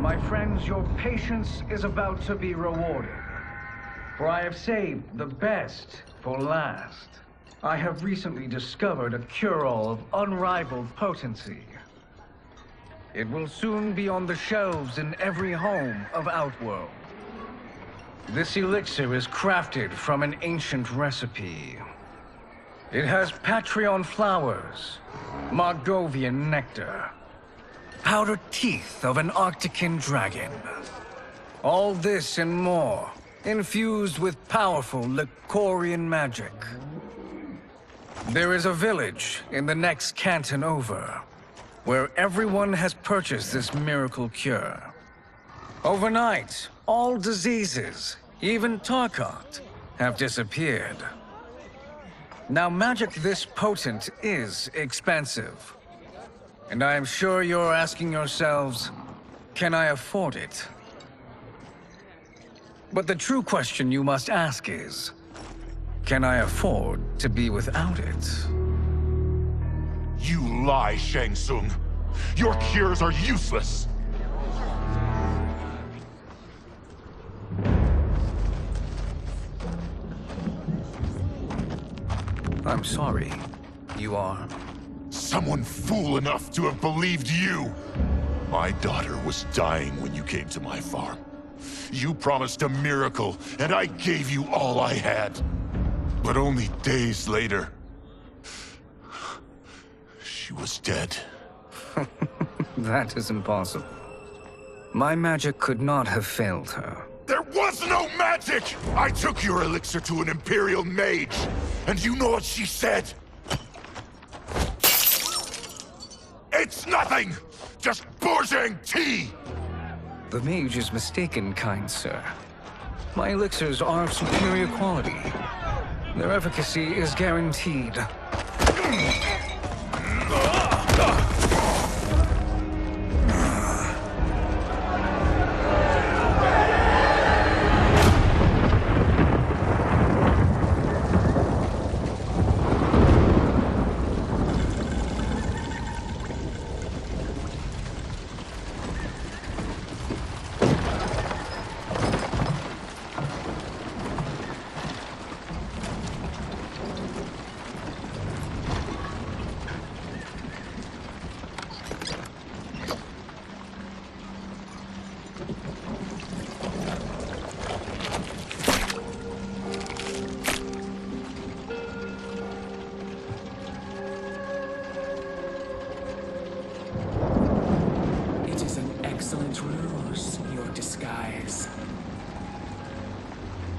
My friends, your patience is about to be rewarded. For I have saved the best for last. I have recently discovered a cure-all of unrivaled potency. It will soon be on the shelves in every home of Outworld. This elixir is crafted from an ancient recipe. It has Patreon flowers, Margovian nectar, powdered teeth of an Arctican dragon. All this and more, infused with powerful Lycorian magic. There is a village in the next canton over, where everyone has purchased this miracle cure. Overnight, all diseases, even Tarkat, have disappeared. Now, magic this potent is expensive. And I am sure you're asking yourselves, can I afford it? But the true question you must ask is, can I afford to be without it? You lie, Shang Tsung. Your cures are useless. I'm sorry. You are? Someone fool enough to have believed you. My daughter was dying when you came to my farm. You promised a miracle, and I gave you all I had. But only days later, she was dead. That is impossible. My magic could not have failed her. There was no magic! I took your elixir to an Imperial mage, and you know what she said? It's nothing! Just bourgeois tea! The mage is mistaken, kind sir. My elixirs are of superior quality. Their efficacy is guaranteed.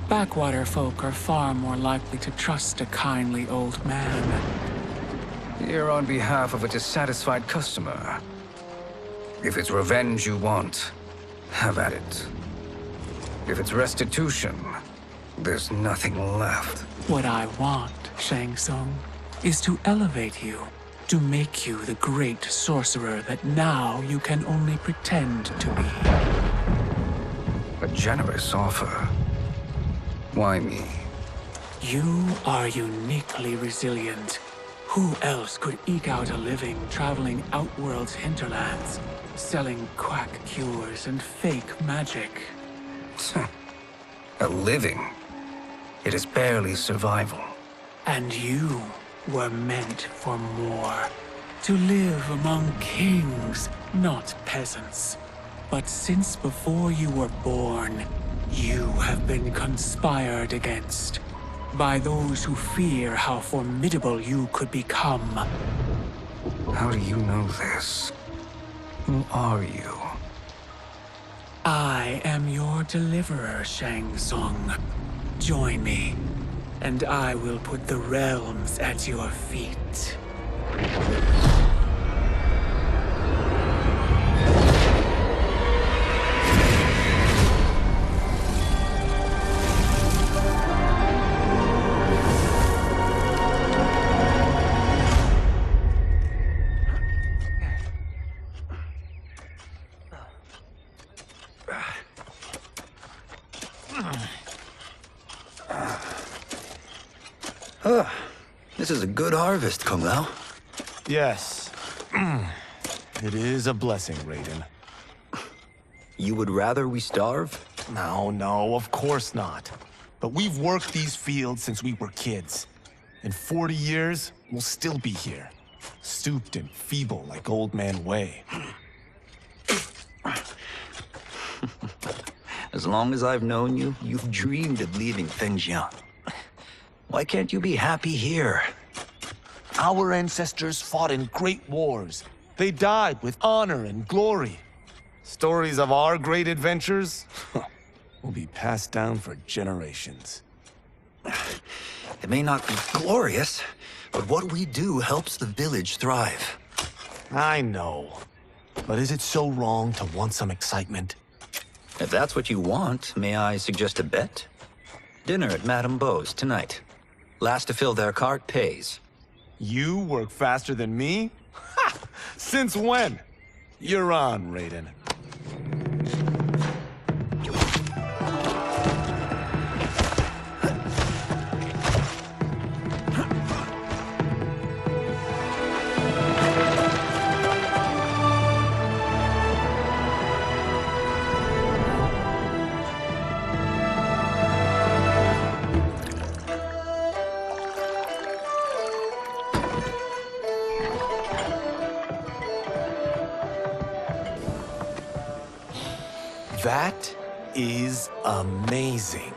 Backwater folk are far more likely to trust a kindly old man. Here on behalf of a dissatisfied customer. If it's revenge you want, have at it. If it's restitution, there's nothing left. What I want, Shang Tsung, is to elevate you, to make you the great sorcerer that now you can only pretend to be. A generous offer. Why me? You are uniquely resilient. Who else could eke out a living traveling Outworld's hinterlands, selling quack cures and fake magic? A living? It is barely survival. And you were meant for more. To live among kings, not peasants. But since before you were born, you have been conspired against by those who fear how formidable you could become. How do you know this? Who are you? I am your deliverer, Shang Tsung. Join me, and I will put the realms at your feet. This is a good harvest, Kung Lao. Yes. It is a blessing, Raiden. You would rather we starve? No, of course not. But we've worked these fields since we were kids. In 40 years, we'll still be here. Stooped and feeble like Old Man Wei. As long as I've known you, you've dreamed of leaving things young. Why can't you be happy here? Our ancestors fought in great wars. They died with honor and glory. Stories of our great adventures will be passed down for generations. It may not be glorious, but what we do helps the village thrive. I know. But is it so wrong to want some excitement? If that's what you want, may I suggest a bet? Dinner at Madame Beau's tonight. Last to fill their cart pays. You work faster than me? Ha! Since when? You're on, Raiden. That is amazing.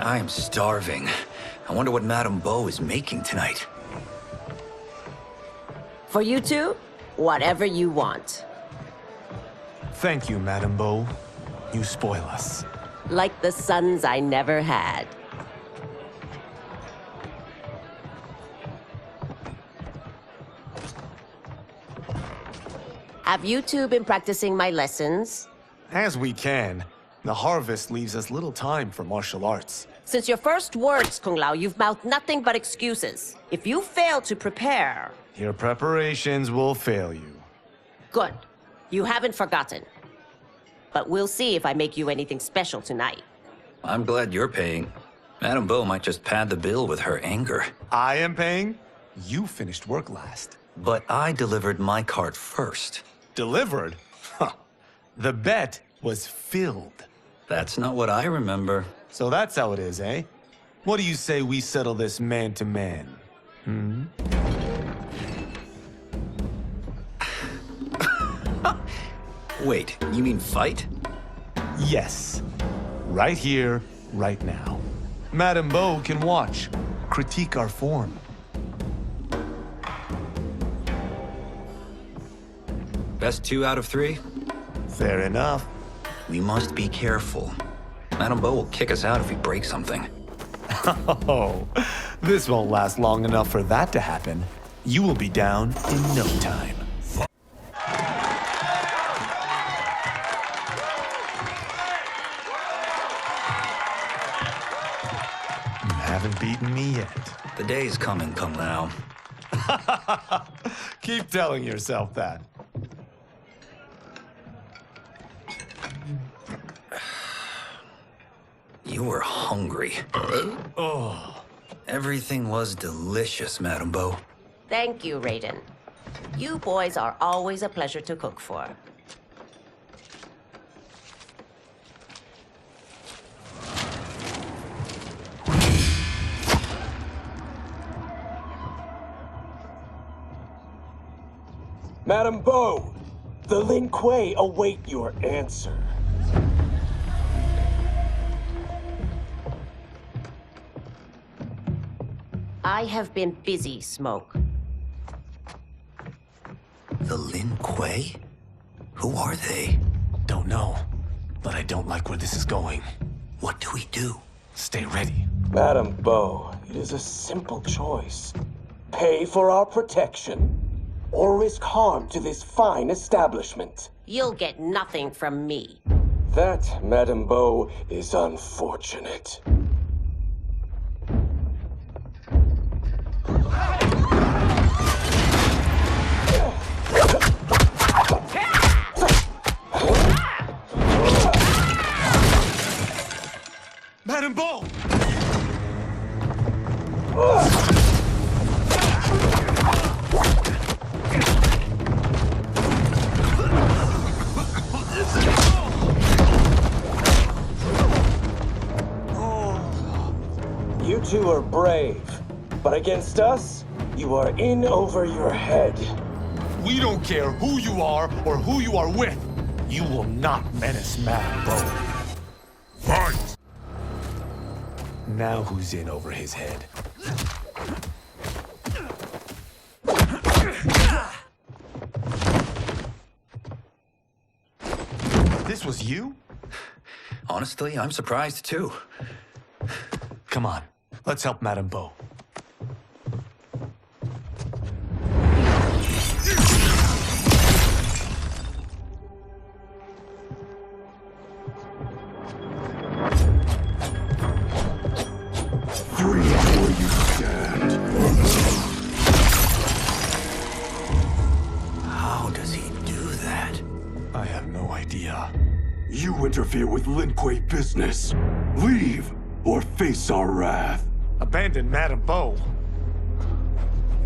I am starving. I wonder what Madame Beau is making tonight. For you two, whatever you want. Thank you, Madame Beau. You spoil us. Like the sons I never had. Have you two been practicing my lessons? As we can. The harvest leaves us little time for martial arts. Since your first words, Kung Lao, you've mouthed nothing but excuses. If you fail to prepare... Your preparations will fail you. Good. You haven't forgotten. But we'll see if I make you anything special tonight. I'm glad you're paying. Madame Beau might just pad the bill with her anger. I am paying? You finished work last. But I delivered my cart first. Delivered? Huh. The bet was filled. That's not what I remember. So that's how it is, eh? What do you say we settle this man to man? Wait, you mean fight? Yes. Right here, right now. Madame Beau can watch, critique our form. Best 2 out of 3? Fair enough. We must be careful. Madame Beau will kick us out if we break something. Oh, this won't last long enough for that to happen. You will be down in no time. You haven't beaten me yet. The day's coming, Kung Lao. Keep telling yourself that. You were hungry. Oh. Everything was delicious, Madame Beau. Thank you, Raiden. You boys are always a pleasure to cook for. Madame Beau, the Lin Kuei await your answer. I have been busy, Smoke. The Lin Kuei? Who are they? Don't know, but I don't like where this is going. What do we do? Stay ready. Madame Beau, it is a simple choice. Pay for our protection, or risk harm to this fine establishment. You'll get nothing from me. That, Madame Beau, is unfortunate. Madame Beau! two are brave, but against us, you are in over your head. We don't care who you are or who you are with. You will not menace Madame Bo. Fight! Now who's in over his head? This was you? Honestly, I'm surprised too. Come on, let's help Madame Bo. Free where you stand. How does he do that? I have no idea. You interfere with Lin Kuei business. Leave or face our wrath. Abandon Madame Bo?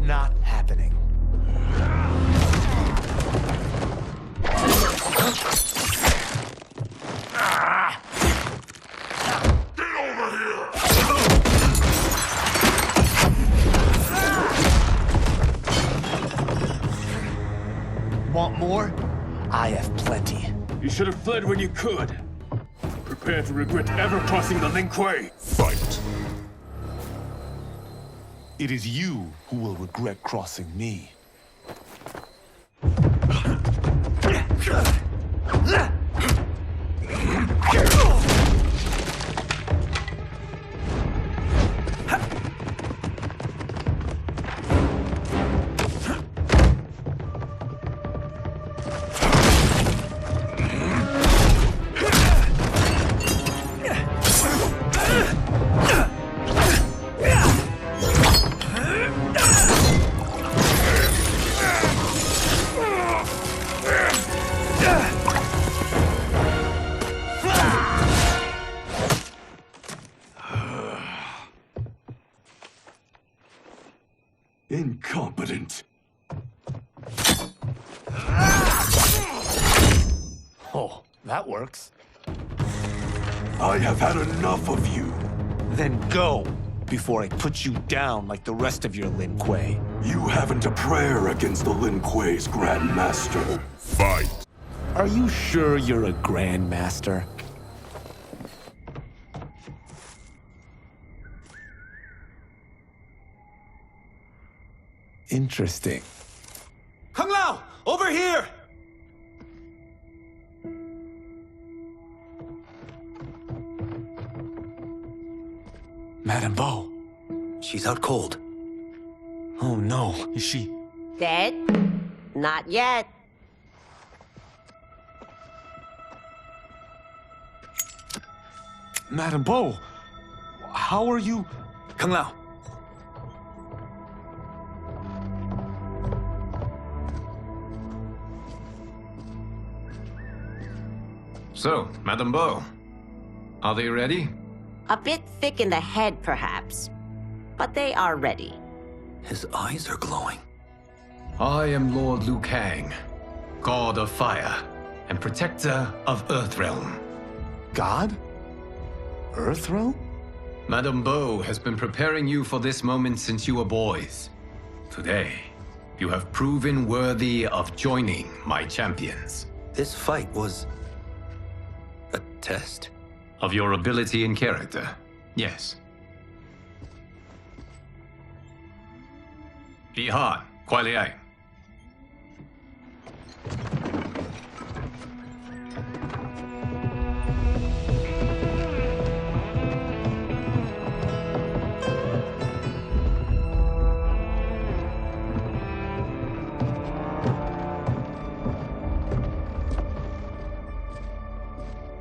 Not happening. Want more? I have plenty. You should have fled when you could. Prepare to regret ever crossing the Lin Kuei. Fight! It is you who will regret crossing me. Incompetent. Oh, that works. I have had enough of you. Then go, before I put you down like the rest of your Lin Kuei. You haven't a prayer against the Lin Kuei's Grand Master. Fight! Are you sure you're a Grand Master? Interesting. Kung Lao! Over here! Madame Bo. She's out cold. Oh no, is she? Dead? Not yet. Madame Bo, how are you? Kung Lao. So, Madame Bo, are they ready? A bit thick in the head, perhaps. But they are ready. His eyes are glowing. I am Lord Liu Kang, God of Fire and Protector of Earthrealm. God? Earthrealm? Madame Bo has been preparing you for this moment since you were boys. Today, you have proven worthy of joining my champions. This fight was a test. Of your ability and character, yes. Li Han, Kuai Liang.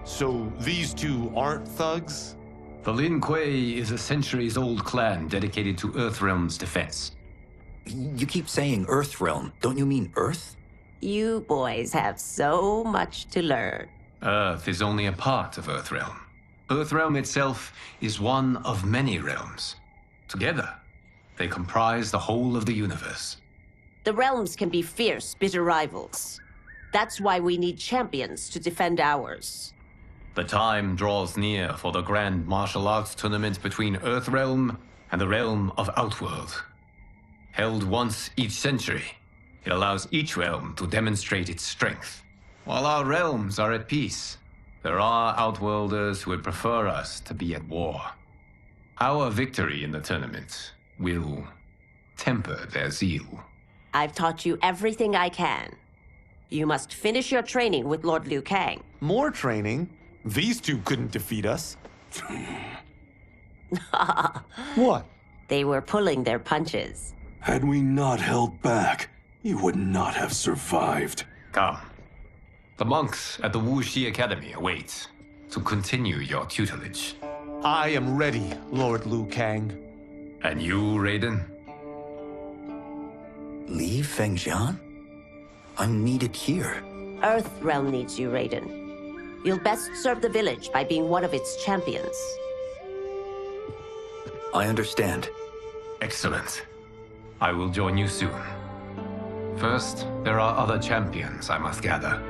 So these two aren't thugs? The Lin Kuei is a centuries-old clan dedicated to Earthrealm's defense. You keep saying Earthrealm. Don't you mean Earth? You boys have so much to learn. Earth is only a part of Earthrealm. Earthrealm itself is one of many realms. Together, they comprise the whole of the universe. The realms can be fierce, bitter rivals. That's why we need champions to defend ours. The time draws near for the grand martial arts tournament between Earthrealm and the realm of Outworld. Held once each century, it allows each realm to demonstrate its strength. While our realms are at peace, there are Outworlders who would prefer us to be at war. Our victory in the tournament will temper their zeal. I've taught you everything I can. You must finish your training with Lord Liu Kang. More training? These two couldn't defeat us. What? They were pulling their punches. Had we not held back, you would not have survived. Come. The monks at the Wuxi Academy await to continue your tutelage. I am ready, Lord Liu Kang. And you, Raiden? Leave Fengjian? I'm needed here. Earthrealm needs you, Raiden. You'll best serve the village by being one of its champions. I understand. Excellent. I will join you soon. First, there are other champions I must gather.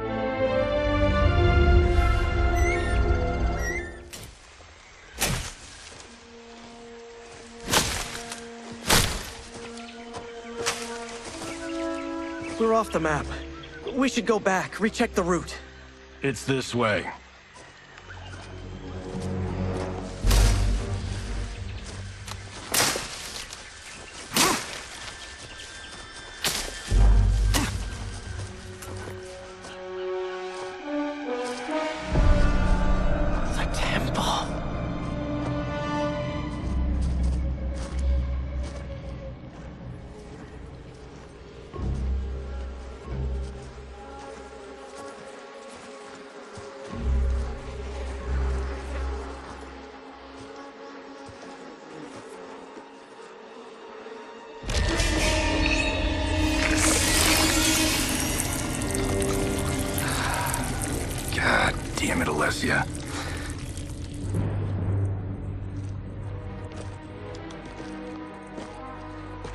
We're off the map. We should go back, recheck the route. It's this way. The temple. God damn it, Alessia.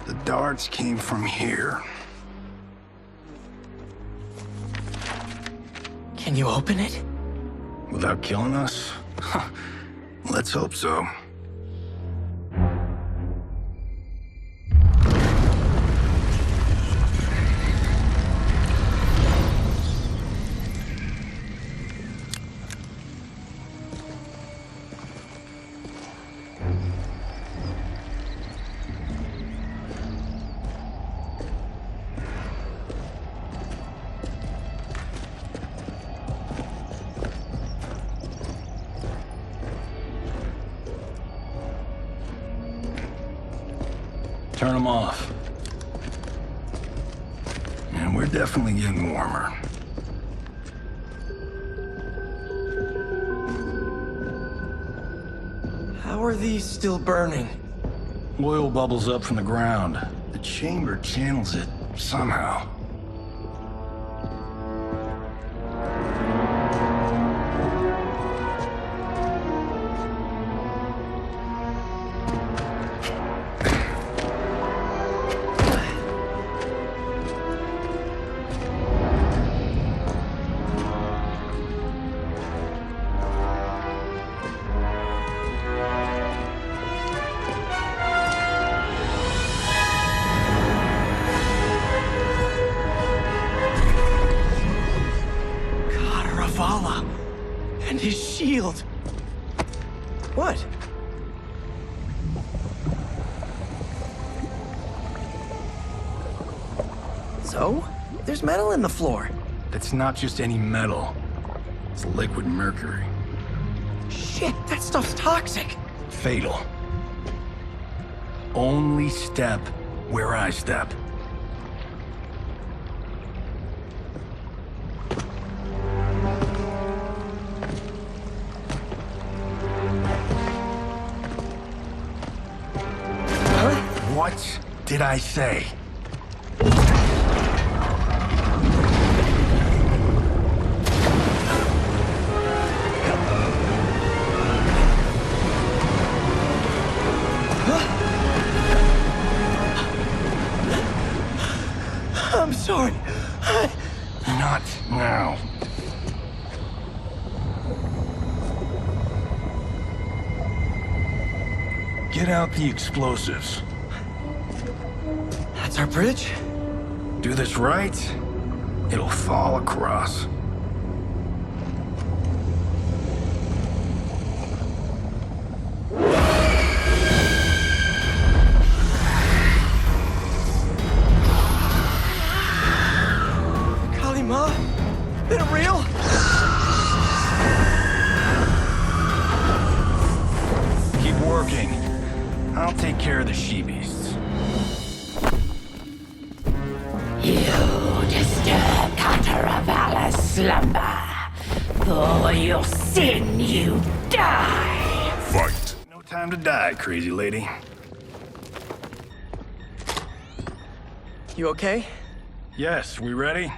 The darts came from here. Can you open it? Without killing us? Huh. Let's hope so. Turn them off. And we're definitely getting warmer. How are these still burning? Oil bubbles up from the ground. The chamber channels it somehow. And his shield. What? So? There's metal in the floor. It's not just any metal. It's liquid mercury. Shit, that stuff's toxic. Fatal. Only step where I step. What did I say? I'm sorry. Not now. Get out the explosives. That's our bridge? Do this right, it'll fall across. Kalima? Netherrealm? Keep working. I'll take care of the she-beasts. You disturb Kataravalla's slumber. For your sin, you die. Fight. No time to die, crazy lady. You okay? Yes, we ready?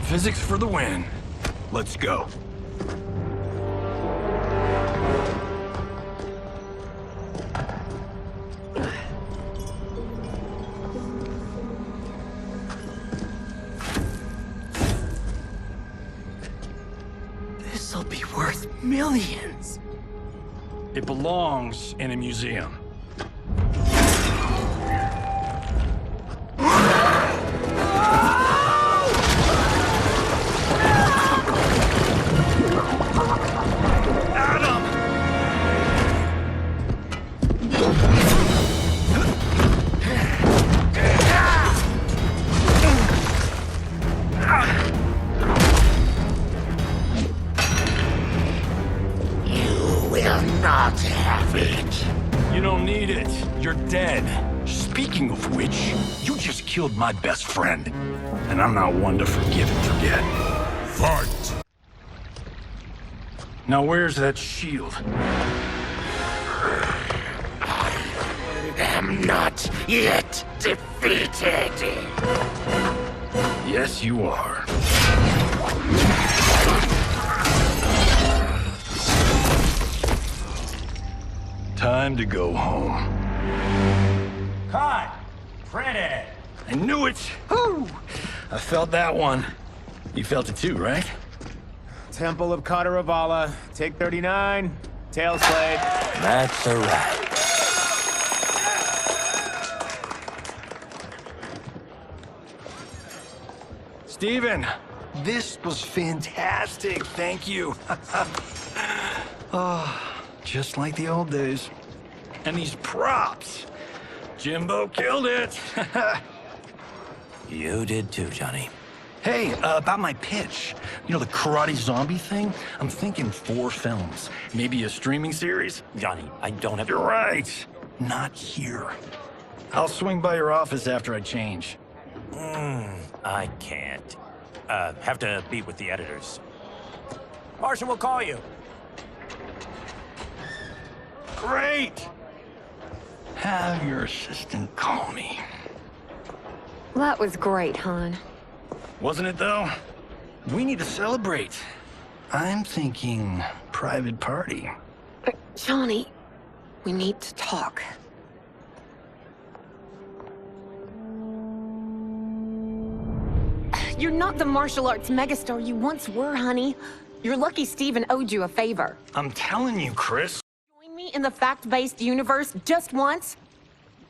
Physics for the win. Let's go. This'll be worth millions. It belongs in a museum. Not have it. You don't need it. You're dead. Speaking of which, you just killed my best friend. And I'm not one to forgive and forget. Fight! Now where's that shield? I'm not yet defeated. Yes, you are. Time to go home. Kahn! Pretty! I knew it! Woo! I felt that one. You felt it too, right? Temple of Kataravala, take 39, tail slate. That's a wrap. Steven, this was fantastic. Thank you. Oh, just like the old days. And these props. Jimbo killed it. You did too, Johnny. Hey, about my pitch. You know, the karate zombie thing? I'm thinking 4 films. Maybe a streaming series? Johnny, I don't have... You're right. Not here. I'll swing by your office after I change. I can't. Have to meet with the editors. Marshall will call you. Great! Have your assistant call me. That was great, hon. Wasn't it, though? We need to celebrate. I'm thinking private party. Johnny, we need to talk. You're not the martial arts megastar you once were, honey. You're lucky Steven owed you a favor. I'm telling you, Chris. Join me in the fact-based universe just once?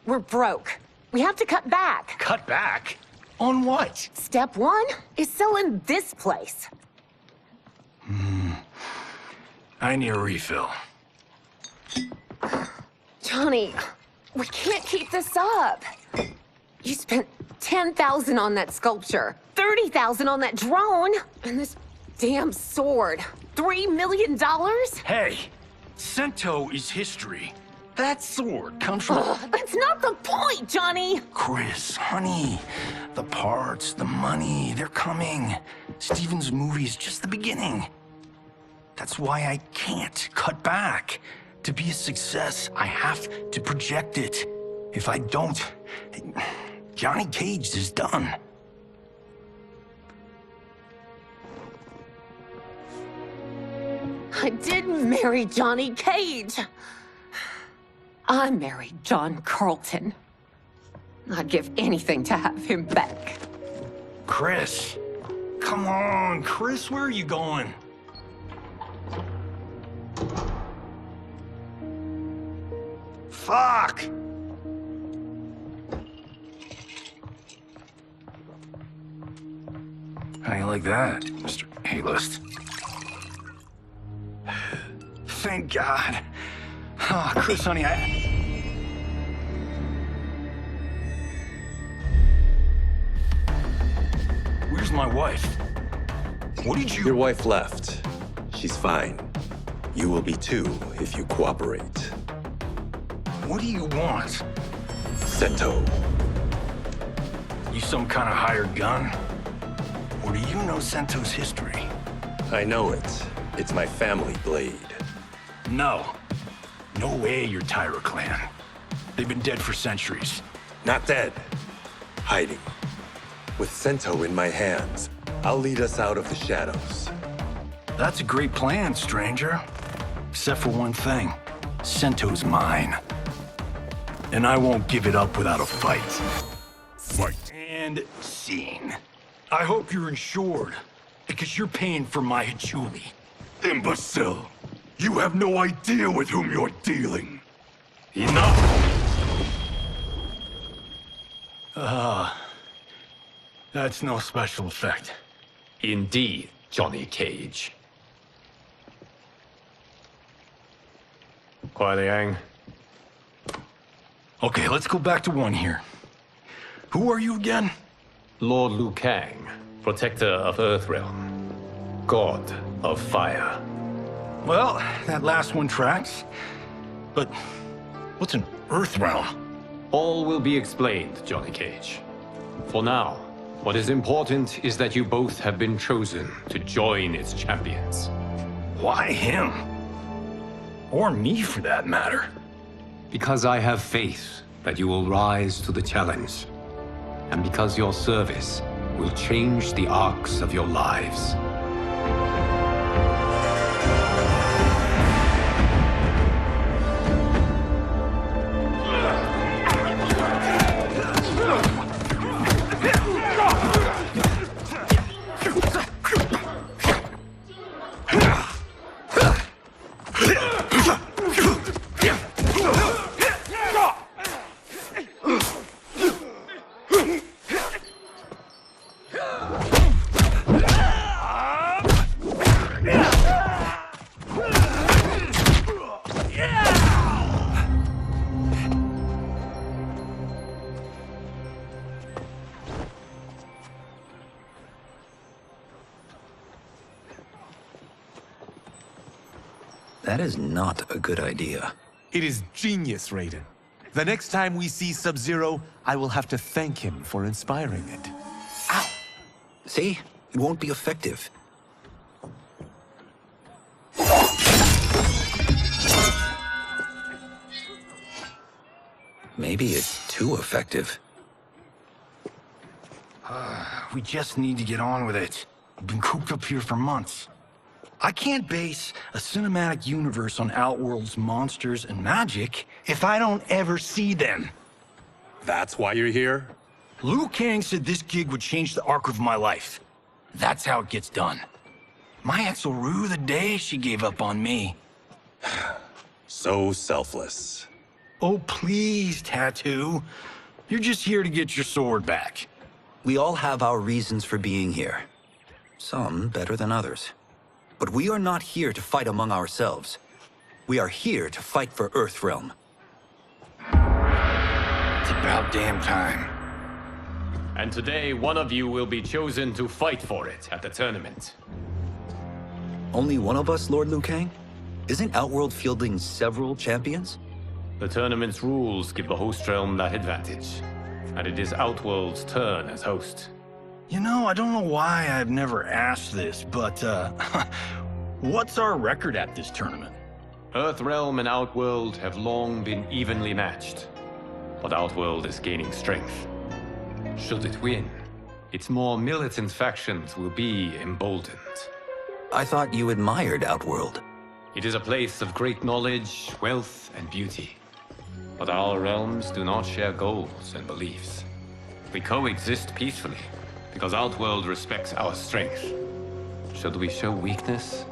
We're broke. We have to cut back. Cut back? On what? Step 1 is selling this place. I need a refill. Johnny, we can't keep this up. You spent $10,000 on that sculpture, $30,000 on that drone, and this damn sword. $3 million? Hey, Sento is history. That sword comes from... That's not the point, Johnny! Chris, honey, the parts, the money, they're coming. Steven's movie is just the beginning. That's why I can't cut back. To be a success, I have to project it. If I don't, Johnny Cage is done. I didn't marry Johnny Cage. I married John Carlton. I'd give anything to have him back. Chris, Come on, Chris, where are you going? Fuck! How you like that, Mr. A-list? Thank God. Oh, Chris, honey, Where's my wife? What did you... Your wife left. She's fine. You will be too if you cooperate. What do you want? Sento. You some kind of hired gun? Or do you know Sento's history? I know it. It's my family blade. No. No way you're Tyra clan. They've been dead for centuries. Not dead. Hiding. With Sento in my hands, I'll lead us out of the shadows. That's a great plan, stranger. Except for one thing. Sento's mine. And I won't give it up without a fight. Fight. And scene. I hope you're insured, because you're paying for my Julie. Imbecile! You have no idea with whom you're dealing. Enough! That's no special effect. Indeed, Johnny Cage. Kuai Liang. Okay, let's go back to one here. Who are you again? Lord Liu Kang, protector of Earthrealm, god of fire. Well, that last one tracks. But what's an Earthrealm? All will be explained, Johnny Cage. For now, what is important is that you both have been chosen to join its champions. Why him? Or me, for that matter. Because I have faith that you will rise to the challenge. And because your service will change the arcs of your lives. That is not a good idea. It is genius, Raiden. The next time we see Sub-Zero, I will have to thank him for inspiring it. Ow! See? It won't be effective. Maybe it's too effective. We just need to get on with it. I've been cooped up here for months. I can't base a cinematic universe on Outworld's monsters and magic if I don't ever see them. That's why you're here? Liu Kang said this gig would change the arc of my life. That's how it gets done. My ex will rue the day she gave up on me. So selfless. Oh, please, Tattoo. You're just here to get your sword back. We all have our reasons for being here. Some better than others. But we are not here to fight among ourselves. We are here to fight for Earthrealm. It's about damn time. And today, one of you will be chosen to fight for it at the tournament. Only one of us, Lord Liu Kang? Isn't Outworld fielding several champions? The tournament's rules give the host realm that advantage. And it is Outworld's turn as host. You know, I don't know why I've never asked this, but, what's our record at this tournament? Earthrealm and Outworld have long been evenly matched. But Outworld is gaining strength. Should it win, its more militant factions will be emboldened. I thought you admired Outworld. It is a place of great knowledge, wealth, and beauty. But our realms do not share goals and beliefs. We coexist peacefully, because Outworld respects our strength. Should we show weakness,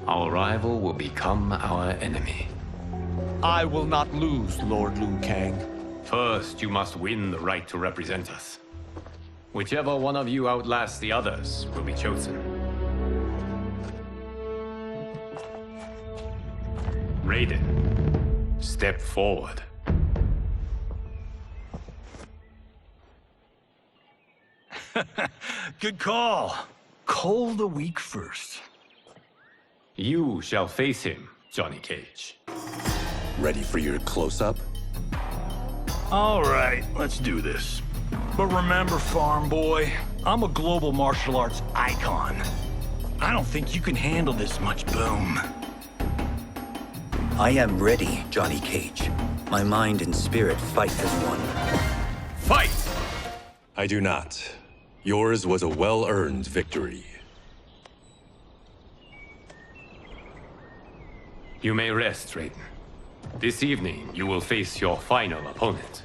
our rival will become our enemy. I will not lose, Lord Liu Kang. First, you must win the right to represent us. Whichever one of you outlasts the others will be chosen. Raiden, step forward. Good call. Call the weak first. You shall face him, Johnny Cage. Ready for your close-up? All right, let's do this. But remember, farm boy, I'm a global martial arts icon. I don't think you can handle this much boom. I am ready, Johnny Cage. My mind and spirit fight as one. Fight! I do not. Yours was a well-earned victory. You may rest, Raiden. This evening, you will face your final opponent.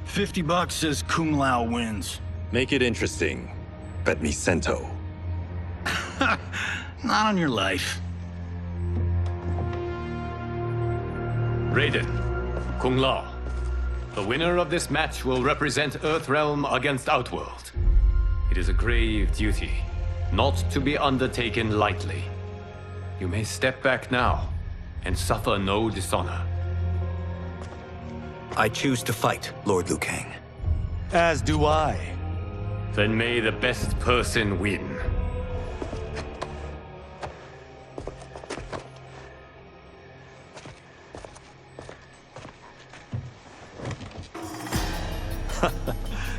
$50 says Kung Lao wins. Make it interesting. Bet me Sento. Not on your life. Raiden, Kung Lao. The winner of this match will represent Earthrealm against Outworld. It is a grave duty, not to be undertaken lightly. You may step back now and suffer no dishonor. I choose to fight, Lord Liu Kang. As do I. Then may the best person win.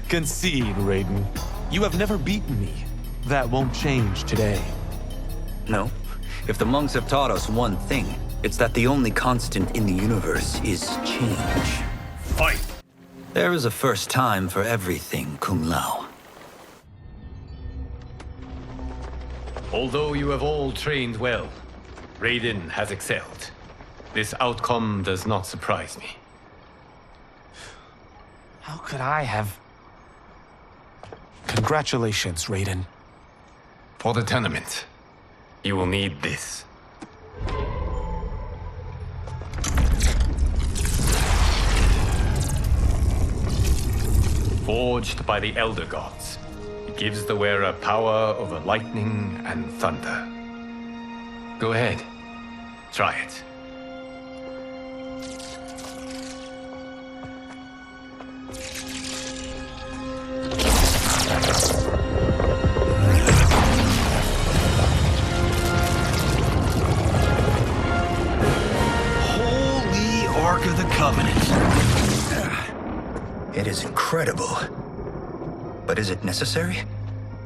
Concede, Raiden. You have never beaten me. That won't change today. No. If the monks have taught us one thing, it's that the only constant in the universe is change. Fight! There is a first time for everything, Kung Lao. Although you have all trained well, Raiden has excelled. This outcome does not surprise me. How could I have... Congratulations, Raiden. For the tournament, you will need this. Forged by the Elder Gods, it gives the wearer power over lightning and thunder. Go ahead, try it. Holy Ark of the Covenant. It is incredible. But is it necessary?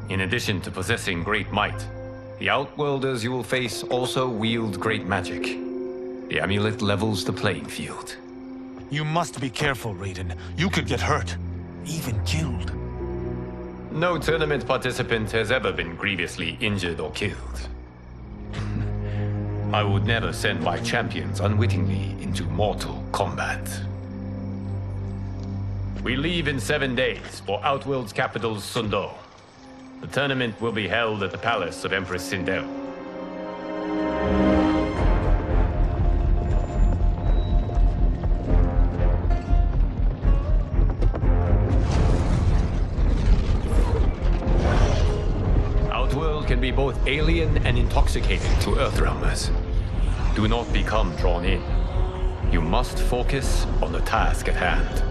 In addition to possessing great might, the Outworlders you will face also wield great magic. The amulet levels the playing field. You must be careful, Raiden. You could get hurt. Even killed. No tournament participant has ever been grievously injured or killed. I would never send my champions unwittingly into Mortal Kombat. We leave in 7 days for Outworld's capital, Sundo. The tournament will be held at the palace of Empress Sindel. Outworld can be both alien and intoxicating to Earthrealmers. Do not become drawn in. You must focus on the task at hand.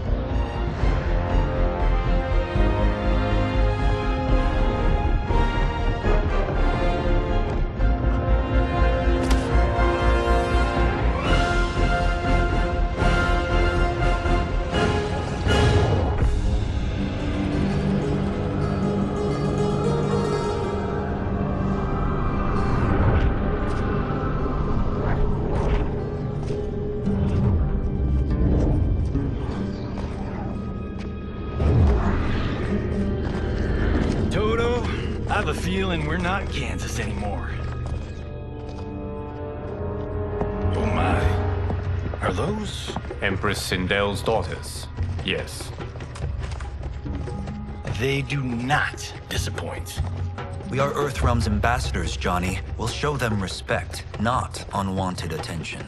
have a feeling we're not Kansas anymore. Oh my. Are those? Empress Sindel's daughters. Yes. They do not disappoint. We are Earthrealm's ambassadors, Johnny. We'll show them respect, not unwanted attention.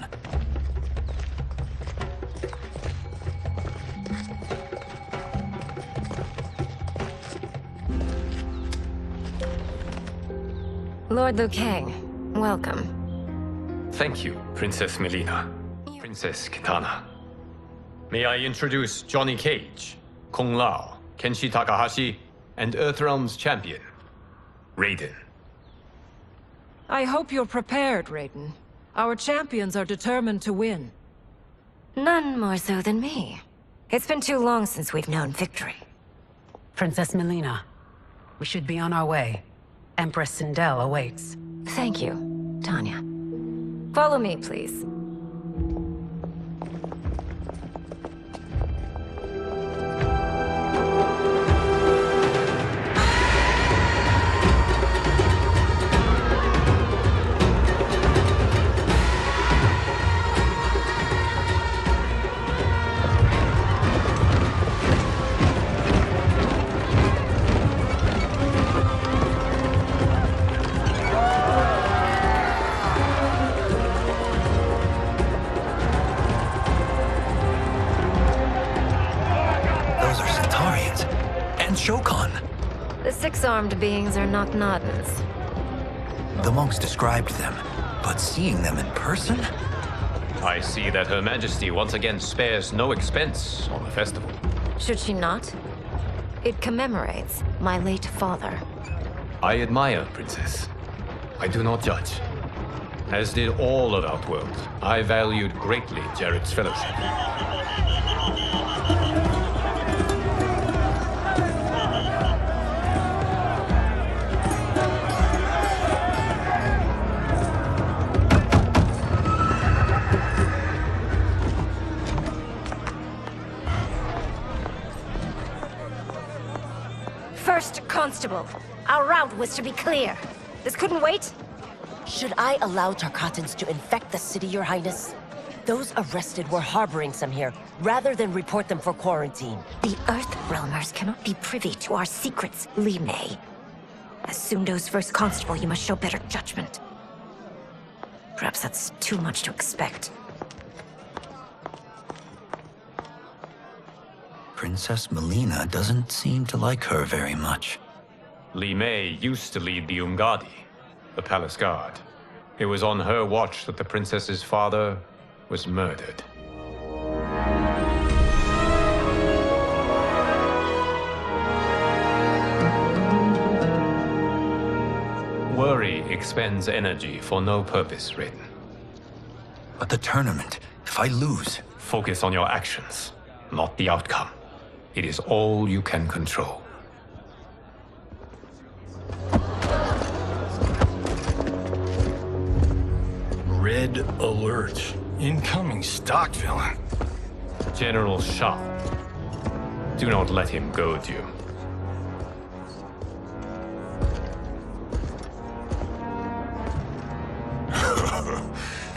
Lord Liu Kang, welcome. Thank you, Princess Melina. Princess Kitana. May I introduce Johnny Cage, Kung Lao, Kenshi Takahashi, and Earthrealm's champion, Raiden. I hope you're prepared, Raiden. Our champions are determined to win. None more so than me. It's been too long since we've known victory. Princess Melina, we should be on our way. Empress Sindel awaits. Thank you, Tanya. Follow me, please. The six-armed beings are not Nadans. The monks described them, but seeing them in person? I see that Her Majesty once again spares no expense on the festival. Should she not? It commemorates my late father. I admire, Princess. I do not judge. As did all of Outworld, I valued greatly Jared's fellowship. First Constable, our route was to be clear. This couldn't wait? Should I allow Tarkatans to infect the city, Your Highness? Those arrested were harboring some here, rather than report them for quarantine. The Earthrealmers cannot be privy to our secrets, Li Mei. As Sundo's first constable, you must show better judgment. Perhaps that's too much to expect. Princess Melina doesn't seem to like her very much. Li Mei used to lead the Umgadi, the palace guard. It was on her watch that the princess's father was murdered. Worry expends energy for no purpose, Raiden. But the tournament, if I lose... Focus on your actions, not the outcome. It is all you can control. Red alert. Incoming stock villain. General Shao. Do not let him goad you.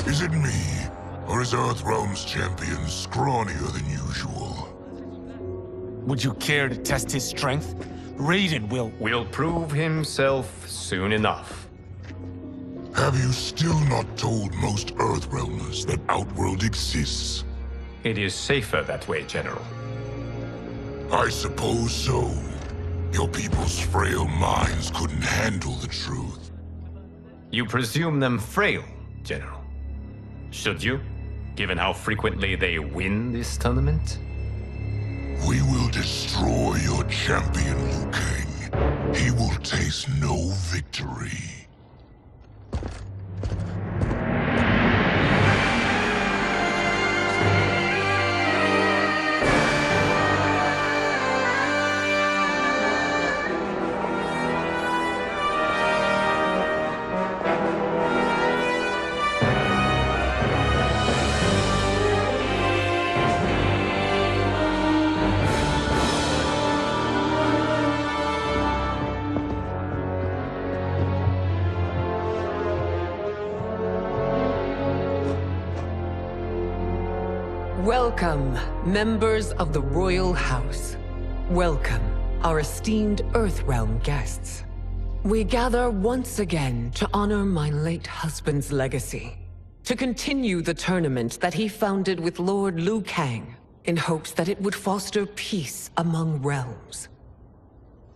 Is it me? Or is Earthrealm's champion scrawnier than usual? Would you care to test his strength? Raiden will prove himself soon enough. Have you still not told most Earthrealmers that Outworld exists? It is safer that way, General. I suppose so. Your people's frail minds couldn't handle the truth. You presume them frail, General. Should you, given how frequently they win this tournament? We will destroy your champion, Liu Kang. He will taste no victory. Welcome, members of the Royal House. Welcome, our esteemed Earthrealm guests. We gather once again to honor my late husband's legacy, to continue the tournament that he founded with Lord Kang, in hopes that it would foster peace among realms.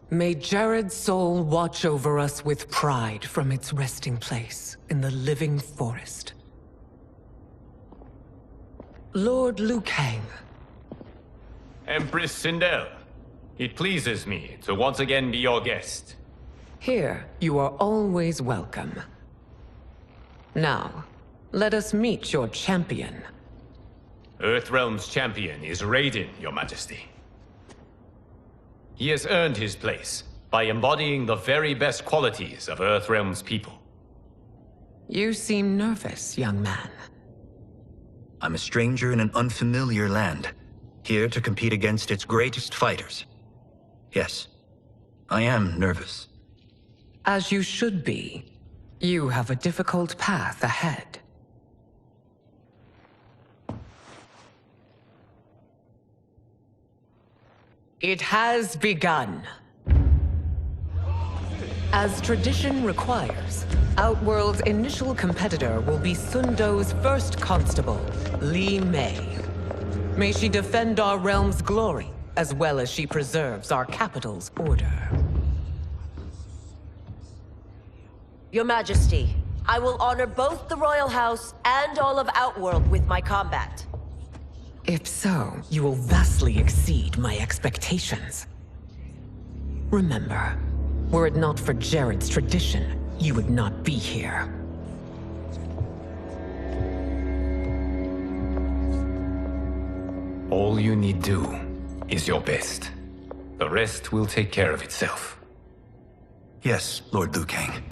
May Jared's soul watch over us with pride from its resting place in the living forest. Lord Kang. Empress Sindel, it pleases me to once again be your guest. Here, you are always welcome. Now, let us meet your champion. Earthrealm's champion is Raiden, Your Majesty. He has earned his place by embodying the very best qualities of Earthrealm's people. You seem nervous, young man. I'm a stranger in an unfamiliar land, here to compete against its greatest fighters. Yes, I am nervous. As you should be. You have a difficult path ahead. It has begun. As tradition requires, Outworld's initial competitor will be Sundo's first constable, Li Mei. May she defend our realm's glory, as well as she preserves our capital's order. Your Majesty, I will honor both the Royal House and all of Outworld with my combat. If so, you will vastly exceed my expectations. Remember, were it not for Jared's tradition, you would not be here. All you need do is your best. The rest will take care of itself. Yes, Lord Kang.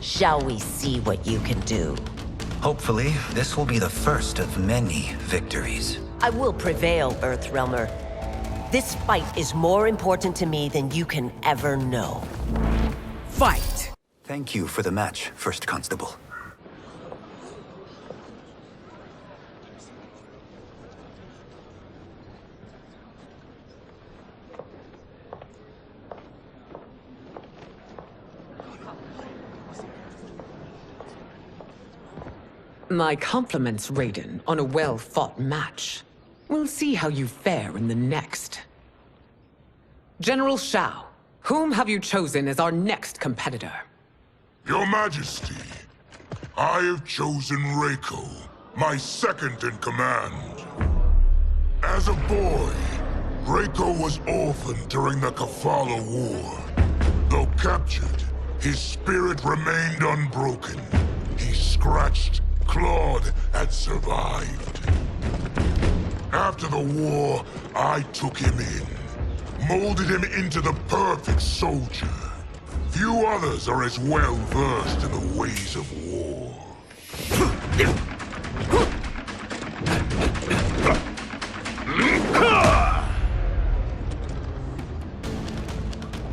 Shall we see what you can do? Hopefully, this will be the first of many victories. I will prevail, Earthrealmer. This fight is more important to me than you can ever know. Fight! Thank you for the match, First Constable. My compliments, Raiden, on a well-fought match. We'll see how you fare in the next. General Shao, whom have you chosen as our next competitor? Your Majesty, I have chosen Reiko, my second in command. As a boy, Reiko was orphaned during the Kafala War. Though captured, his spirit remained unbroken. He scratched, clawed, and survived. After the war, I took him in, molded him into the perfect soldier. Few others are as well versed in the ways of war.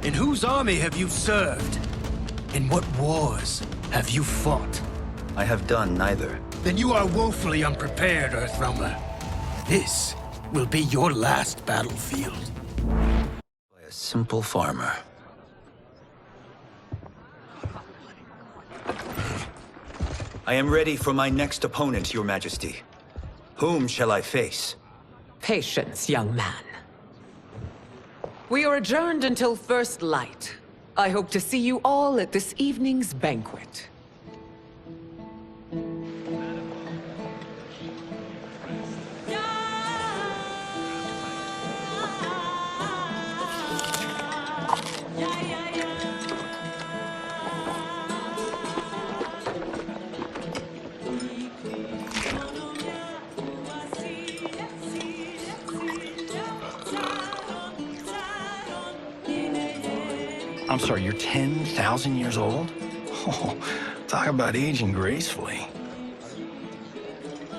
In whose army have you served? In what wars have you fought? I have done neither. Then you are woefully unprepared, Earthrealmer. This will be your last battlefield. By a simple farmer. I am ready for my next opponent, Your Majesty. Whom shall I face? Patience, young man. We are adjourned until first light. I hope to see you all at this evening's banquet. I'm sorry, you're 10,000 years old? Oh, talk about aging gracefully.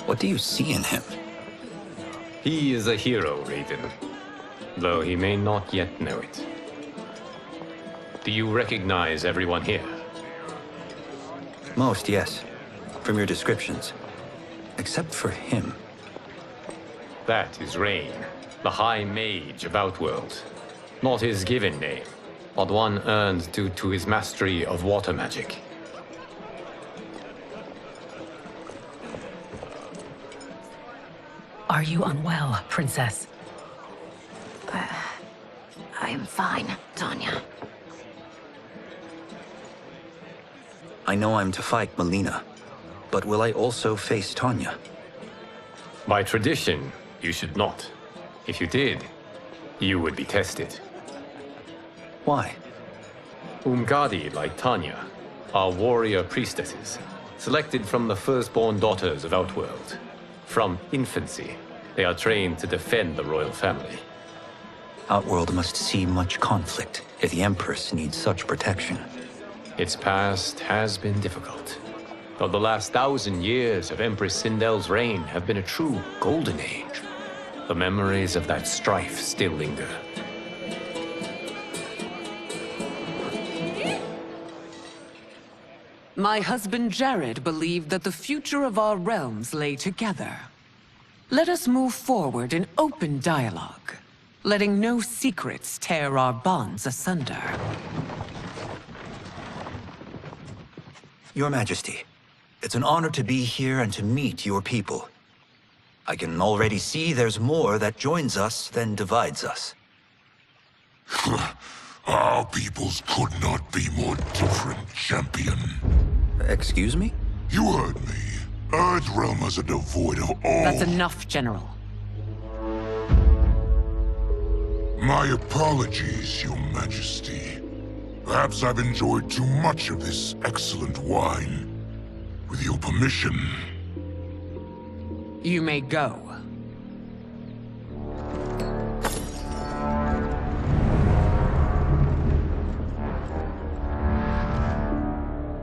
What do you see in him? He is a hero, Raiden, though he may not yet know it. Do you recognize everyone here? Most, yes. From your descriptions. Except for him. That is Rain, the High Mage of Outworld. Not his given name, but one earned due to his mastery of water magic. Are you unwell, Princess? I am fine, Tanya. I know I'm to fight Melina, but will I also face Tanya? By tradition, you should not. If you did, you would be tested. Why? Umgadi, like Tanya, are warrior priestesses, selected from the firstborn daughters of Outworld. From infancy, they are trained to defend the royal family. Outworld must see much conflict if the Empress needs such protection. Its past has been difficult. Though the last 1,000 years of Empress Sindel's reign have been a true golden age, the memories of that strife still linger. My husband Jared believed that the future of our realms lay together. Let us move forward in open dialogue, letting no secrets tear our bonds asunder. Your Majesty, it's an honor to be here and to meet your people. I can already see there's more that joins us than divides us. Our peoples could not be more different, champion. Excuse me? You heard me. Earthrealmers are devoid of all... That's enough, General. My apologies, Your Majesty. Perhaps I've enjoyed too much of this excellent wine. With your permission... You may go.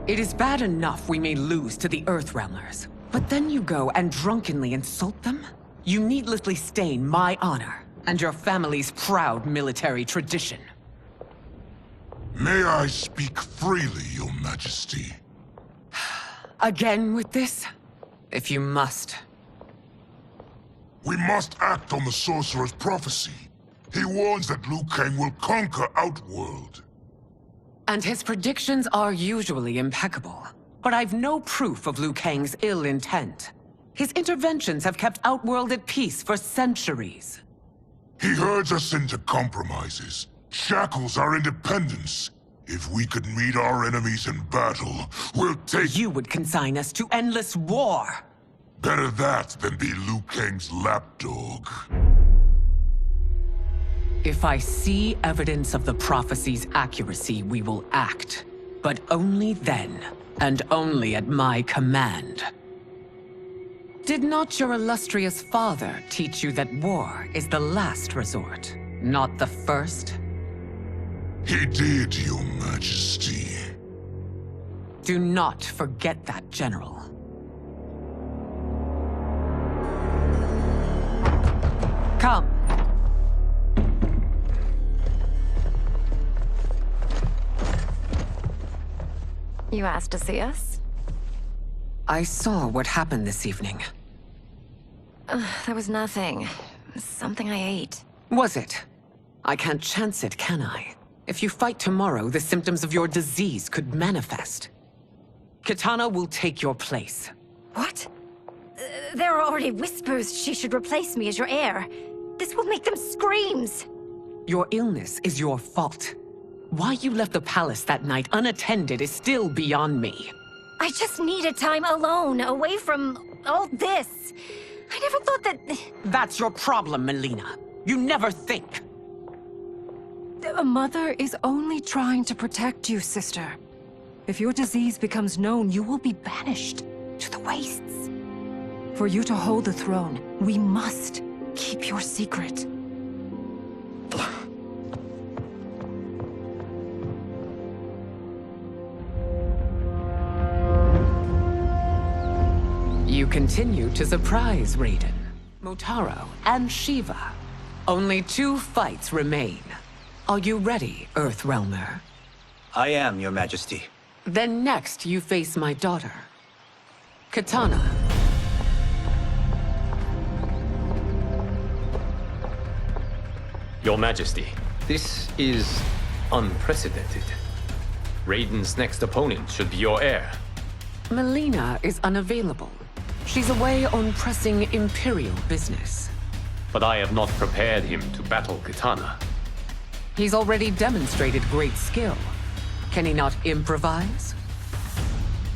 It is bad enough we may lose to the Earthrealmers, but then you go and drunkenly insult them? You needlessly stain my honor and your family's proud military tradition. May I speak freely, Your Majesty? Again with this? If you must. We must act on the Sorcerer's prophecy. He warns that Liu Kang will conquer Outworld. And his predictions are usually impeccable. But I've no proof of Liu Kang's ill intent. His interventions have kept Outworld at peace for centuries. He herds us into compromises, shackles our independence. If we could meet our enemies in battle, we'll take... You would consign us to endless war! Better that than be Liu Kang's lapdog. If I see evidence of the prophecy's accuracy, we will act. But only then, and only at my command. Did not your illustrious father teach you that war is the last resort, not the first? He did, Your Majesty. Do not forget that, General. Come. You asked to see us? I saw what happened this evening. There was nothing. Something I ate. Was it? I can't chance it, can I? If you fight tomorrow, the symptoms of your disease could manifest. Kitana will take your place. What? There are already whispers she should replace me as your heir. This will make them screams! Your illness is your fault. Why you left the palace that night unattended is still beyond me. I just needed time alone, away from all this. I never thought that... That's your problem, Melina. You never think. A mother is only trying to protect you, sister. If your disease becomes known, you will be banished to the wastes. For you to hold the throne, we must keep your secret. You continue to surprise Raiden, Motaro, and Shiva. Only 2 fights remain. Are you ready, Earthrealmer? I am, Your Majesty. Then next you face my daughter, Kitana. Your Majesty, this is unprecedented. Raiden's next opponent should be your heir. Melina is unavailable. She's away on pressing Imperial business. But I have not prepared him to battle Kitana. He's already demonstrated great skill. Can he not improvise?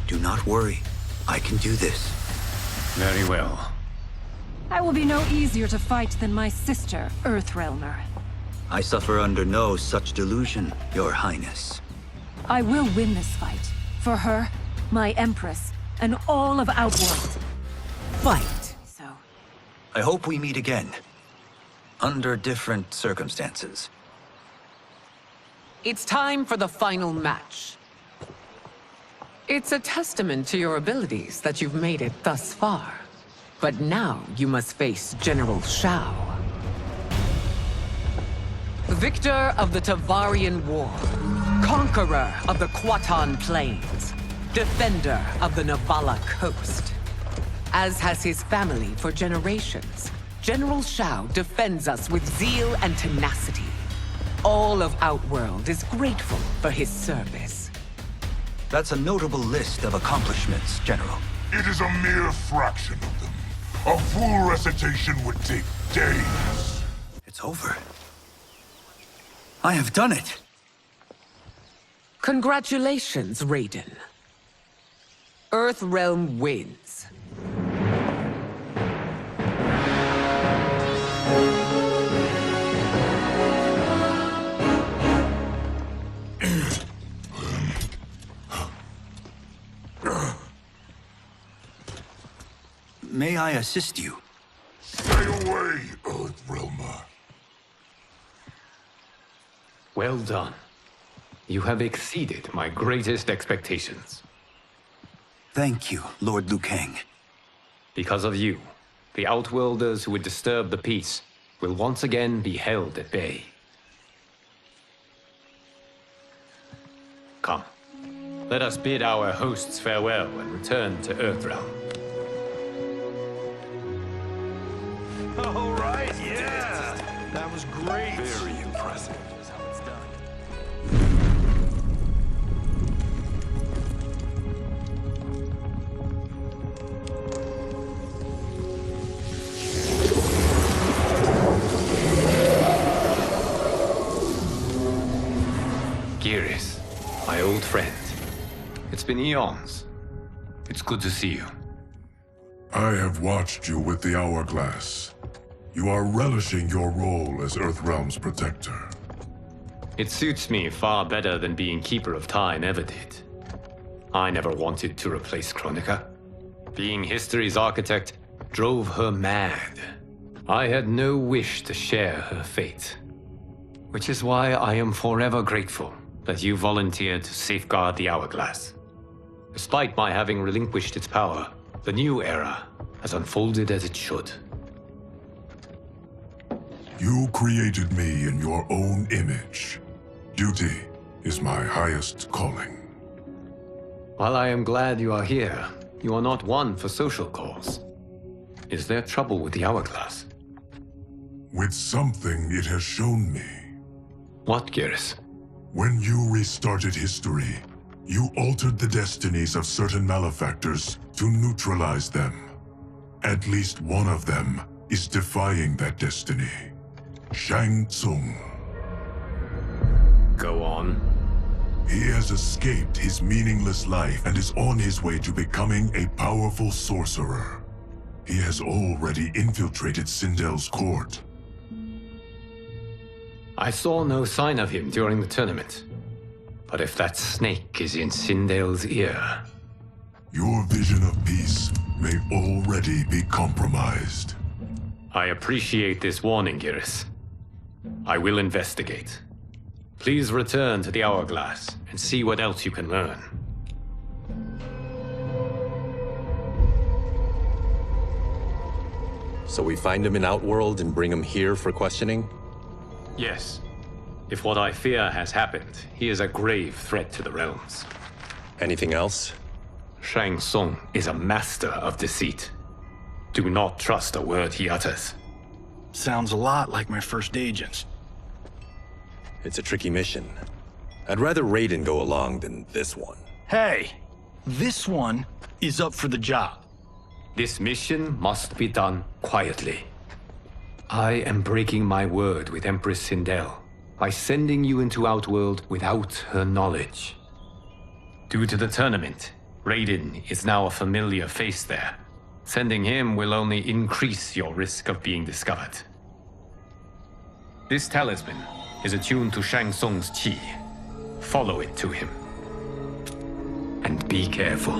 Do not worry. I can do this. Very well. I will be no easier to fight than my sister, Earthrealmer. I suffer under no such delusion, Your Highness. I will win this fight. For her, my Empress, and all of Outworld. Fight! So... I hope we meet again. Under different circumstances. It's time for the final match. It's a testament to your abilities that you've made it thus far. But now you must face General Shao. Victor of the Tavarian War. Conqueror of the Kwatan Plains. Defender of the Navala Coast. As has his family for generations, General Shao defends us with zeal and tenacity. All of Outworld is grateful for his service. That's a notable list of accomplishments, General. It is a mere fraction of them. A full recitation would take days. It's over. I have done it. Congratulations, Raiden. Earthrealm wins. May I assist you? Stay away, Earthrealmer. Well done. You have exceeded my greatest expectations. Thank you, Lord Liu Kang. Because of you, the Outworlders who would disturb the peace will once again be held at bay. Come, let us bid our hosts farewell and return to Earthrealm. All right, yeah! That was great. Very impressive. That's how it's done. Geras, my old friend. It's been eons. It's good to see you. I have watched you with the Hourglass. You are relishing your role as Earthrealm's protector. It suits me far better than being Keeper of Time ever did. I never wanted to replace Chronica. Being history's architect drove her mad. I had no wish to share her fate. Which is why I am forever grateful that you volunteered to safeguard the Hourglass. Despite my having relinquished its power, the new era has unfolded as it should. You created me in your own image. Duty is my highest calling. While I am glad you are here, you are not one for social calls. Is there trouble with the Hourglass? With something it has shown me. What, Geras? When you restarted history, you altered the destinies of certain malefactors to neutralize them. At least one of them is defying that destiny. Shang Tsung. Go on. He has escaped his meaningless life and is on his way to becoming a powerful sorcerer. He has already infiltrated Sindel's court. I saw no sign of him during the tournament. But if that snake is in Sindel's ear... Your vision of peace may already be compromised. I appreciate this warning, Geras. I will investigate. Please return to the Hourglass and see what else you can learn. So we find him in Outworld and bring him here for questioning? Yes. If what I fear has happened, he is a grave threat to the realms. Anything else? Shang Tsung is a master of deceit. Do not trust a word he utters. Sounds a lot like my first agents. It's a tricky mission. I'd rather Raiden go along than this one. Hey, this one is up for the job. This mission must be done quietly. I am breaking my word with Empress Sindel by sending you into Outworld without her knowledge. Due to the tournament, Raiden is now a familiar face there. Sending him will only increase your risk of being discovered. This talisman is attuned to Shang Tsung's chi. Follow it to him. And be careful.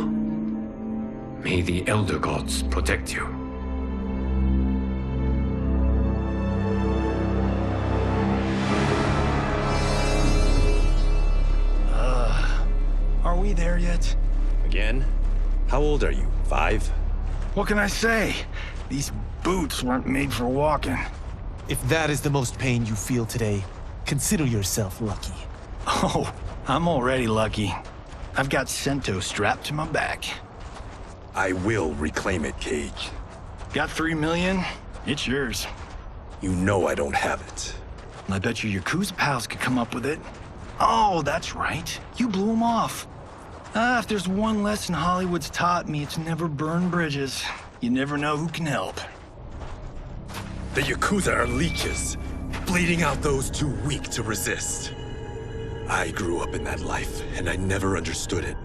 May the Elder Gods protect you. Are we there yet? Again? How old are you? 5? What can I say? These boots weren't made for walking. If that is the most pain you feel today, consider yourself lucky. Oh, I'm already lucky. I've got Sento strapped to my back. I will reclaim it, Cage. Got 3 million? It's yours. You know I don't have it. I bet your Yakuza pals could come up with it. Oh, that's right. You blew them off. If there's one lesson Hollywood's taught me, it's never burn bridges. You never know who can help. The Yakuza are leeches, bleeding out those too weak to resist. I grew up in that life, and I never understood it.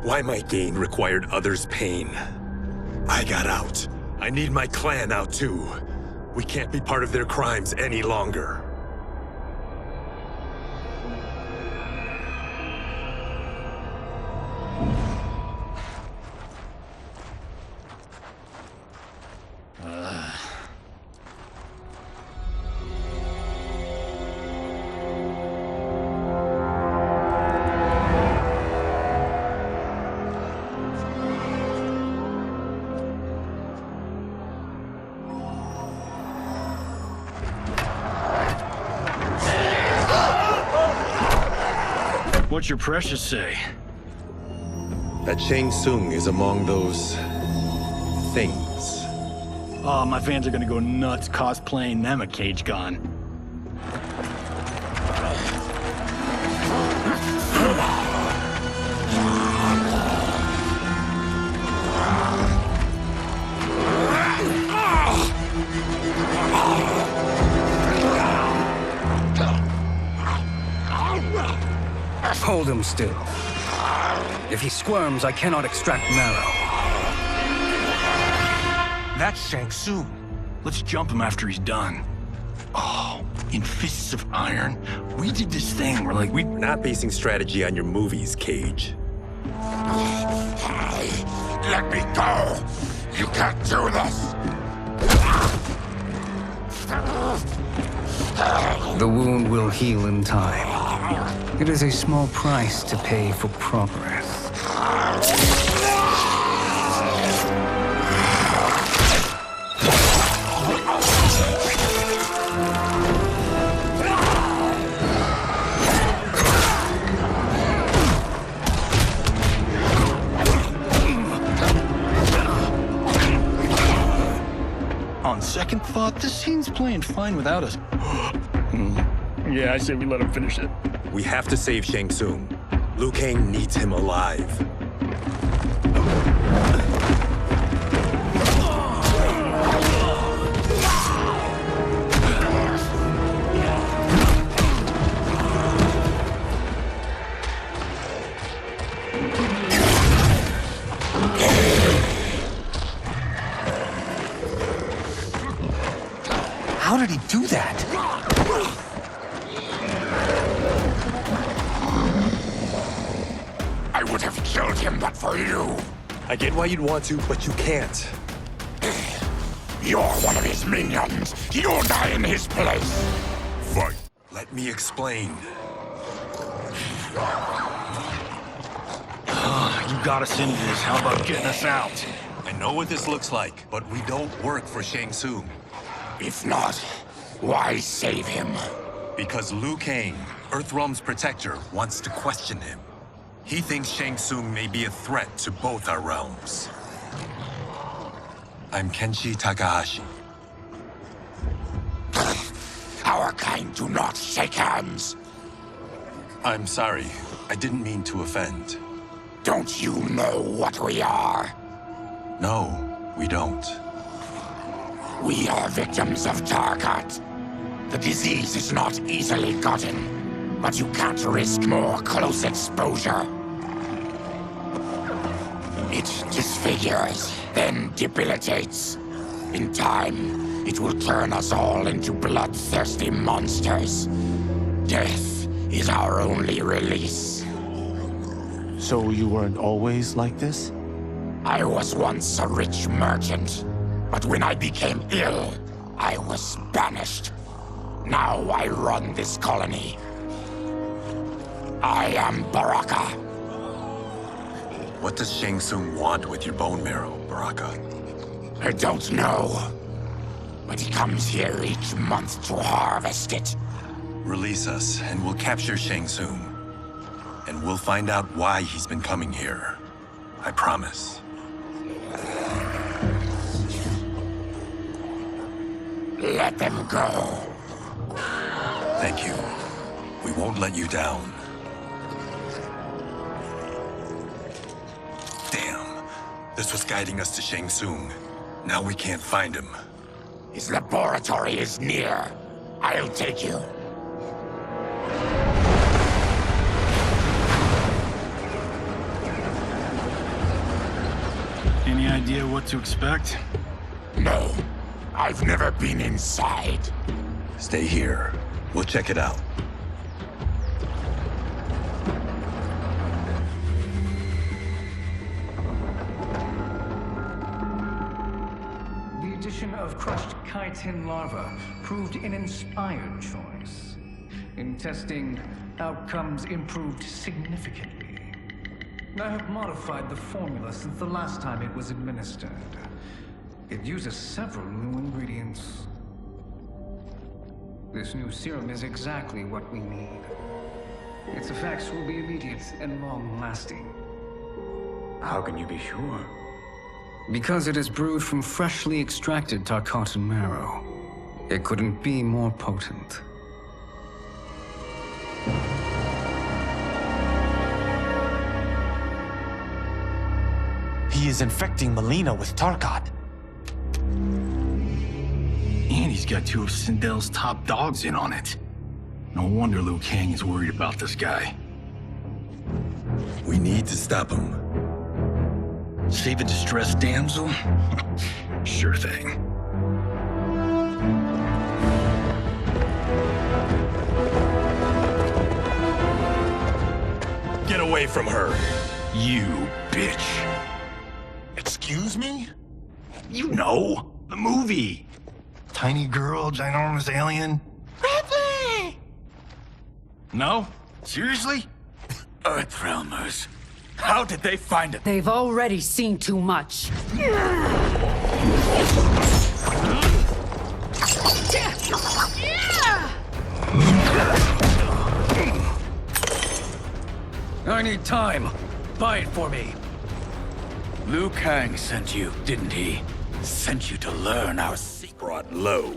Why my gain required others' pain. I got out. I need my clan out too. We can't be part of their crimes any longer. What's your precious say? That Shang Tsung is among those... things. Oh, my fans are gonna go nuts cosplaying them a Cage Kahn. Hold him still. If he squirms, I cannot extract marrow. That's Shang Tsung. Let's jump him after he's done. Oh, in Fists of Iron, we did this thing where we're not basing strategy on your movies, Cage. Let me go! You can't do this! The wound will heal in time. It is a small price to pay for progress. On second thought, this scene's playing fine without us. Yeah, I say we let him finish it. We have to save Shang Tsung. Liu Kang needs him alive. How did he do that? I would have killed him but for you. I get why you'd want to, but you can't. You're one of his minions. You'll die in his place. Fight. Let me explain. You got us into this. How about getting us out? I know what this looks like, but we don't work for Shang Tsung. If not, why save him? Because Liu Kang, Earthrealm's protector, wants to question him. He thinks Shang Tsung may be a threat to both our realms. I'm Kenshi Takahashi. Our kind do not shake hands. I'm sorry. I didn't mean to offend. Don't you know what we are? No, we don't. We are victims of Tarkat. The disease is not easily gotten, but you can't risk more close exposure. It disfigures, then debilitates. In time, it will turn us all into bloodthirsty monsters. Death is our only release. So you weren't always like this? I was once a rich merchant, but when I became ill, I was banished. Now I run this colony. I am Baraka. What does Shang Tsung want with your bone marrow, Baraka? I don't know, but he comes here each month to harvest it. Release us, and we'll capture Shang Tsung. And we'll find out why he's been coming here. I promise. Let them go. Thank you. We won't let you down. Damn. This was guiding us to Shang Tsung. Now we can't find him. His laboratory is near. I'll take you. Any idea what to expect? No. I've never been inside. Stay here. We'll check it out. The addition of crushed chitin larva proved an inspired choice. In testing, outcomes improved significantly. I have modified the formula since the last time it was administered. It uses several new ingredients. This new serum is exactly what we need. Its effects will be immediate and long-lasting. How can you be sure? Because it is brewed from freshly extracted Tarkatan marrow. It couldn't be more potent. He is infecting Melina with Tarkat. And he's got two of Sindel's top dogs in on it. No wonder Liu Kang is worried about this guy. We need to stop him. Save a distressed damsel? Sure thing. Get away from her, you bitch. Excuse me? You know, the movie. Tiny girl, ginormous alien. Ripley! No? Seriously? Earthrealmers. How did they find it? They've already seen too much. I need time. Buy it for me. Liu Kang sent you, didn't he? Sent you to learn our secret. Brought low.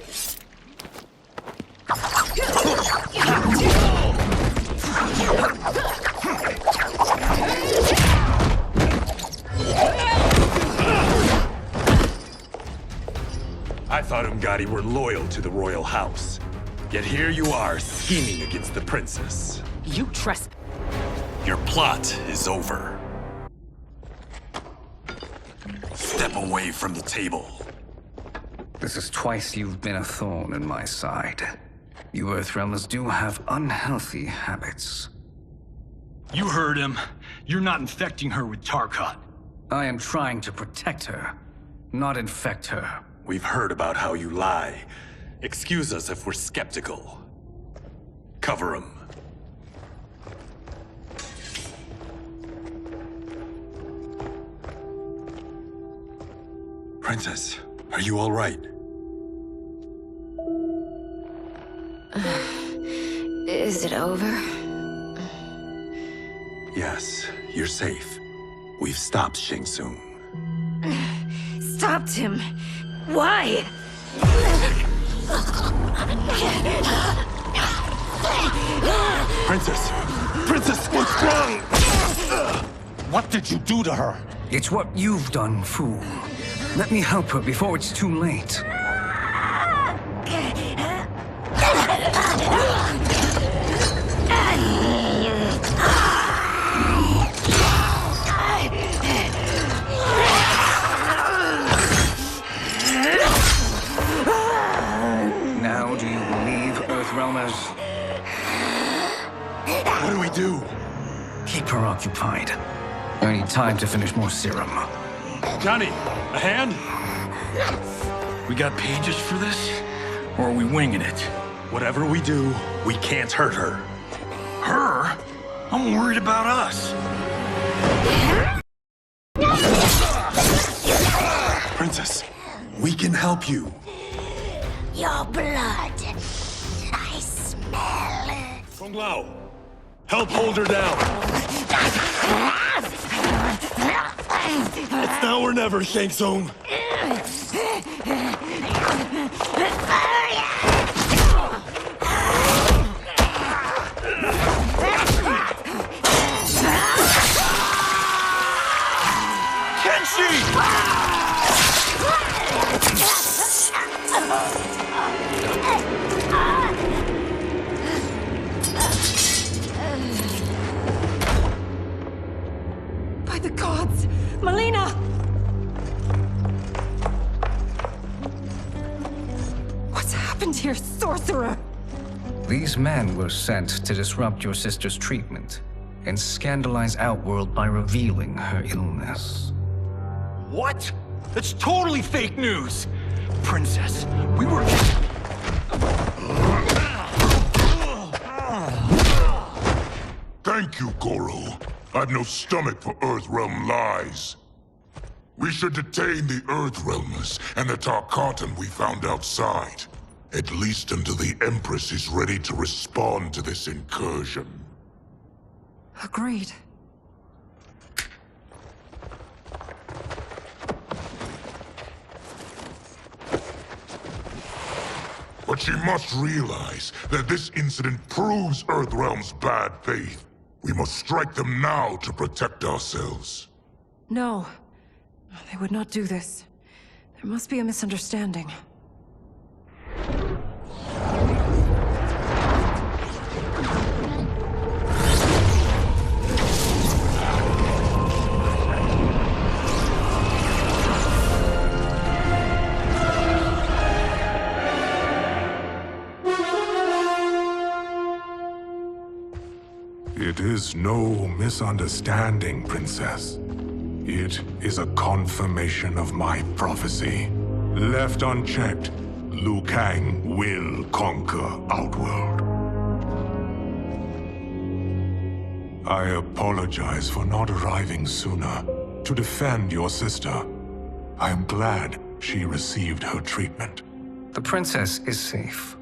I thought Umgadi were loyal to the royal house. Yet here you are, scheming against the princess. You trust. Your plot is over. Step away from the table. This is twice you've been a thorn in my side. You Earthrealmers do have unhealthy habits. You heard him. You're not infecting her with Tarkat. I am trying to protect her, not infect her. We've heard about how you lie. Excuse us if we're skeptical. Cover him. Princess, are you all right? Is it over? Yes, you're safe. We've stopped Shang Tsung. Stopped him? Why? Princess! What did you do to her? It's what you've done, fool. Let me help her before it's too late. Now do you believe, Earthrealmers? What do we do? Keep her occupied. I need time to finish more serum. Johnny, a hand? We got pages for this? Or are we winging it? Whatever we do, we can't hurt her. Her? I'm worried about us. Princess, we can help you. Your blood. I smell it. Kung Lao, help hold her down. It's now or never, Shang Tsung. By the gods! Melina! What's happened here, sorcerer? These men were sent to disrupt your sister's treatment and scandalize Outworld by revealing her illness. What? That's totally fake news! Princess, we were... Thank you, Goro. I've no stomach for Earthrealm lies. We should detain the Earthrealmers and the Tarkatan we found outside. At least until the Empress is ready to respond to this incursion. Agreed. But she must realize that this incident proves Earthrealm's bad faith. We must strike them now to protect ourselves. No. They would not do this. There must be a misunderstanding. It is no misunderstanding, Princess. It is a confirmation of my prophecy. Left unchecked, Liu Kang will conquer Outworld. I apologize for not arriving sooner to defend your sister. I am glad she received her treatment. The princess is safe,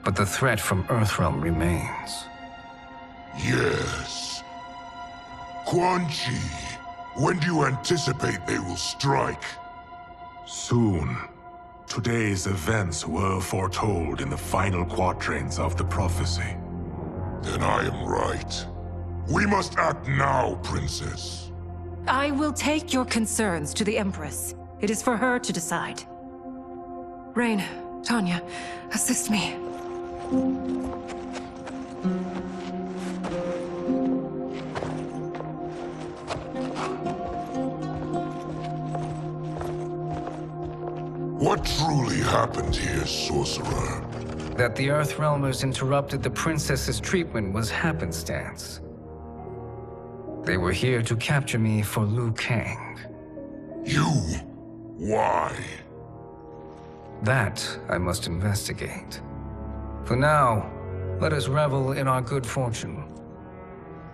but the threat from Earthrealm remains. Yes. Quan Chi, when do you anticipate they will strike? Soon. Today's events were foretold in the final quatrains of the prophecy. Then I am right. We must act now, Princess. I will take your concerns to the Empress. It is for her to decide. Rain, Tanya, assist me. What truly happened here, Sorcerer? That the Earthrealmers interrupted the princess's treatment was happenstance. They were here to capture me for Liu Kang. You? Why? That I must investigate. For now, let us revel in our good fortune.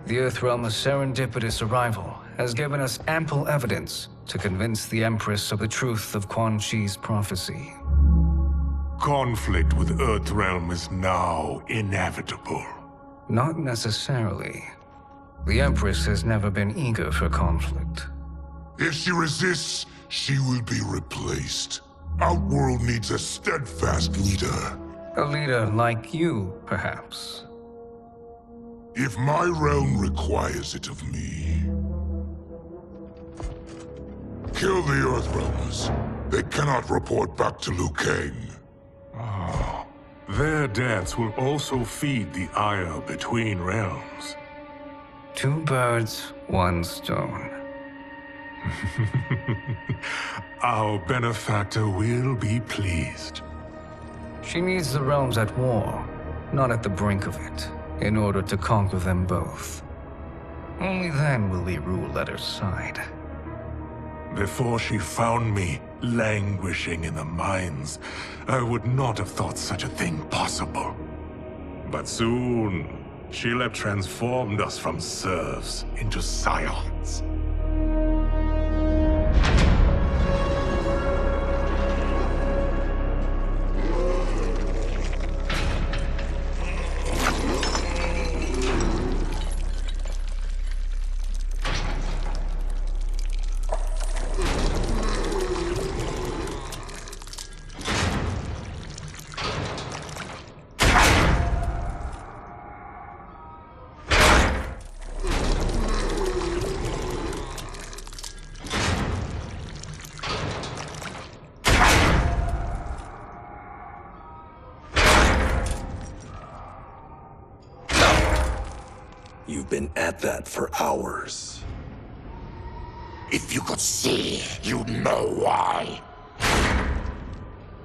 The Earthrealm's serendipitous arrival has given us ample evidence to convince the Empress of the truth of Quan Chi's prophecy. Conflict with Earthrealm is now inevitable. Not necessarily. The Empress has never been eager for conflict. If she resists, she will be replaced. Outworld needs a steadfast leader. A leader like you, perhaps. If my realm requires it of me, kill the Earthrealmers. They cannot report back to Liu Kang. Oh, their deaths will also feed the ire between realms. 2 birds, 1 stone. Our benefactor will be pleased. She needs the realms at war, not at the brink of it, in order to conquer them both. Only then will we rule at her side. Before she found me languishing in the mines, I would not have thought such a thing possible. But soon, she'll have transformed us from serfs into scions. You've been at that for hours. If you could see, you'd know why.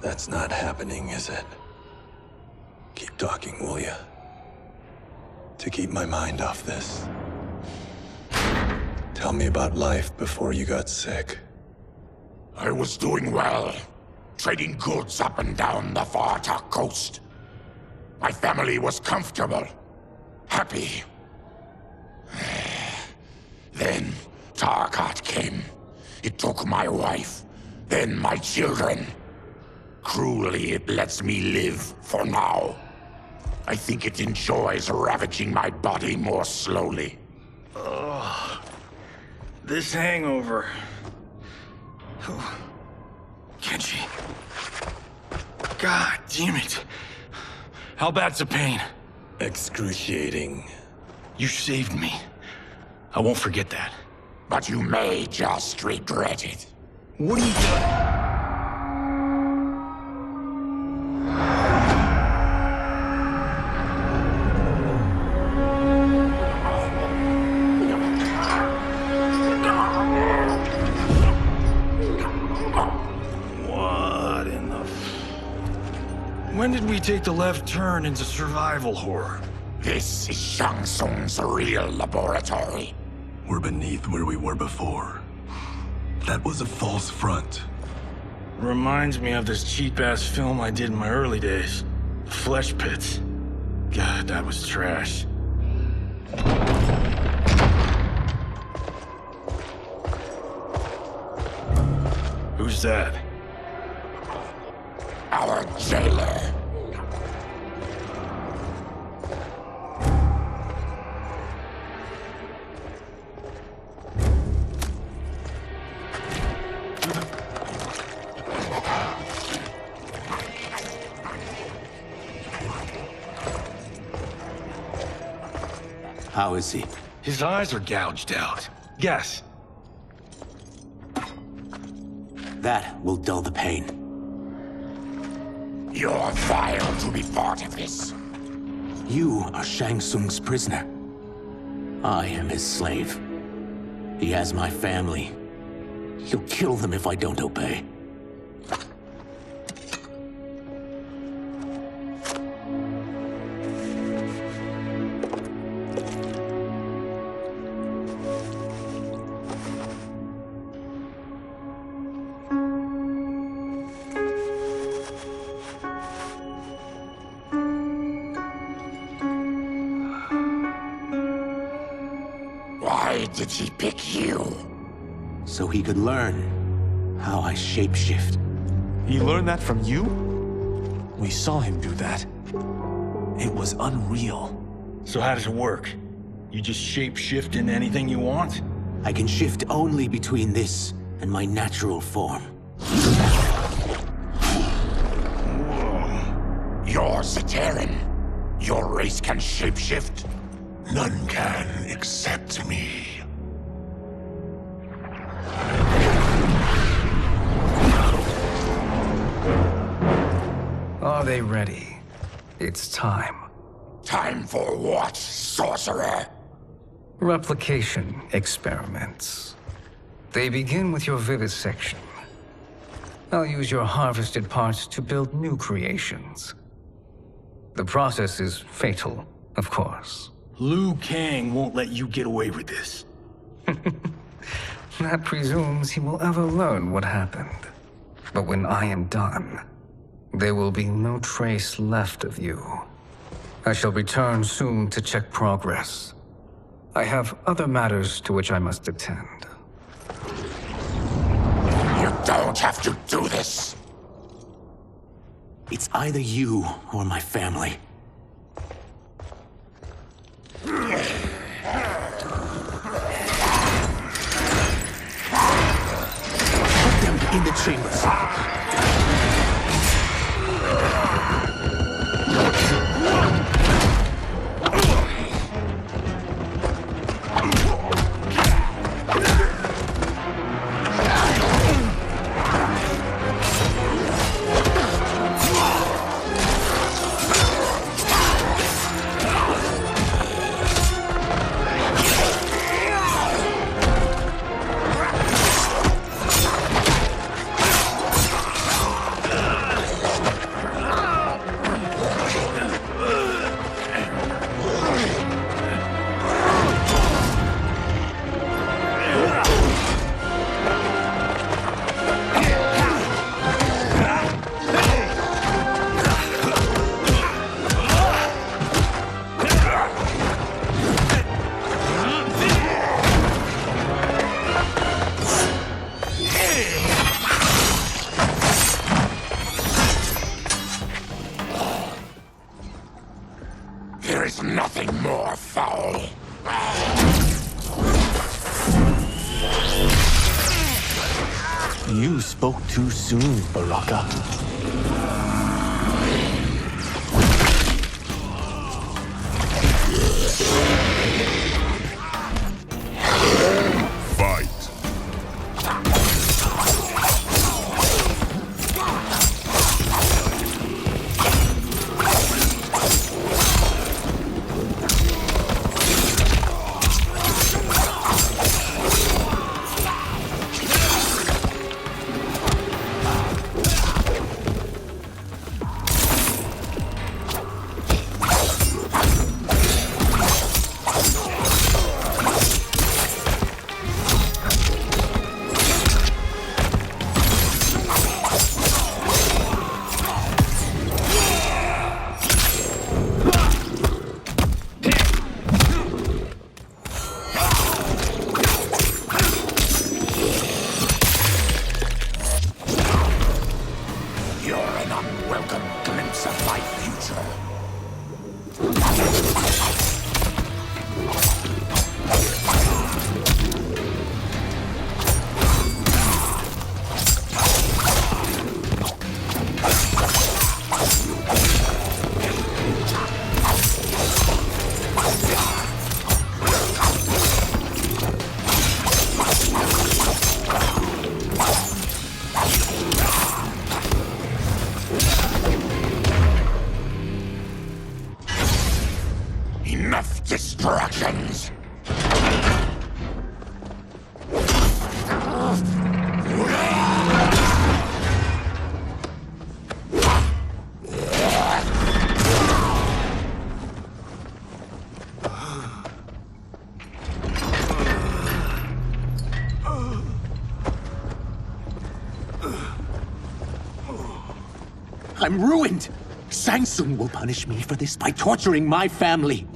That's not happening, is it? Keep talking, will ya? To keep my mind off this. Tell me about life before you got sick. I was doing well, trading goods up and down the Varta coast. My family was comfortable, happy. Then Tarkat came. It took my wife, then my children. Cruelly, it lets me live for now. I think it enjoys ravaging my body more slowly. Ugh. This hangover. Kenshi. God damn it. How bad's the pain? Excruciating. You saved me. I won't forget that. But you may just regret it. What are you doing? What in the... When did we take the left turn into survival horror? This is Shang Tsung's real laboratory. We're beneath where we were before. That was a false front. Reminds me of this cheap-ass film I did in my early days. Flesh Pits. God, that was trash. Who's that? Our jailer. How is he? His eyes are gouged out. Guess. That will dull the pain. You're vile to be part of this. You are Shang Tsung's prisoner. I am his slave. He has my family. He'll kill them if I don't obey. Why did he pick you? So he could learn how I shapeshift. He learned that from you? We saw him do that. It was unreal. So how does it work? You just shape-shift into anything you want? I can shift only between this and my natural form. You're Zaterran. Your race can shapeshift. None can except me. Are they ready? It's time. Time for what, sorcerer? Replication experiments. They begin with your vivisection. I'll use your harvested parts to build new creations. The process is fatal, of course. Liu Kang won't let you get away with this. That presumes he will ever learn what happened. But when I am done, there will be no trace left of you. I shall return soon to check progress. I have other matters to which I must attend. You don't have to do this. It's either you or my family. Put them in the chambers. There is nothing more foul. You spoke too soon, Baraka. Fight. Enough distractions! I'm ruined! Shang Tsung will punish me for this by torturing my family.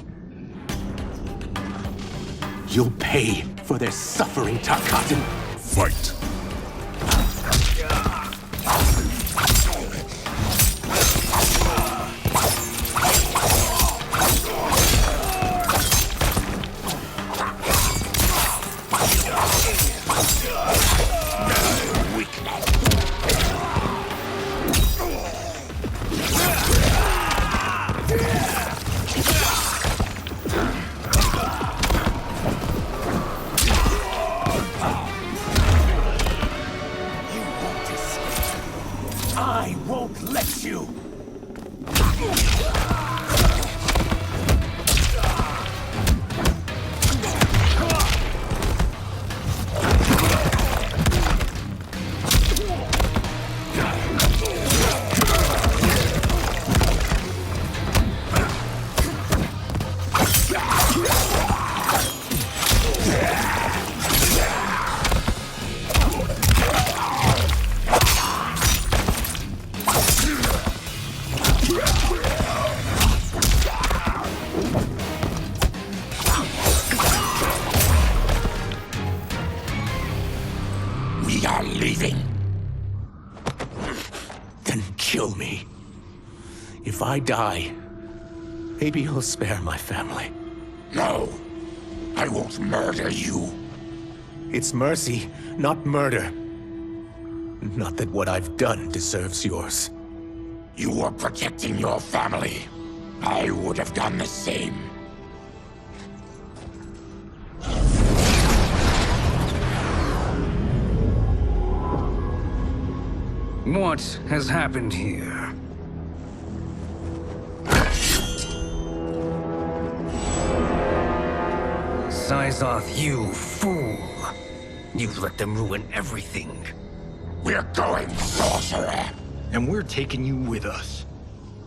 You'll pay for their suffering, Tarkatan. Fight. leaving. Then kill me. If I die, maybe you'll spare my family. No, I won't murder you. It's mercy, not murder. Not that what I've done deserves yours. You were protecting your family. I would have done the same. What has happened here? Syzoth, you fool! You let them ruin everything. We're going, sorcerer! And we're taking you with us.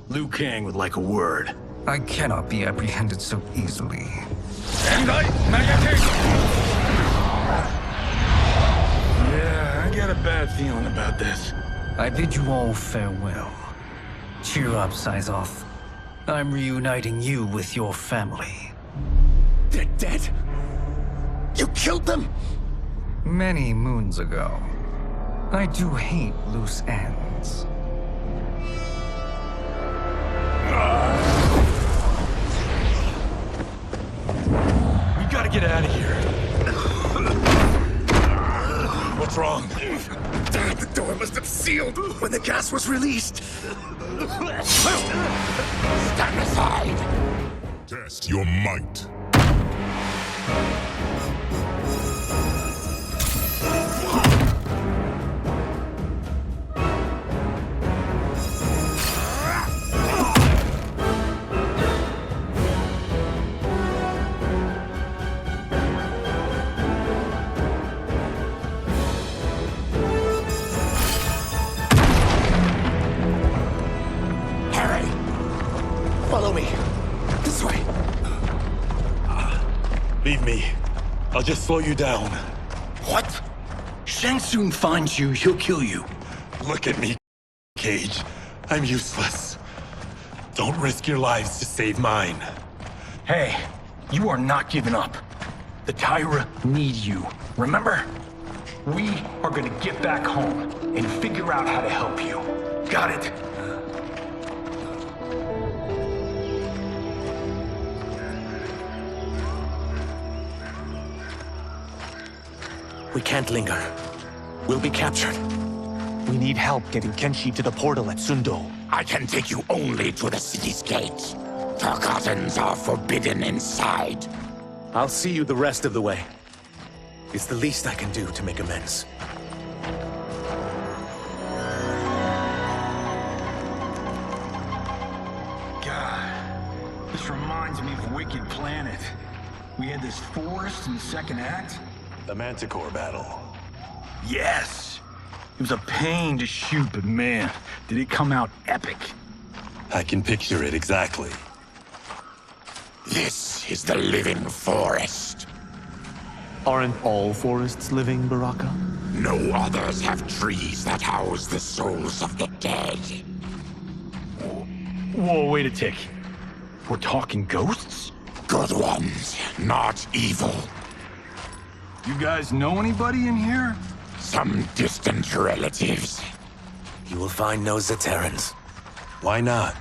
Liu Kang would like a word. I cannot be apprehended so easily. Yeah, I got a bad feeling about this. I bid you all farewell. Cheer up, Syzoth. I'm reuniting you with your family. They're dead? You killed them? Many moons ago. I do hate loose ends. We gotta get out of here. What's wrong? The door must have sealed when the gas was released. Stand aside! Test your might. Follow me. This way. Leave me. I'll just slow you down. What? Shang Tsung finds you, he'll kill you. Look at me, Cage. I'm useless. Don't risk your lives to save mine. Hey, you are not giving up. The Tyra need you, remember? We are gonna get back home and figure out how to help you. Got it? We can't linger. We'll be captured. We need help getting Kenshi to the portal at Sundo. I can take you only to the city's gate. Tarkatans are forbidden inside. I'll see you the rest of the way. It's the least I can do to make amends. God, this reminds me of Wicked Planet. We had this forest in the second act. The Manticore battle. Yes! It was a pain to shoot, but man, did it come out epic. I can picture it exactly. This is the living forest. Aren't all forests living, Baraka? No others have trees that house the souls of the dead. Whoa, wait a tick. We're talking ghosts? Good ones, not evil. You guys know anybody in here? Some distant relatives. You will find no Zaterrans. Why not?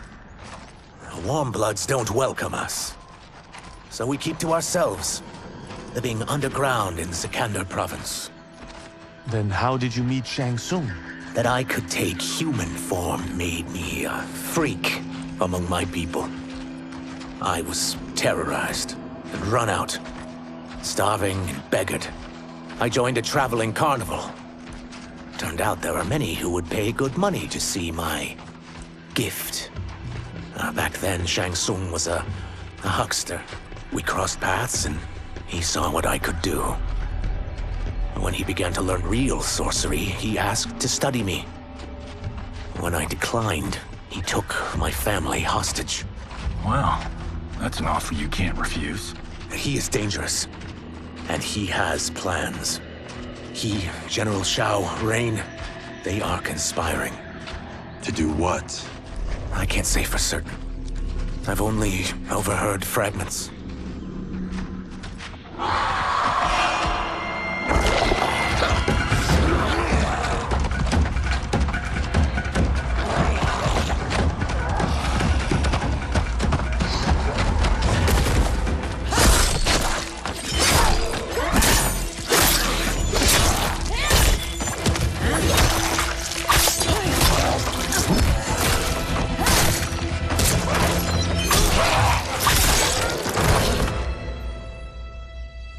The Warmbloods don't welcome us. So we keep to ourselves, living underground in Sikander province. Then how did you meet Shang Tsung? That I could take human form made me a freak among my people. I was terrorized and run out. Starving and beggared. I joined a traveling carnival. Turned out there are many who would pay good money to see my gift. Back then, Shang Tsung was a huckster. We crossed paths and he saw what I could do. When he began to learn real sorcery, he asked to study me. When I declined, he took my family hostage. Well, that's an offer you can't refuse. He is dangerous. And he has plans. He, General Shao, Rain, they are conspiring. To do what? I can't say for certain. I've only overheard fragments.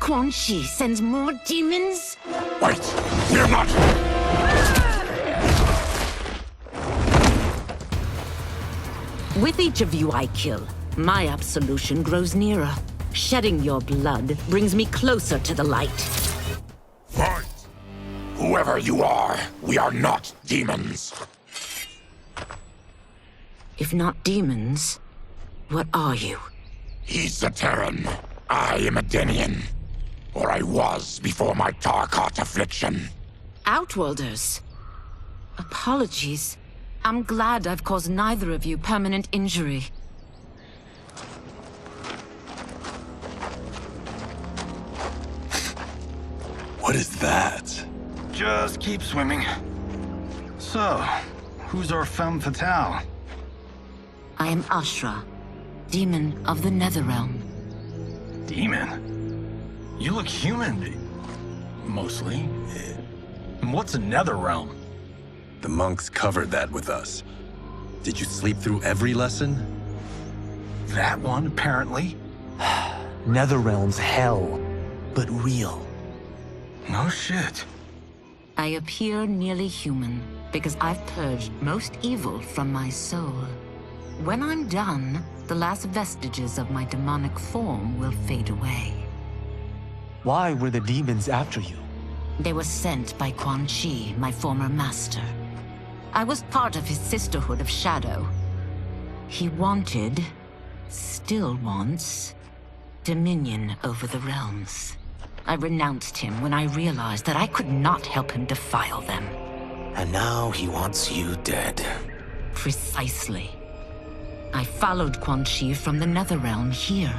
Quan Chi sends more demons? Wait! Fear not! With each of you I kill, my absolution grows nearer. Shedding your blood brings me closer to the light. Fight! Whoever you are, we are not demons. If not demons, what are you? He's a Terran. I am a Denian. Or I was before my Tarkat affliction. Outworlders. Apologies. I'm glad I've caused neither of you permanent injury. What is that? Just keep swimming. So, who's our femme fatale? I am Ashra, demon of the Netherrealm. Demon? You look human, mostly. And what's a Netherrealm? The monks covered that with us. Did you sleep through every lesson? That one, apparently. Netherrealm's hell, but real. No shit. I appear nearly human because I've purged most evil from my soul. When I'm done, the last vestiges of my demonic form will fade away. Why were the demons after you? They were sent by Quan Chi, my former master. I was part of his Sisterhood of Shadow. He wanted, still wants, dominion over the realms. I renounced him when I realized that I could not help him defile them. And now he wants you dead. Precisely. I followed Quan Chi from the Netherrealm here.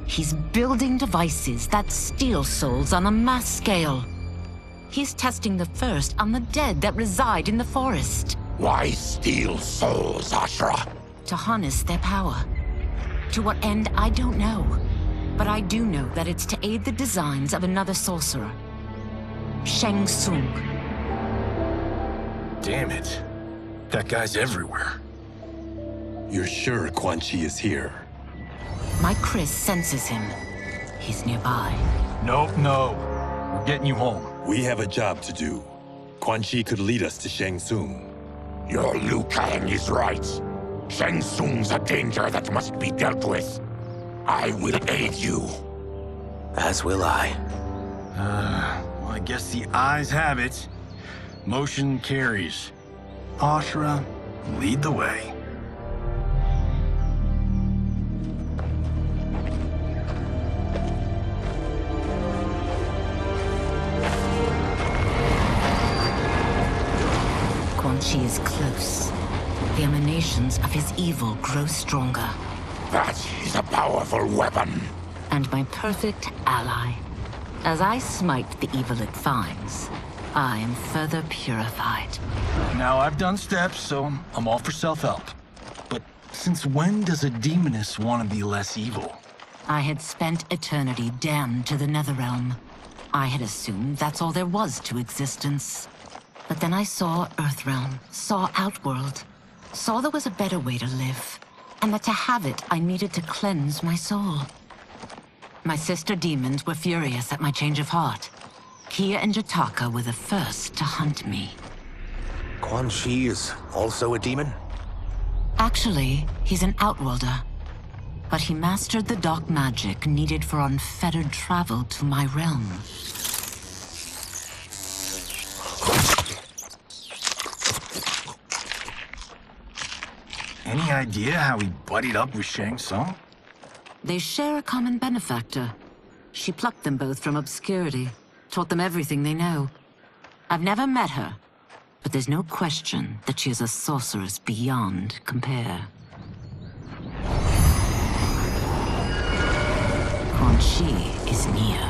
He's building devices that steal souls on a mass scale. He's testing the first on the dead that reside in the forest. Why steal souls, Ashra? To harness their power. To what end, I don't know. But I do know that it's to aid the designs of another sorcerer. Shang Tsung. Damn it. That guy's everywhere. You're sure Quan Chi is here? My Chris senses him. He's nearby. Nope, no. We're getting you home. We have a job to do. Quan Chi could lead us to Shang Tsung. Your Liu Kang is right. Shang Tsung's a danger that must be dealt with. I will aid you. As will I. Well, I guess the eyes have it. Motion carries. Ashra, lead the way. Quan Chi is close. The emanations of his evil grow stronger. That is a powerful weapon. And my perfect ally. As I smite the evil it finds, I am further purified. Now, I've done steps, so I'm all for self-help. But since when does a demoness want to be less evil? I had spent eternity damned to the Netherrealm. I had assumed that's all there was to existence. But then I saw Earthrealm, saw Outworld, saw there was a better way to live, and that to have it, I needed to cleanse my soul. My sister demons were furious at my change of heart. Kia and Jataka were the first to hunt me. Quan Chi is also a demon? Actually, he's an Outworlder. But he mastered the dark magic needed for unfettered travel to my realm. Any idea how he buddied up with Shang Tsung? They share a common benefactor. She plucked them both from obscurity, taught them everything they know. I've never met her, but there's no question that she is a sorceress beyond compare. Quan Chi is near.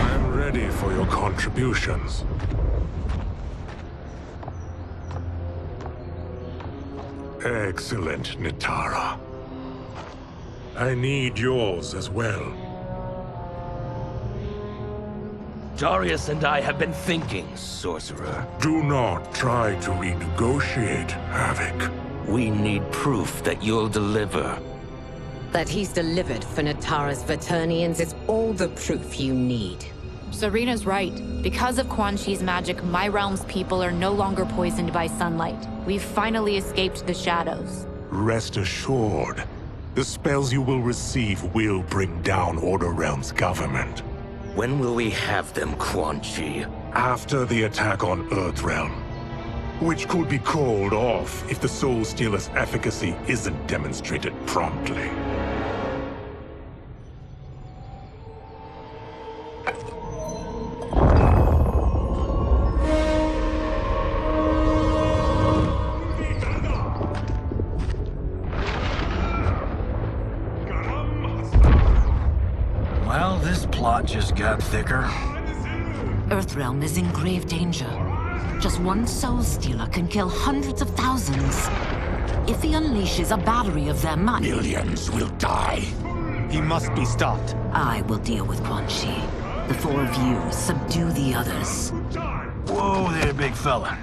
I'm ready for your contributions. Excellent, Nitara. I need yours as well. Darius and I have been thinking, sorcerer. Do not try to renegotiate, Havoc. We need proof that you'll deliver. That he's delivered for Natara's Vaternians is all the proof you need. Serena's right. Because of Quan Chi's magic, my realm's people are no longer poisoned by sunlight. We've finally escaped the shadows. Rest assured, the spells you will receive will bring down Order Realm's government. When will we have them, Quan Chi? After the attack on Earthrealm, which could be called off if the Soul Stealer's efficacy isn't demonstrated promptly. Well, this plot just got thicker. Earthrealm is in grave danger. Just one Soul Stealer can kill hundreds of thousands. If he unleashes a battery of them, Millions will die. He must be stopped. I will deal with Quan Chi. The four of you subdue the others. Whoa there, big fella.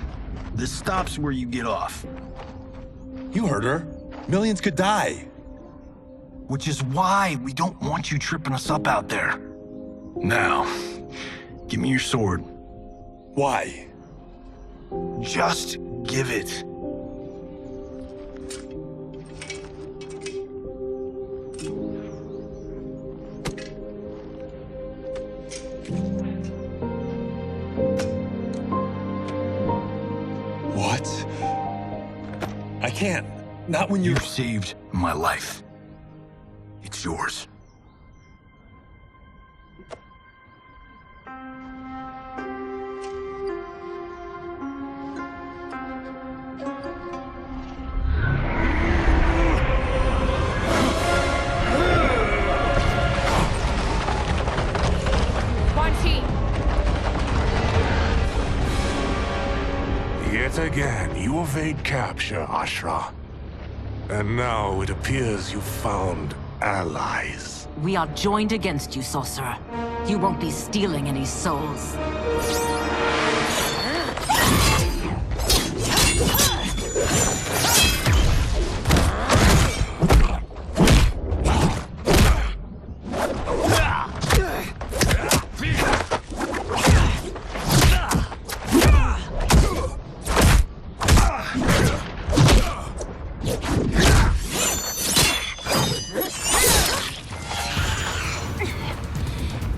This stops where you get off. You heard her. Millions could die. Which is why we don't want you tripping us up out there. Now, give me your sword. Why? Just give it. What? I can't. Not when You've saved my life. It's yours. Quan Chi! Yet again, you evade capture, Ashra. And now it appears you've found allies. We are joined against you, sorcerer. You won't be stealing any souls.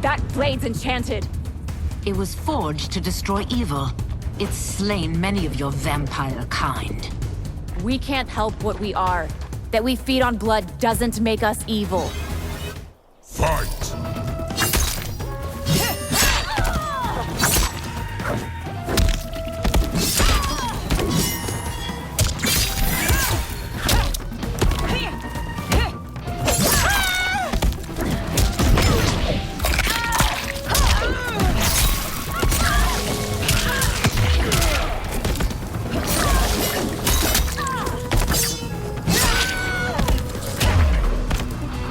That blade's enchanted. It was forged to destroy evil. It's slain many of your vampire kind. We can't help what we are. That we feed on blood doesn't make us evil. Fight!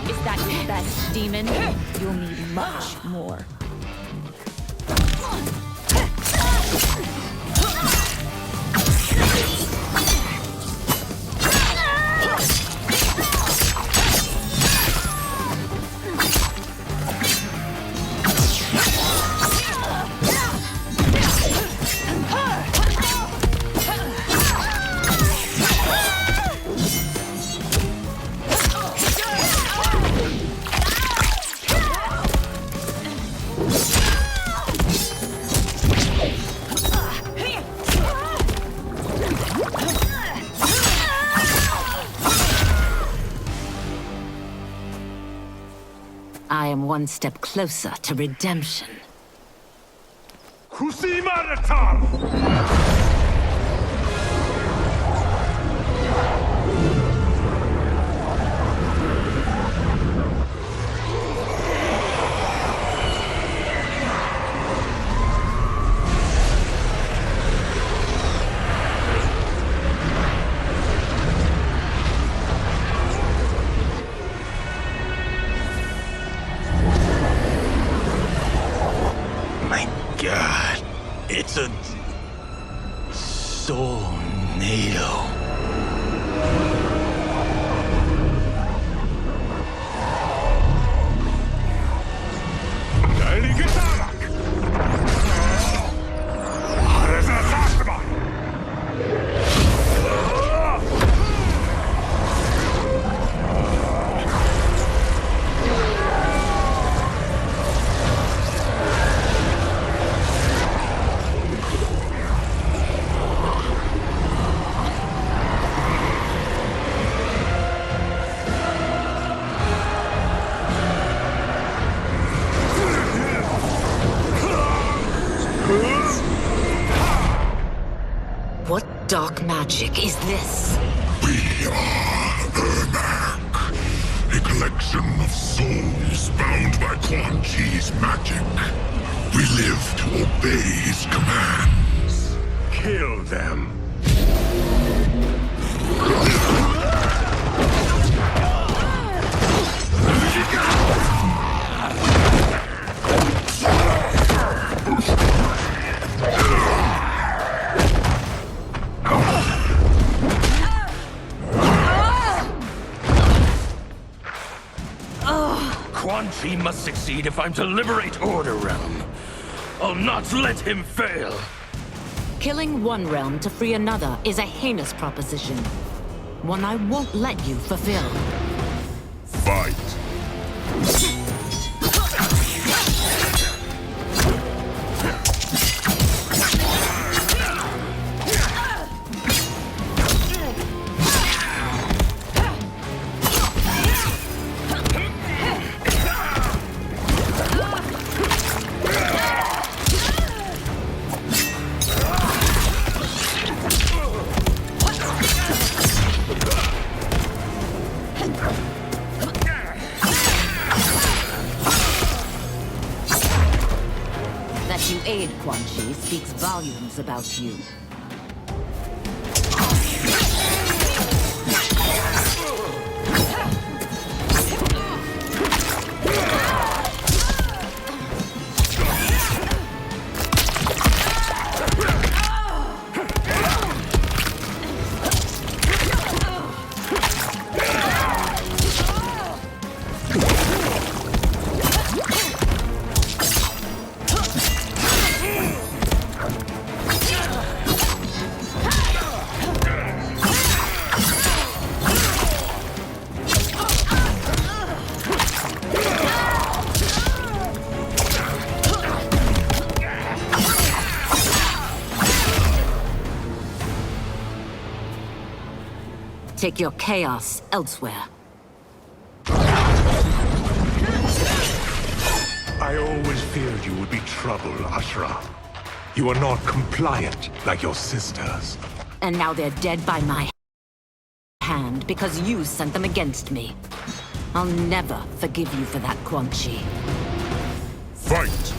Is that your best, demon? You'll need much more. I am one step closer to redemption. My Magneto. What dark magic is this? We are Ermac, a collection of souls bound by Quan Chi's magic. We live to obey his commands. Kill them. Quan Chi must succeed if I'm to liberate Order Realm. I'll not let him fail. Killing one realm to free another is a heinous proposition. One I won't let you fulfill. Fight. That you aid Quan Chi speaks volumes about you. Take your chaos elsewhere. I always feared you would be trouble, Ashra. You are not compliant like your sisters. And now they're dead by my hand because you sent them against me. I'll never forgive you for that, Quan Chi. Fight!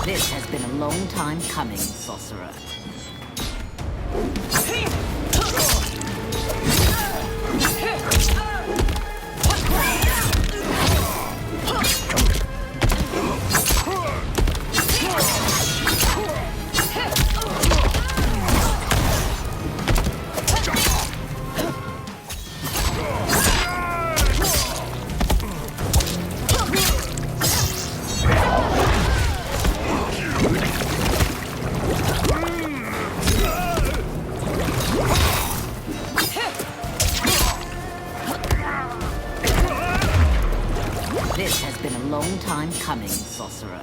This has been a long time coming, sorcerer. This has been a long time coming, sorcerer.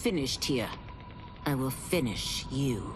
finished here. I will finish you.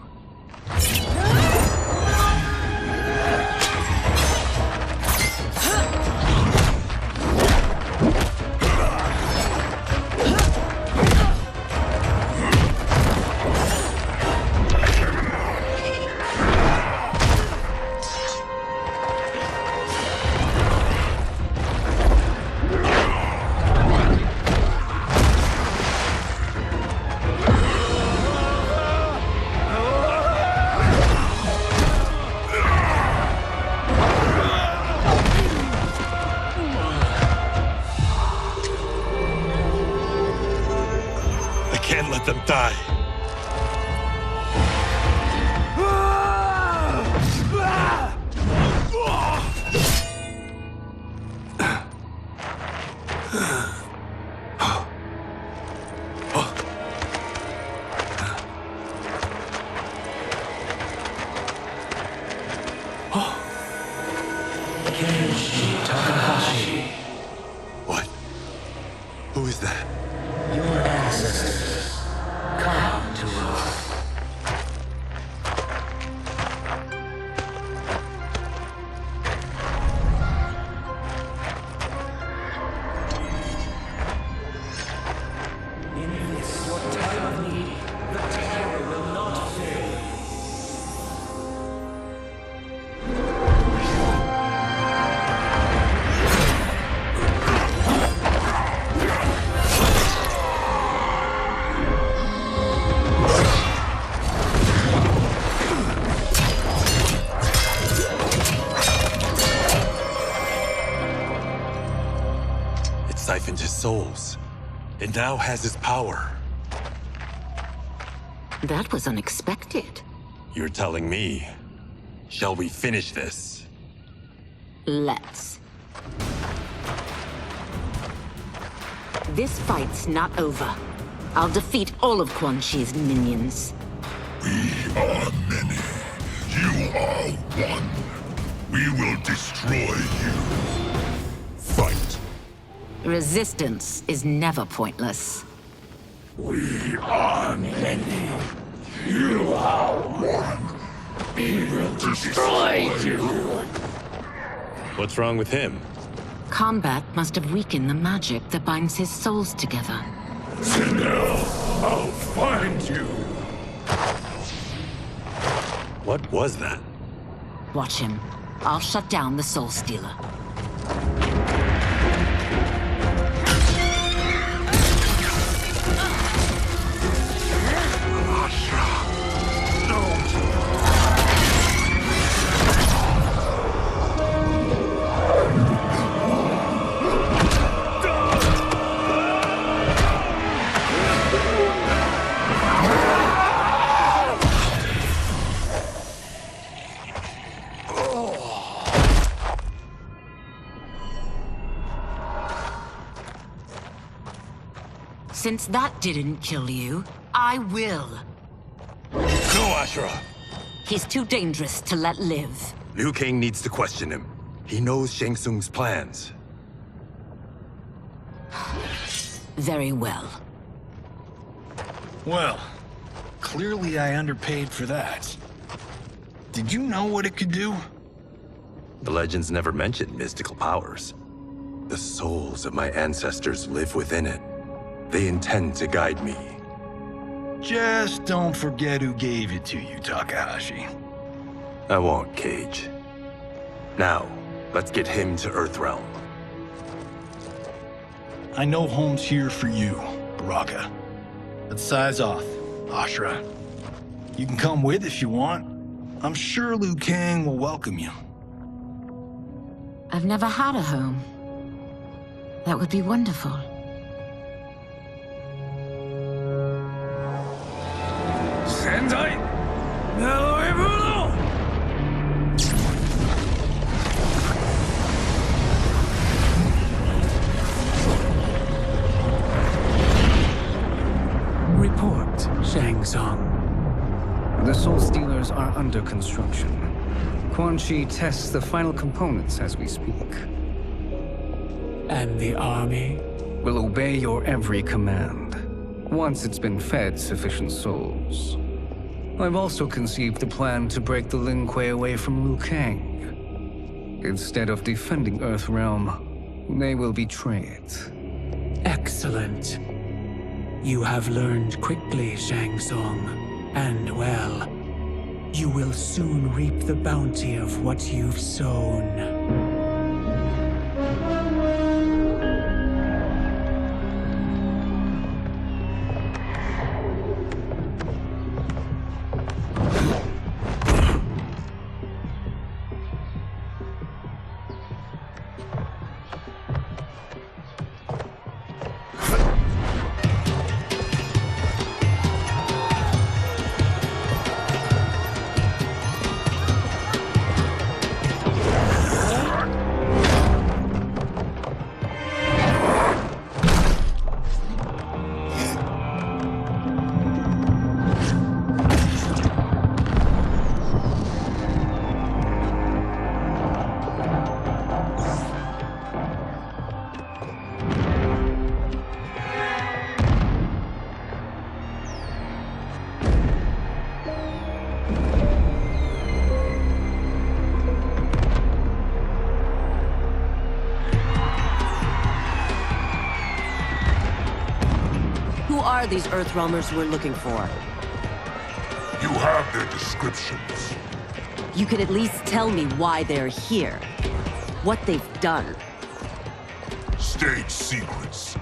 Can't let them die. What? Who is that? Your ancestors. Come to us. In this, your time of need, the terror will not fail. Siphoned his souls. It now has his power. That was unexpected. You're telling me. Shall we finish this? Let's. This fight's not over. I'll defeat all of Quan Chi's minions. We are many. You are one. We will destroy you. Fight. Resistance is never pointless. We are many. You are one. We will destroy you. What's wrong with him? Combat must have weakened the magic that binds his souls together. Sindel, I'll find you. What was that? Watch him. I'll shut down the Soul Stealer. Since that didn't kill you, I will. No, Ashura! He's too dangerous to let live. Liu Kang needs to question him. He knows Shang Tsung's plans. Very well. Well, clearly I underpaid for that. Did you know what it could do? The legends never mentioned mystical powers. The souls of my ancestors live within it. They intend to guide me. Just don't forget who gave it to you, Takahashi. I won't, Cage. Now, let's get him to Earthrealm. I know home's here for you, Baraka. Let's size off, Ashura. You can come with if you want. I'm sure Liu Kang will welcome you. I've never had a home. That would be wonderful. Sendai! Hello, Report, Shang Tsung. The Soul Stealers are under construction. Quan Chi tests the final components as we speak. And the army? Will obey your every command. once it's been fed sufficient souls. I've also conceived a plan to break the Lin Kuei away from Liu Kang. Instead of defending Earthrealm, they will betray it. Excellent. You have learned quickly, Shang Tsung, and well. You will soon reap the bounty of what you've sown. These Earthrealmers we're looking for. You have their descriptions. You can at least tell me why they're here. What they've done. State secrets.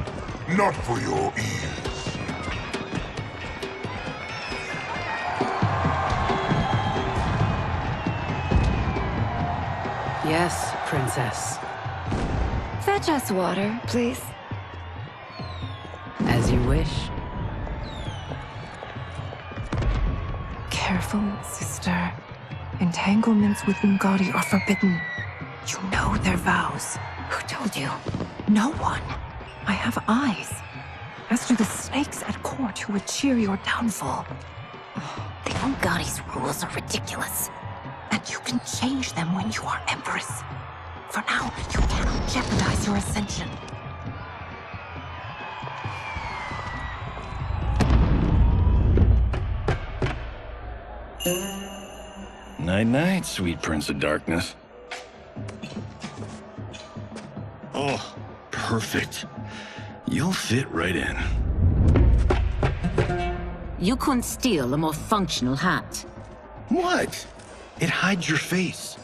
Not for your ears. Yes, Princess. Fetch us water, please. As you wish. Careful, sister. Entanglements with Ungadi are forbidden. You know their vows. Who told you? No one. I have eyes. As do the snakes at court who would cheer your downfall. The Ungadi's rules are ridiculous. And you can change them when you are Empress. For now, you cannot jeopardize your ascension. Night-night, sweet Prince of Darkness. Oh, perfect. You'll fit right in. You couldn't steal a more functional hat. What? It hides your face.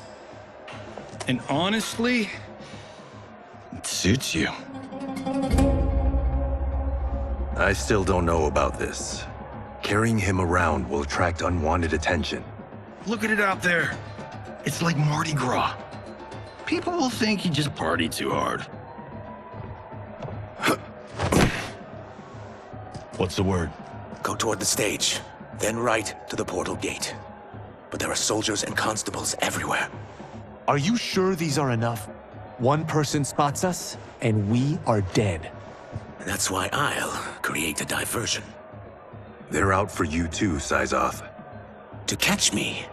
And honestly, it suits you. I still don't know about this. Carrying him around will attract unwanted attention. Look at it out there. It's like Mardi Gras. People will think you just party too hard. What's the word? Go toward the stage, then right to the portal gate. But there are soldiers and constables everywhere. Are you sure these are enough? One person spots us, and we are dead. That's why I'll create a diversion. They're out for you too, Syzoth. To catch me,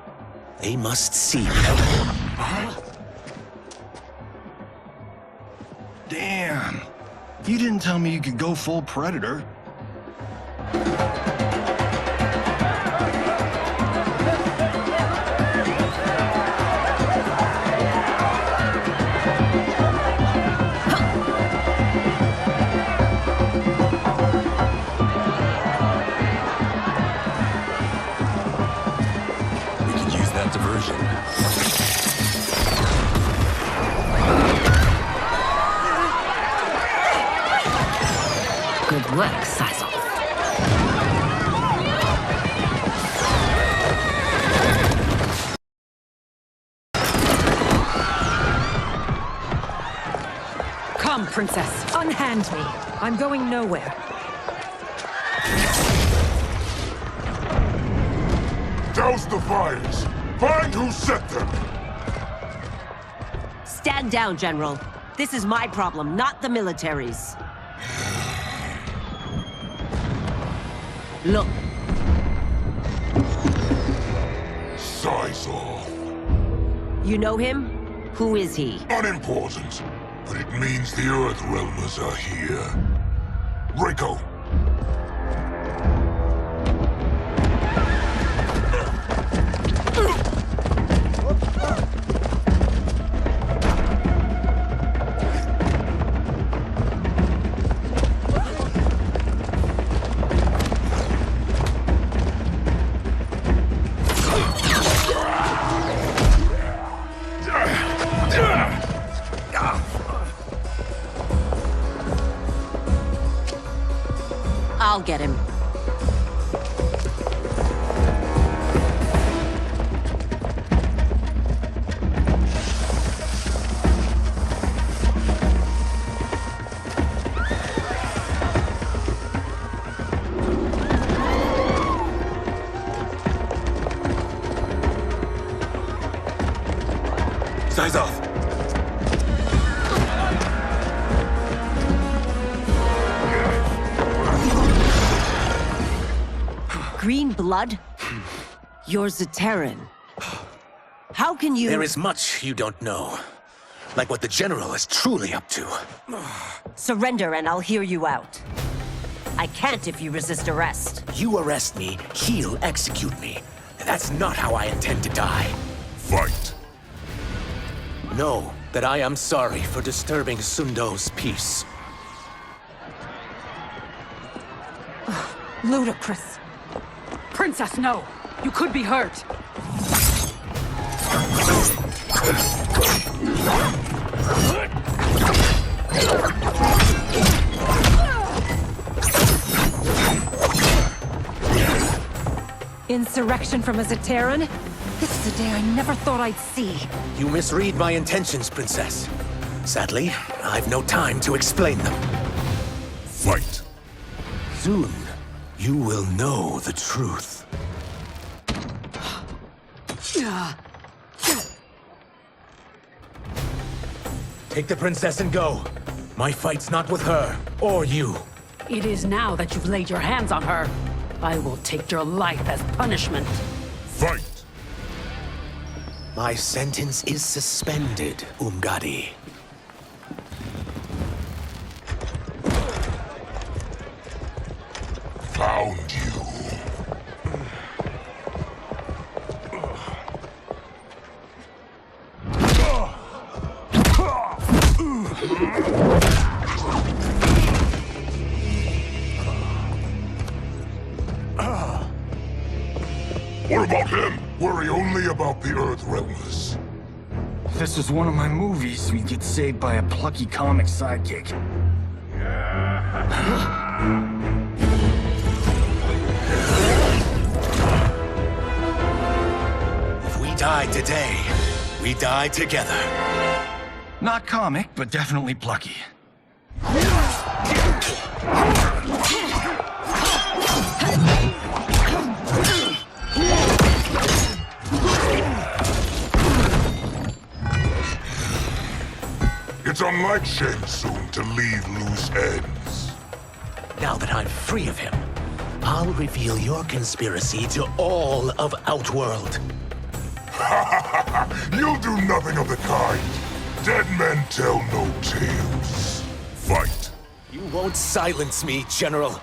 they must see me. Damn. You didn't tell me you could go full Predator. Diversion. Good work, Syzoth. Come, Princess. Unhand me. I'm going nowhere. Douse the fires! Find who set them! Stand down, General. This is my problem, not the military's. Look. Syzoth. You know him? Who is he? Unimportant, but it means the Earthrealmers are here. Reiko! I'll get him. Eyes off. Green blood? You're Zaterran. How can you— There is much you don't know. Like what the General is truly up to. Surrender and I'll hear you out. I can't if you resist arrest. You arrest me, he'll execute me. And that's not how I intend to die. Fight. Know that I am sorry for disturbing Sundo's peace. Ludicrous. Princess, no! You could be hurt! Insurrection from a Zaterran? This is a day I never thought I'd see. You misread my intentions, Princess. Sadly, I've no time to explain them. Fight. Soon, you will know the truth. Take the princess and go. My fight's not with her, or you. It is now that you've laid your hands on her. I will take your life as punishment. Fight! My sentence is suspended, Umgadi. Found you. What about him? Worry only about the Earthrealmers. If this was one of my movies, we'd get saved by a plucky comic sidekick. If we die today, we die together. Not comic, but definitely plucky. It's unlike Shang Tsung to leave loose ends. Now that I'm free of him, I'll reveal your conspiracy to all of Outworld. You'll do nothing of the kind. Dead men tell no tales. Fight. You won't silence me, General.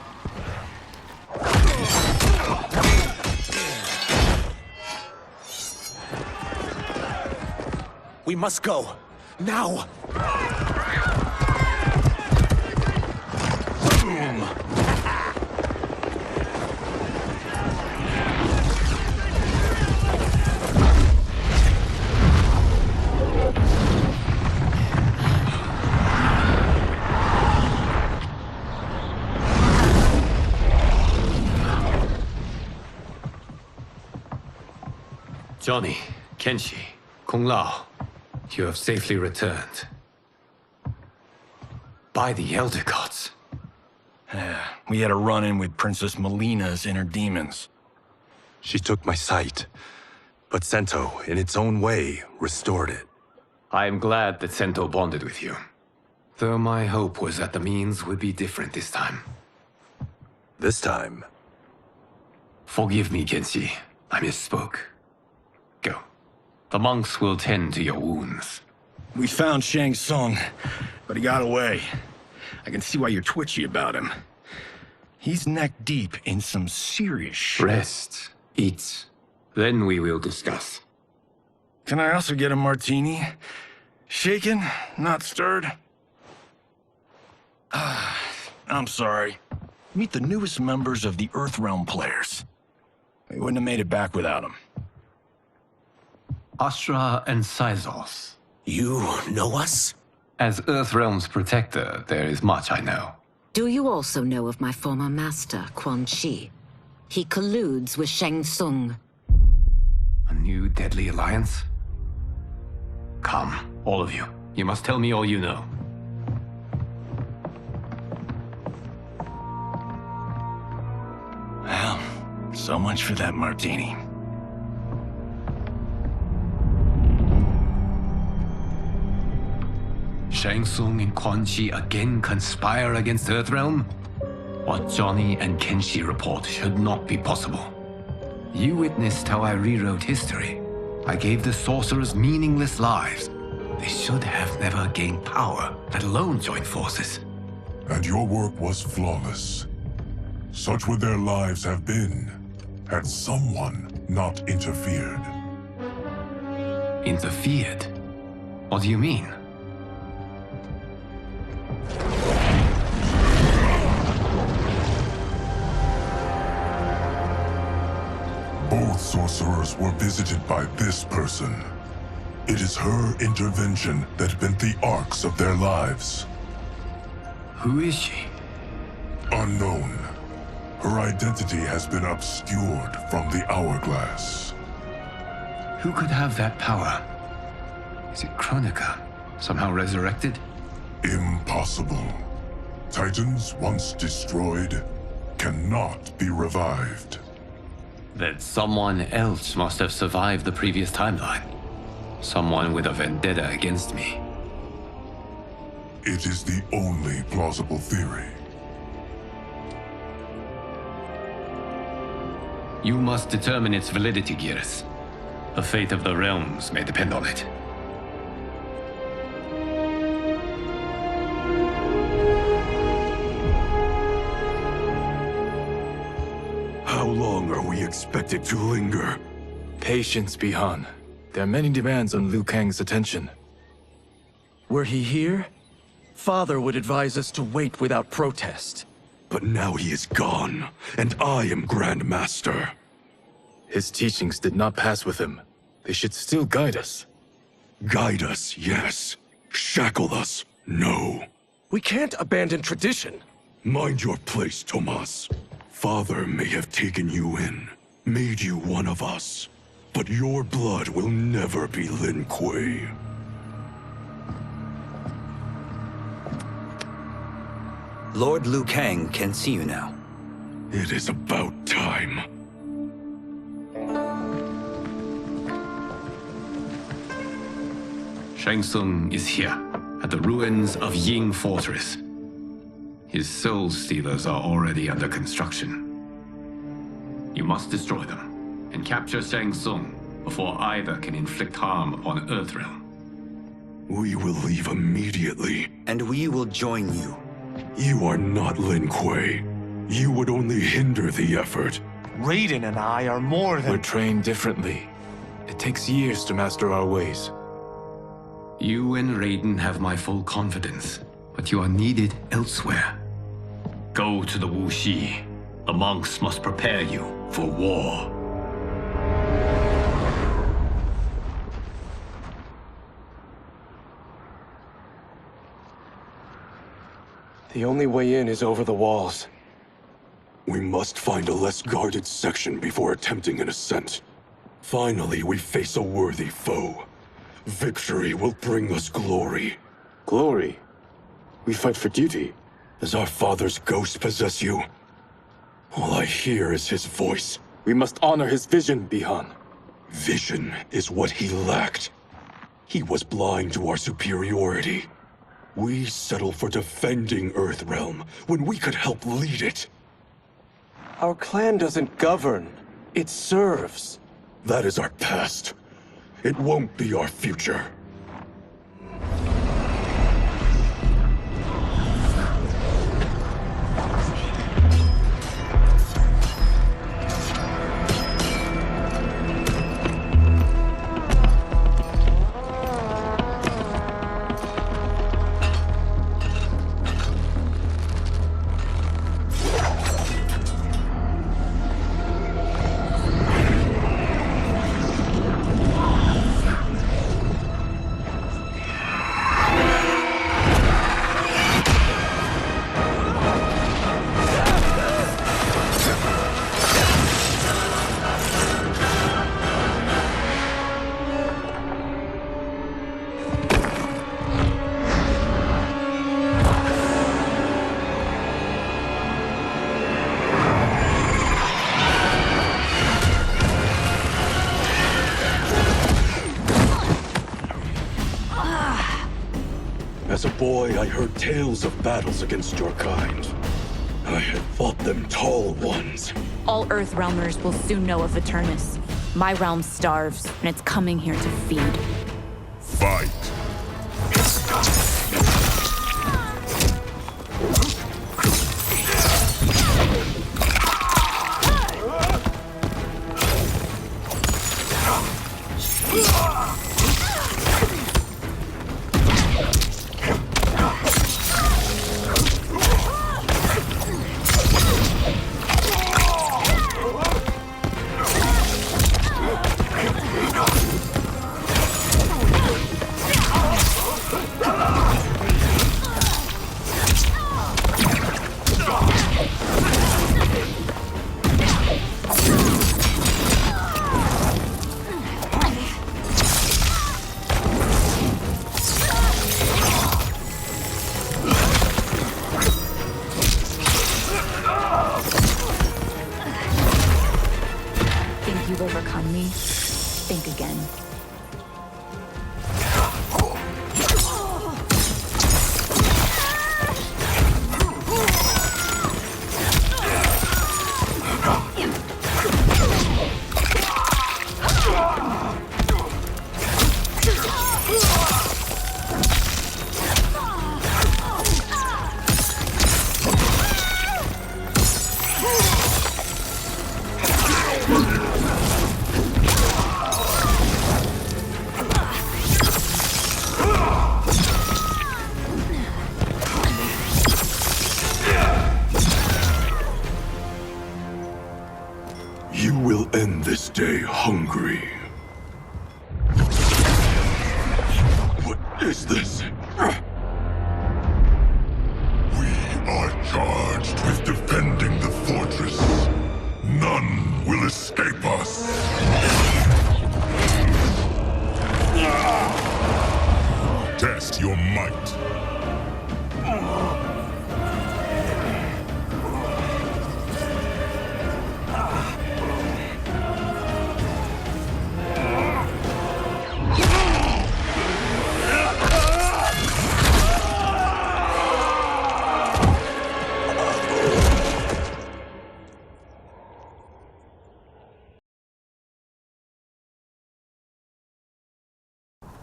We must go. Now! Johnny, Kenshi, Kung Lao, you have safely returned. By the Elder Gods. We had a run-in with Princess Melina's inner demons. She took my sight, but Sento, in its own way, restored it. I am glad that Sento bonded with you. Though my hope was that the means would be different this time. This time? Forgive me, Kenshi. I misspoke. Go. The monks will tend to your wounds. We found Shang Tsung, but he got away. I can see why you're twitchy about him. He's neck deep in some serious shit. Rest. Eat. Then we will discuss. Can I also get a martini? Shaken, not stirred? I'm sorry. Meet the newest members of the Earthrealm players. We wouldn't have made it back without them. Astra and Sizos. You know us? As Earthrealm's protector, there is much I know. Do you also know of my former master, Quan Chi? He colludes with Shang Tsung. A new deadly alliance? Come, all of you. You must tell me all you know. Well, so much for that martini. Shang Tsung and Quan Chi again conspire against Earthrealm? What Johnny and Kenshi report should not be possible. You witnessed how I rewrote history. I gave the sorcerers meaningless lives. They should have never gained power, let alone join forces. And your work was flawless. Such would their lives have been, had someone not interfered. Interfered? What do you mean? Both sorcerers were visited by this person. It is her intervention that bent the arcs of their lives. Who is she? Unknown. Her identity has been obscured from the hourglass. Who could have that power? Is it Kronika? Somehow resurrected? Impossible. Titans once destroyed cannot be revived. Then someone else must have survived the previous timeline. Someone with a vendetta against me. It is the only plausible theory. You must determine its validity, Geras. The fate of the realms may depend on it. How long are we expected to linger? Patience, Bi-Han. There are many demands on Liu Kang's attention. Were he here, Father would advise us to wait without protest. But now he is gone, and I am Grand Master. His teachings did not pass with him. They should still guide us. Guide us, yes. Shackle us, no. We can't abandon tradition. Mind your place, Tomas. Father may have taken you in, made you one of us. But your blood will never be Lin Kuei. Lord Liu Kang can see you now. It is about time. Shang Tsung is here, at the ruins of Ying Fortress. His soul stealers are already under construction. You must destroy them, and capture Shang Tsung before either can inflict harm upon Earthrealm. We will leave immediately. And we will join you. You are not Lin Kuei. You would only hinder the effort. Raiden and I are more than— We're trained differently. It takes years to master our ways. You and Raiden have my full confidence, but you are needed elsewhere. Go to the Wuxi. The monks must prepare you for war. The only way in is over the walls. We must find a less guarded section before attempting an ascent. Finally, we face a worthy foe. Victory will bring us glory. Glory? We fight for duty. Does our father's ghost possess you? All I hear is his voice. We must honor his vision, Bi-Han. Vision is what he lacked. He was blind to our superiority. We settle for defending Earthrealm when we could help lead it. Our clan doesn't govern. It serves. That is our past. It won't be our future. As a boy, I heard tales of battles against your kind. I had fought them tall ones. All Earthrealmers will soon know of Eternus. My realm starves, and it's coming here to feed. Fight. You've overcome me. Think again. You will end this day hungry. What is this? We are charged with defending the fortress. None will escape us. Test your might.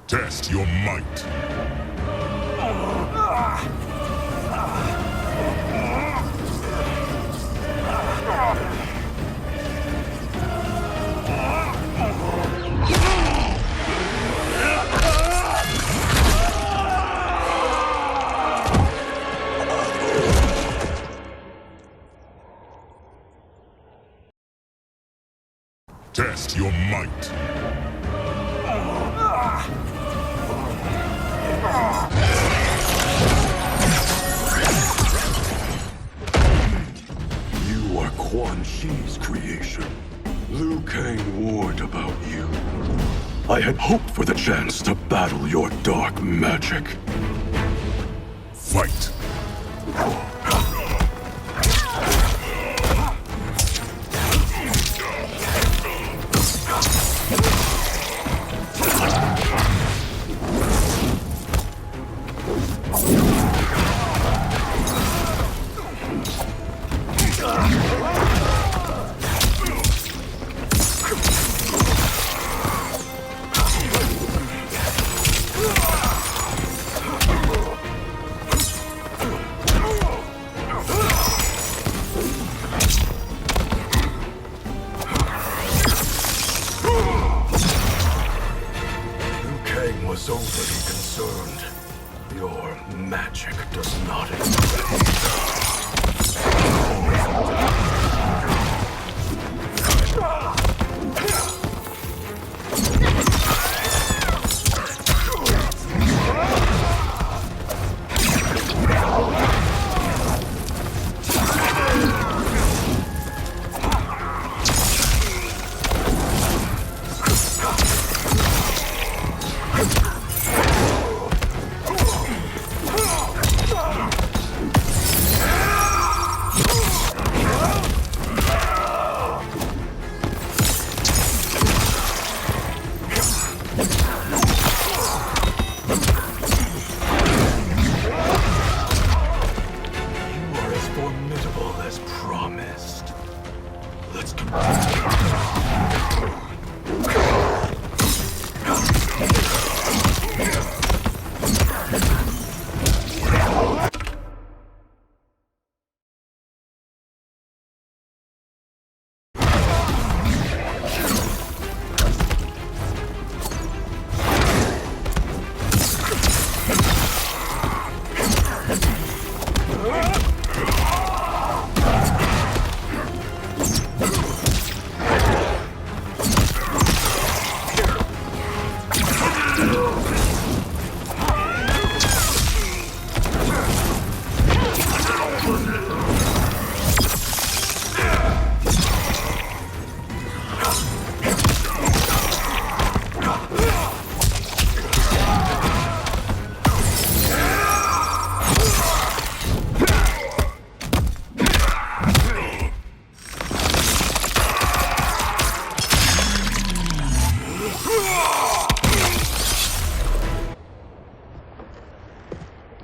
Test your might. Test your might. You are Quan Chi's creation. Liu Kang warned about you. I had hoped for the chance to battle your dark magic. Fight. Was overly concerned. Your magic does not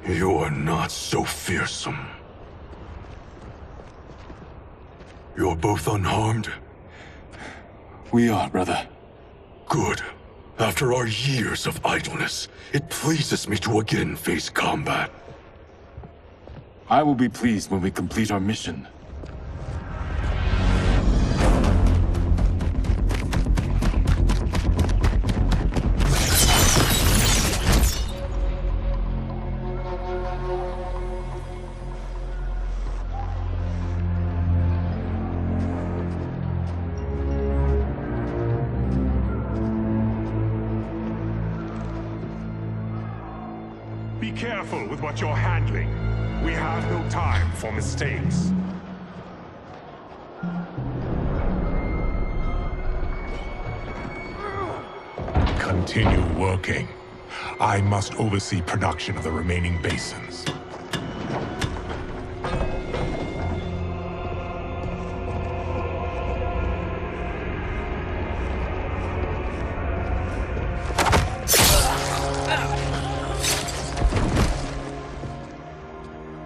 You are not so fearsome. You're both unharmed? We are, brother. Good. After our years of idleness, it pleases me to again face combat. I will be pleased when we complete our mission. Be careful with what you're handling. We have no time for mistakes. Continue working. I must oversee production of the remaining basins.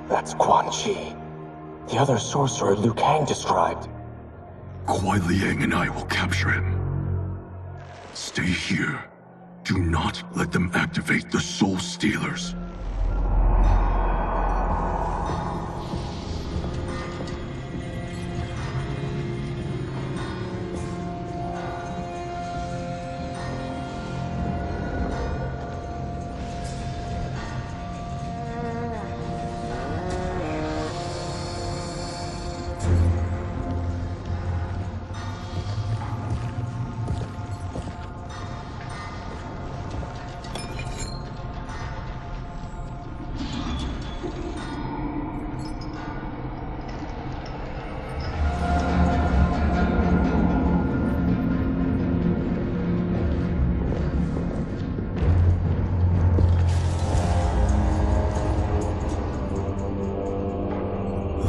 That's Quan Chi. The other sorcerer Liu Kang described. Kuai Liang and I will capture him. Stay here. Do not let them activate the Soul Stealers.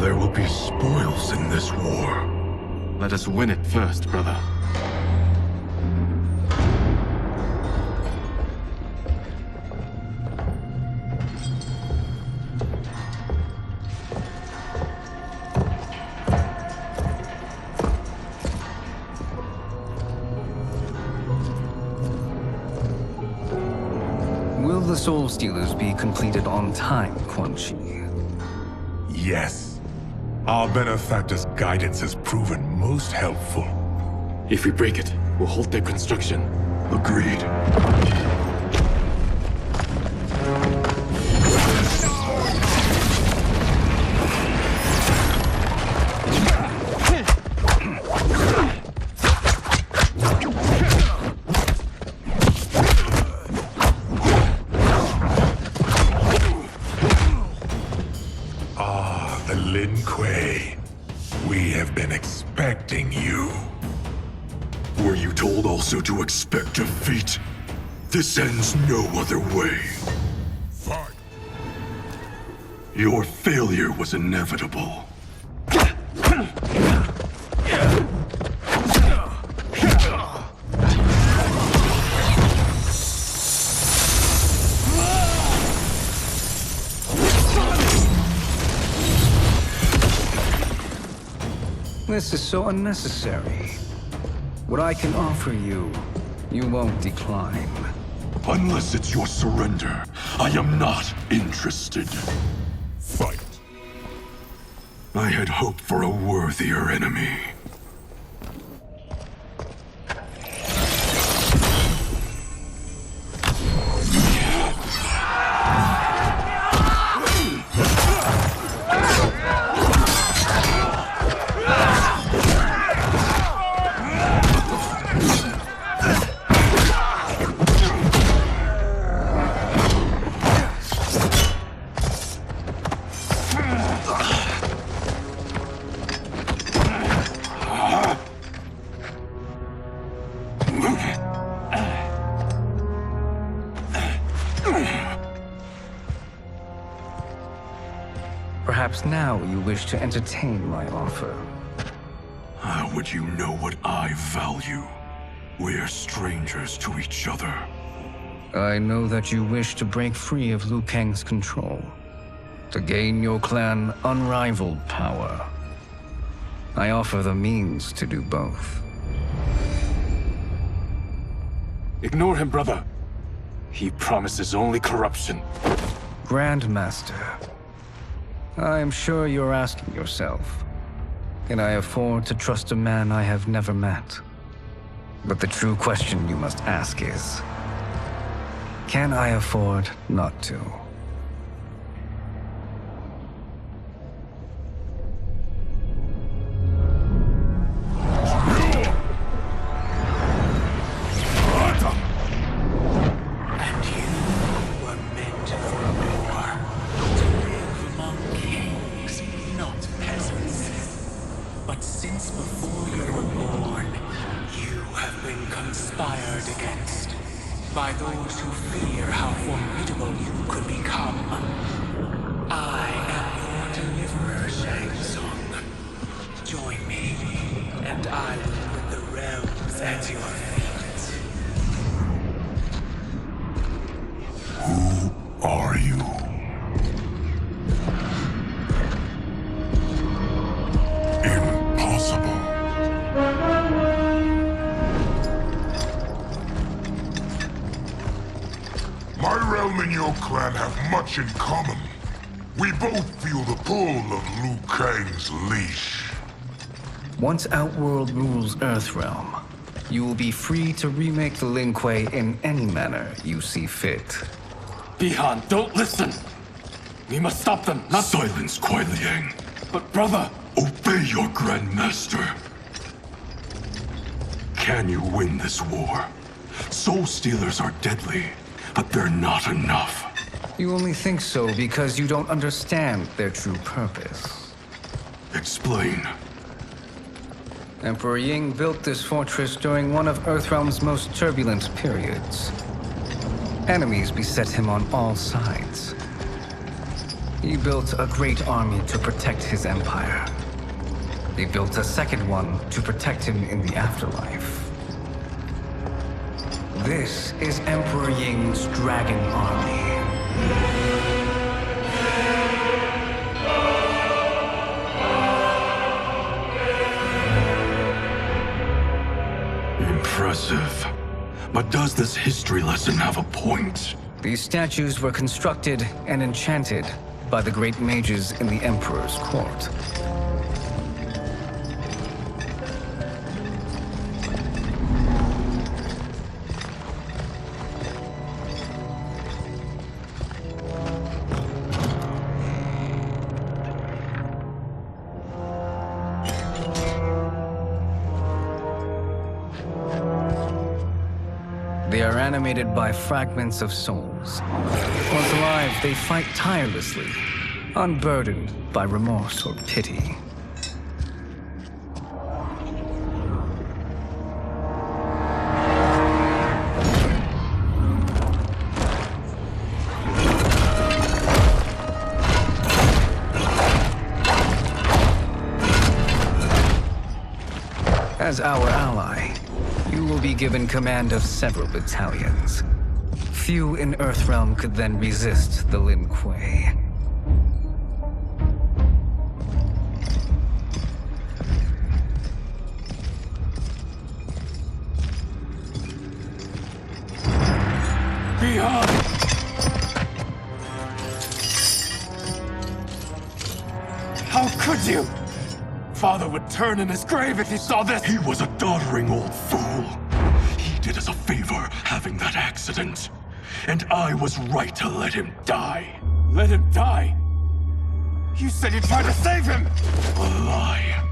There will be spoils in this war. Let us win it first, brother. Will the Soul Stealers be completed on time, Quan Chi? Yes. Our benefactor's guidance has proven most helpful. If we break it, we'll halt their construction. Agreed. We have been expecting you. Were you told also to expect defeat? This ends no other way. Fight. Your failure was inevitable. This is so unnecessary. What I can offer you, you won't decline. Unless it's your surrender, I am not interested. Fight. I had hoped for a worthier enemy. Perhaps now you wish to entertain my offer. How would you know what I value? We're strangers to each other. I know that you wish to break free of Liu Kang's control, to gain your clan unrivaled power. I offer the means to do both. Ignore him, brother. He promises only corruption. Grandmaster, I am sure you're asking yourself, can I afford to trust a man I have never met? But the true question you must ask is, can I afford not to? By those who fear how formidable you could become. I am your deliverer, Shang Tsung. Join me, and I will put the realms at your feet. Who are you? Impossible. My realm and your clan have much in common. We both feel the pull of Liu Kang's leash. Once Outworld rules Earthrealm, you will be free to remake the Lin Kuei in any manner you see fit. Bi-Han, don't listen! We must stop them, not— Silence, Kuai Liang. But brother— Obey your Grandmaster. Can you win this war? Soul Stealers are deadly, but they're not enough. You only think so because you don't understand their true purpose. Explain. Emperor Ying built this fortress during one of Earthrealm's most turbulent periods. Enemies beset him on all sides. He built a great army to protect his empire. He built a second one to protect him in the afterlife. This is Emperor Ying's Dragon Army. Impressive. But does this history lesson have a point? These statues were constructed and enchanted by the great mages in the Emperor's court. They are animated by fragments of souls. Once alive, they fight tirelessly, unburdened by remorse or pity. As our ally, you will be given command of several battalions. Few in Earthrealm could then resist the Lin Kuei. Bi-Han! How could you? Father would turn in his grave if he saw this! He was a doddering old fool. He did us a favor having that accident. And I was right to let him die. Let him die? You said you tried to save him! A lie.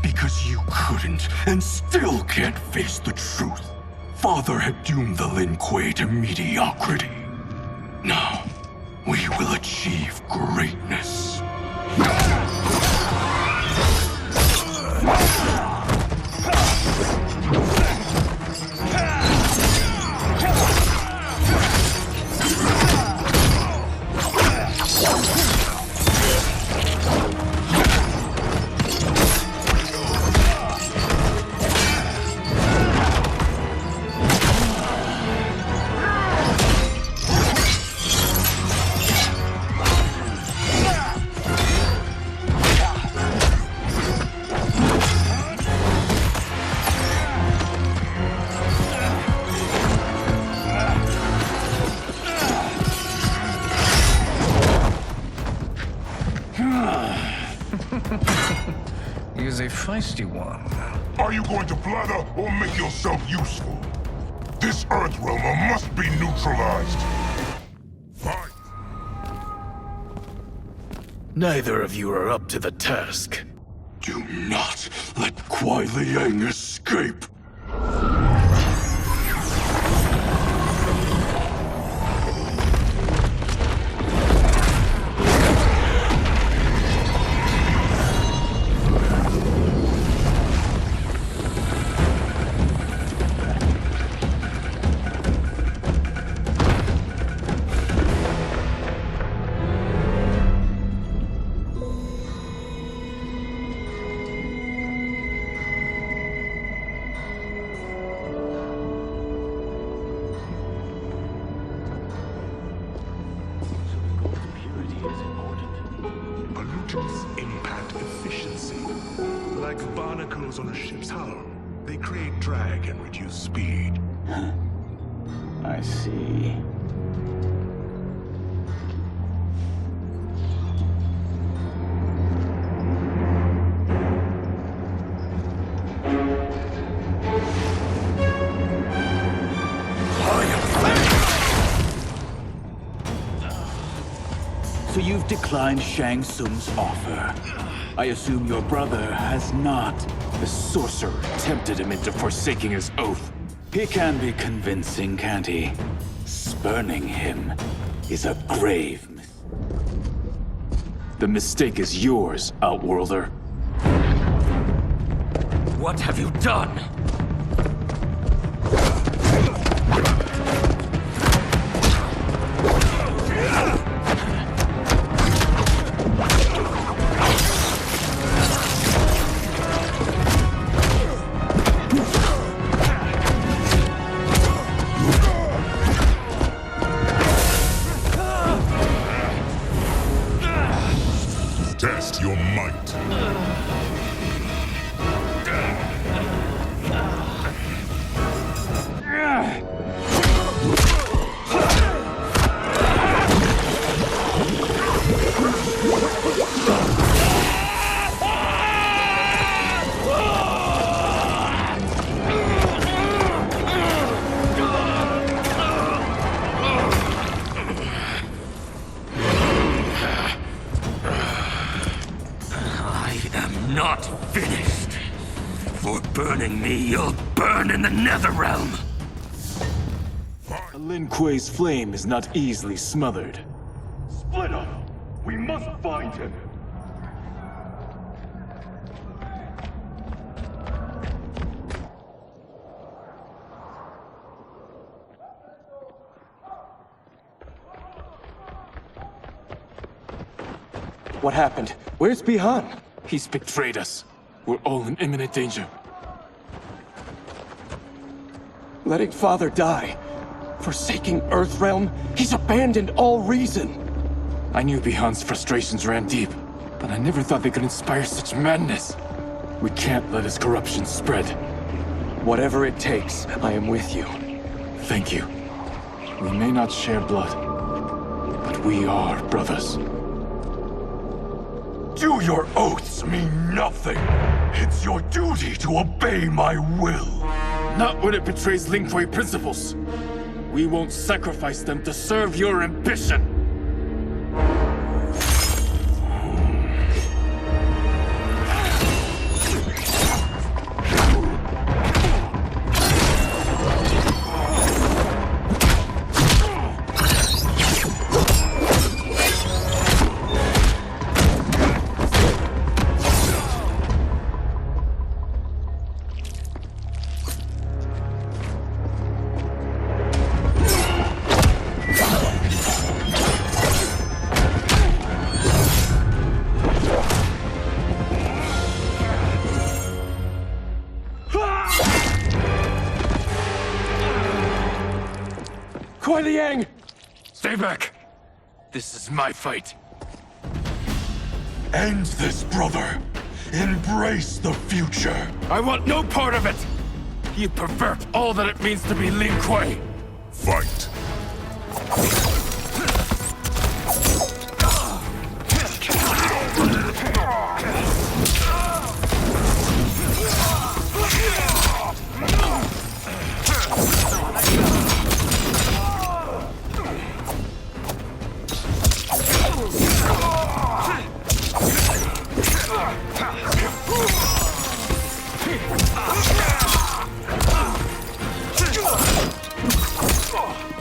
Because you couldn't and still can't face the truth. Father had doomed the Lin Kuei to mediocrity. Now, we will achieve greatness. feisty one. Are you going to blather or make yourself useful? This Earthrealmer must be neutralized. Fight! Neither of you are up to the task. Do not let Kuai Liang escape! Pollutants impact efficiency. Like barnacles on a ship's hull, they create drag and reduce speed. I see. So you've declined Shang Tsung's offer. I assume your brother has not. The sorcerer tempted him into forsaking his oath. He can be convincing, can't he? Spurning him is a grave mistake. The mistake is yours, Outworlder. What have you done? Test your might. Not finished. For burning me, you'll burn in the Netherrealm. Lin Kuei's flame is not easily smothered. Split up! We must find him! What happened? Where's Bihan? He's betrayed us. We're all in imminent danger. Letting Father die. Forsaking Earthrealm. He's abandoned all reason. I knew Bihan's frustrations ran deep, but I never thought they could inspire such madness. We can't let his corruption spread. Whatever it takes, I am with you. Thank you. We may not share blood, but we are brothers. Do your oaths mean nothing? It's your duty to obey my will. Not when it betrays Lin Kuei principles. We won't sacrifice them to serve your ambition. Kuai Liang! Stay back! This is my fight. End this, brother. Embrace the future. I want no part of it! You pervert all that it means to be Lin Kuei! Fight!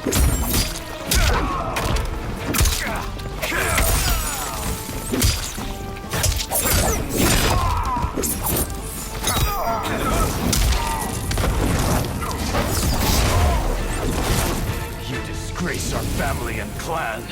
You disgrace our family and clan.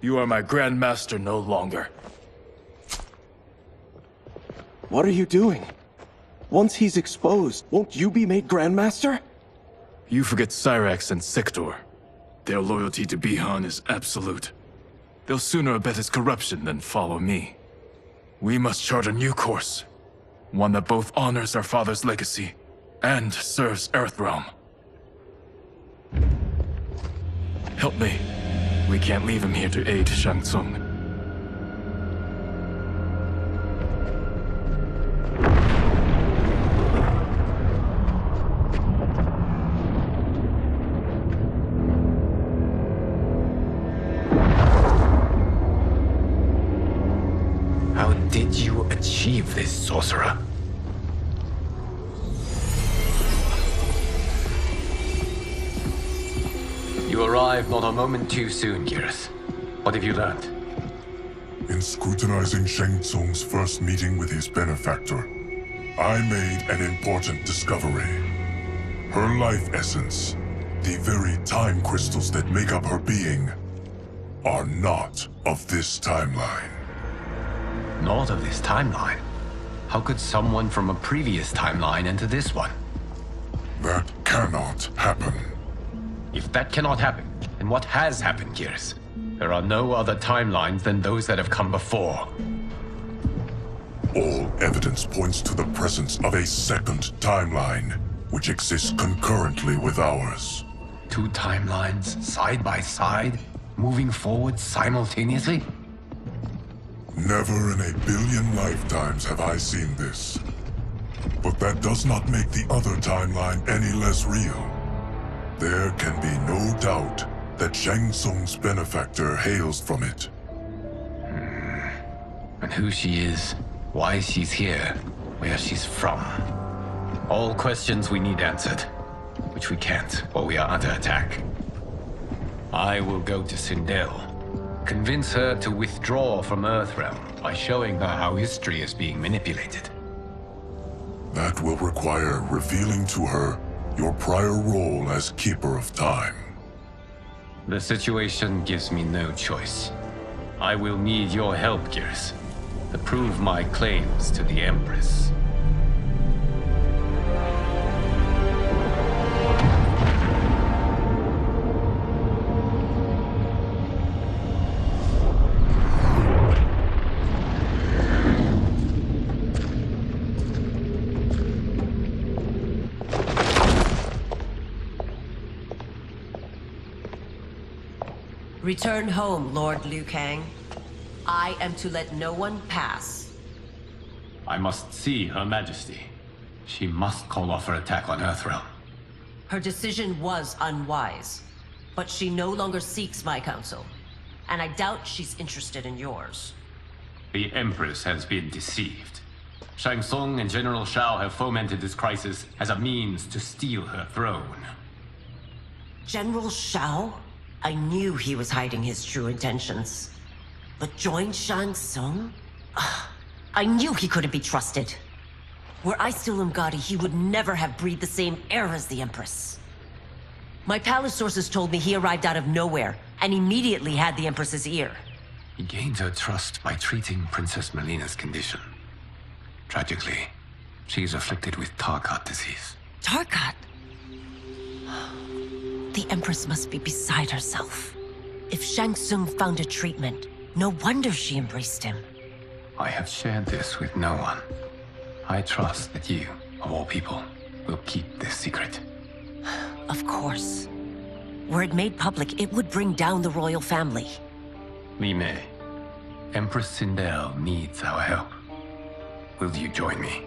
You are my Grandmaster no longer. What are you doing? Once he's exposed, won't you be made Grandmaster? You forget Cyrax and Sector. Their loyalty to Bihan is absolute. They'll sooner abet his corruption than follow me. We must chart a new course. One that both honors our father's legacy and serves Earthrealm. Help me. We can't leave him here to aid Shang Tsung. How did you achieve this, sorcerer? You arrived not a moment too soon, Geras. What have you learned? In scrutinizing Shang Tsung's first meeting with his benefactor, I made an important discovery. Her life essence, the very time crystals that make up her being, are not of this timeline. Not of this timeline? How could someone from a previous timeline enter this one? That cannot happen. If that cannot happen, then what has happened, Geras? There are no other timelines than those that have come before. All evidence points to the presence of a second timeline, which exists concurrently with ours. Two timelines, side by side, moving forward simultaneously? Never in a billion lifetimes have I seen this. But that does not make the other timeline any less real. There can be no doubt that Shang Tsung's benefactor hails from it. And who she is, why she's here, where she's from. All questions we need answered, which we can't, or we are under attack. I will go to Sindel, convince her to withdraw from Earthrealm by showing her how history is being manipulated. That will require revealing to her your prior role as Keeper of Time. The situation gives me no choice. I will need your help, Geras, to prove my claims to the Empress. Return home, Lord Liu Kang. I am to let no one pass. I must see Her Majesty. She must call off her attack on Earthrealm. Her decision was unwise, but she no longer seeks my counsel, and I doubt she's interested in yours. The Empress has been deceived. Shang Tsung and General Shao have fomented this crisis as a means to steal her throne. General Shao? I knew he was hiding his true intentions. But join Shang Tsung? I knew he couldn't be trusted. Were I still Umgadi, he would never have breathed the same air as the Empress. My palace sources told me he arrived out of nowhere, and immediately had the Empress's ear. He gained her trust by treating Princess Melina's condition. Tragically, she is afflicted with Tarkat disease. Tarkat? The Empress must be beside herself. If Shang Tsung found a treatment, no wonder she embraced him. I have shared this with no one. I trust that you, of all people, will keep this secret. Of course. Were it made public, it would bring down the royal family. Li Mei, Empress Sindel needs our help. Will you join me?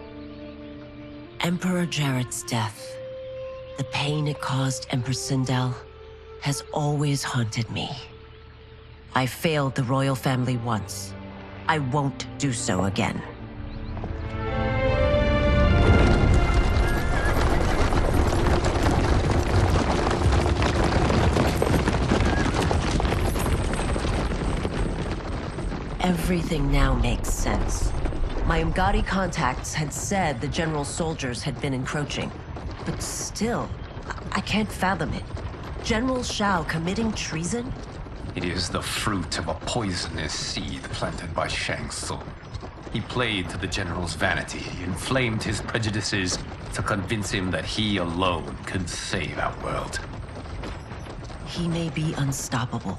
Emperor Jared's death, the pain it caused Empress Sindel, has always haunted me. I failed the royal family once. I won't do so again. Everything now makes sense. My Umgadi contacts had said the general's soldiers had been encroaching. But still, I can't fathom it. General Shao committing treason? It is the fruit of a poisonous seed planted by Shang Tsung. He played to the general's vanity, inflamed his prejudices to convince him that he alone could save our world. He may be unstoppable.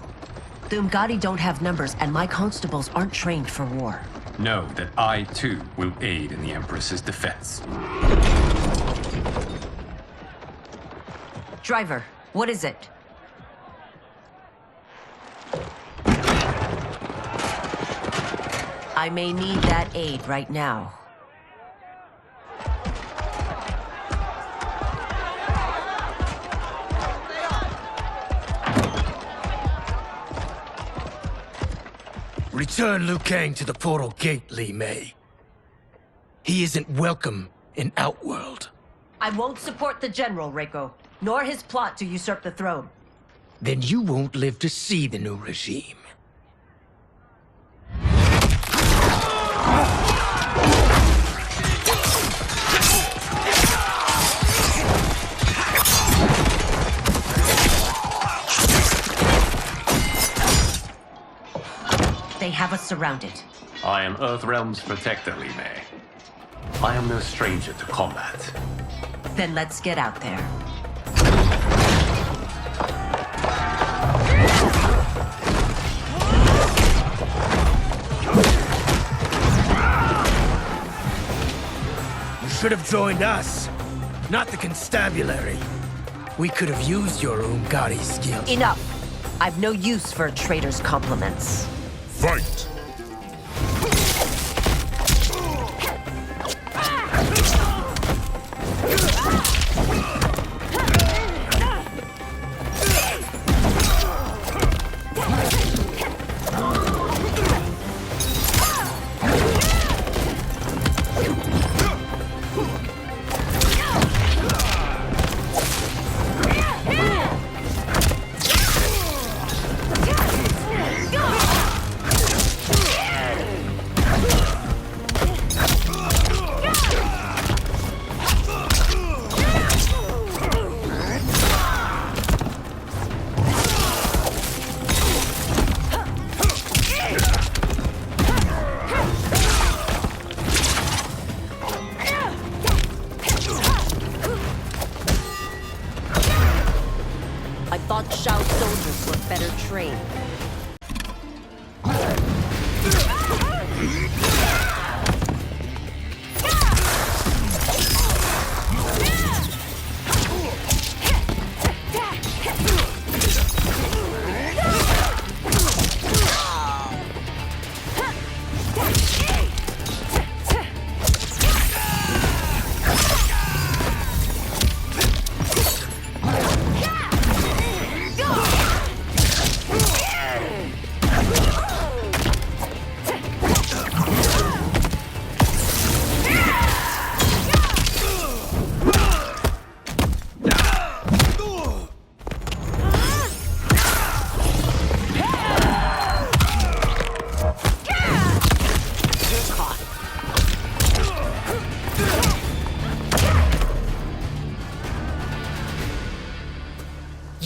The Umgadi don't have numbers, and my constables aren't trained for war. Know that I, too, will aid in the Empress's defense. Driver, what is it? I may need that aid right now. Return Liu Kang to the portal gate, Li Mei. He isn't welcome in Outworld. I won't support the general, Reiko, nor his plot to usurp the throne. Then you won't live to see the new regime. They have us surrounded. I am Earthrealm's protector, Li Mei. I am no stranger to combat. Then let's get out there. You should have joined us, not the constabulary. We could have used your Umgadi skills. Enough! I've no use for a traitor's compliments. Fight! I thought Shao's soldiers were better trained.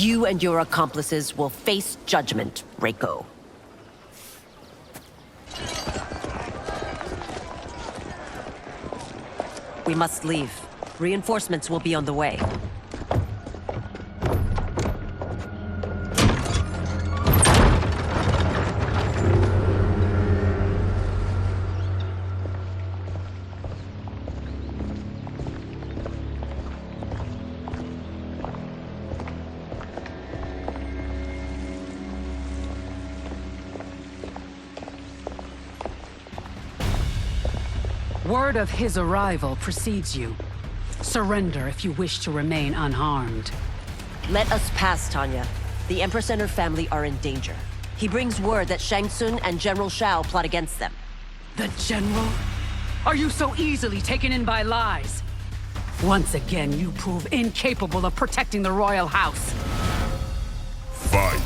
You and your accomplices will face judgment, Reiko. We must leave. Reinforcements will be on the way. Word of his arrival precedes you. Surrender if you wish to remain unharmed. Let us pass, Tanya. The Empress and her family are in danger. He brings word that Shang Tsung and General Shao plot against them. The General? Are you so easily taken in by lies? Once again, you prove incapable of protecting the royal house. Fight!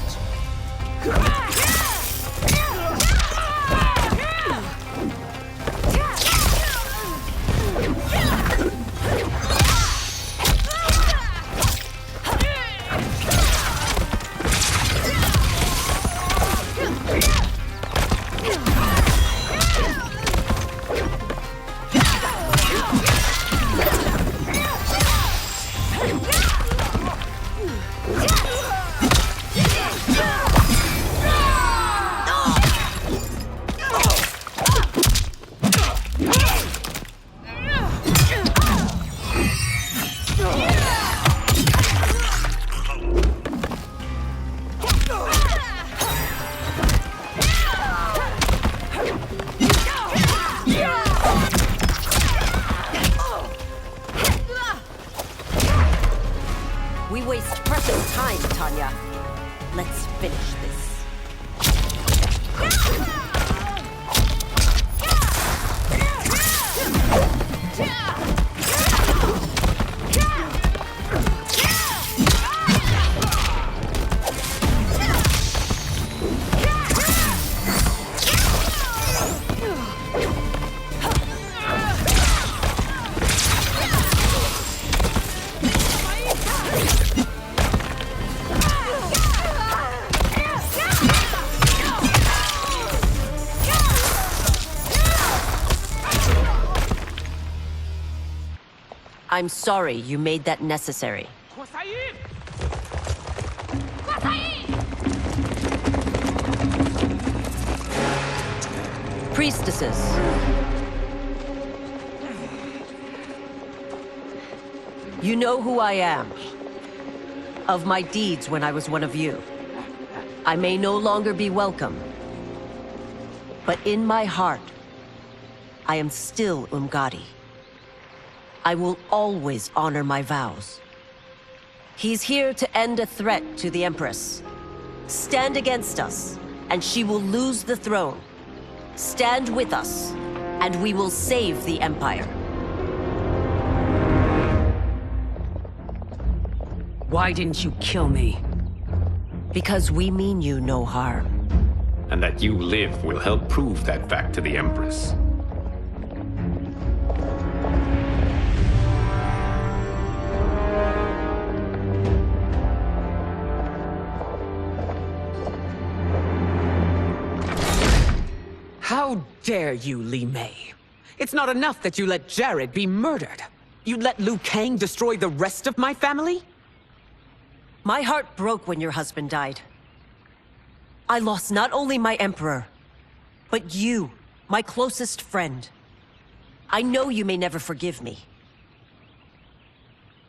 We waste precious time, Tanya. Let's finish this. I'm sorry you made that necessary. Priestesses. You know who I am. Of my deeds when I was one of you. I may no longer be welcome. But in my heart, I am still Umgadi. I will always honor my vows. He's here to end a threat to the Empress. Stand against us, and she will lose the throne. Stand with us, and we will save the Empire. Why didn't you kill me? Because we mean you no harm. And that you live will help prove that fact to the Empress. How dare you, Li Mei? It's not enough that you let Jared be murdered. You'd let Liu Kang destroy the rest of my family? My heart broke when your husband died. I lost not only my Emperor, but you, my closest friend. I know you may never forgive me.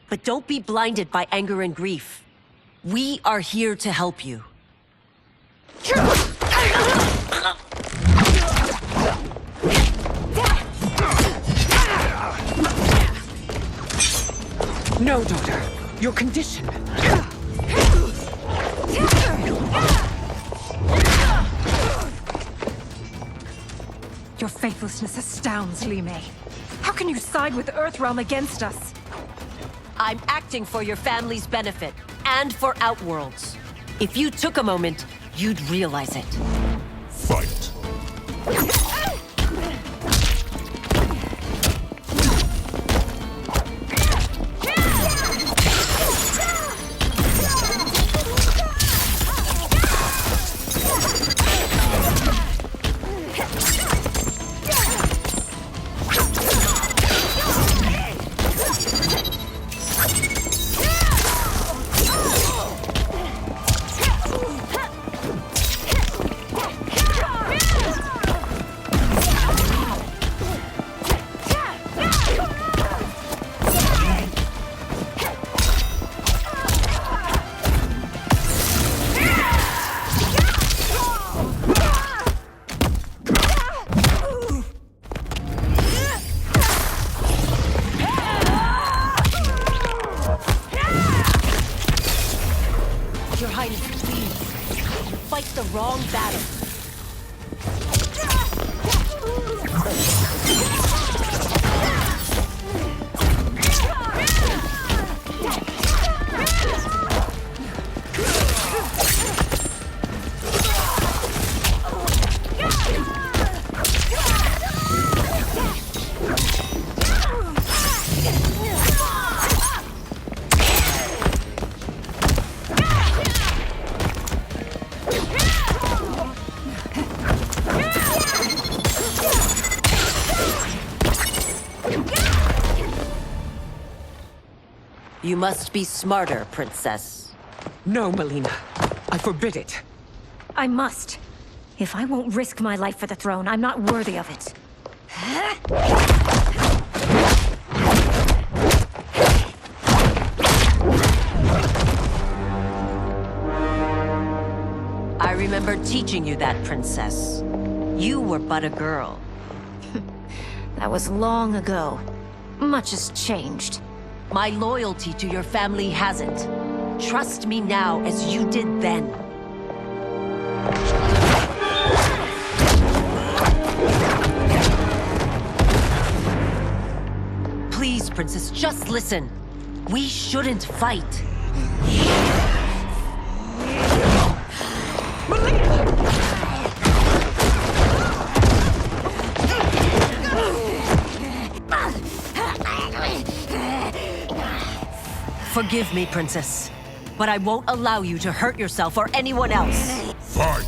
But don't be blinded by anger and grief. We are here to help you. No, daughter. Your condition. Your faithlessness astounds, Li Mei. How can you side with Earthrealm against us? I'm acting for your family's benefit, and for Outworld's. If you took a moment, you'd realize it. Fight! fight the wrong battle. You must be smarter, Princess. No, Melina. I forbid it. I must. If I won't risk my life for the throne, I'm not worthy of it. I remember teaching you that, Princess. You were but a girl. That was long ago. Much has changed. My loyalty to your family hasn't. Trust me now as you did then. Please, Princess, just listen. We shouldn't fight. Forgive me, Princess, but I won't allow you to hurt yourself or anyone else. Fight!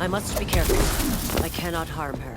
I must be careful. I cannot harm her.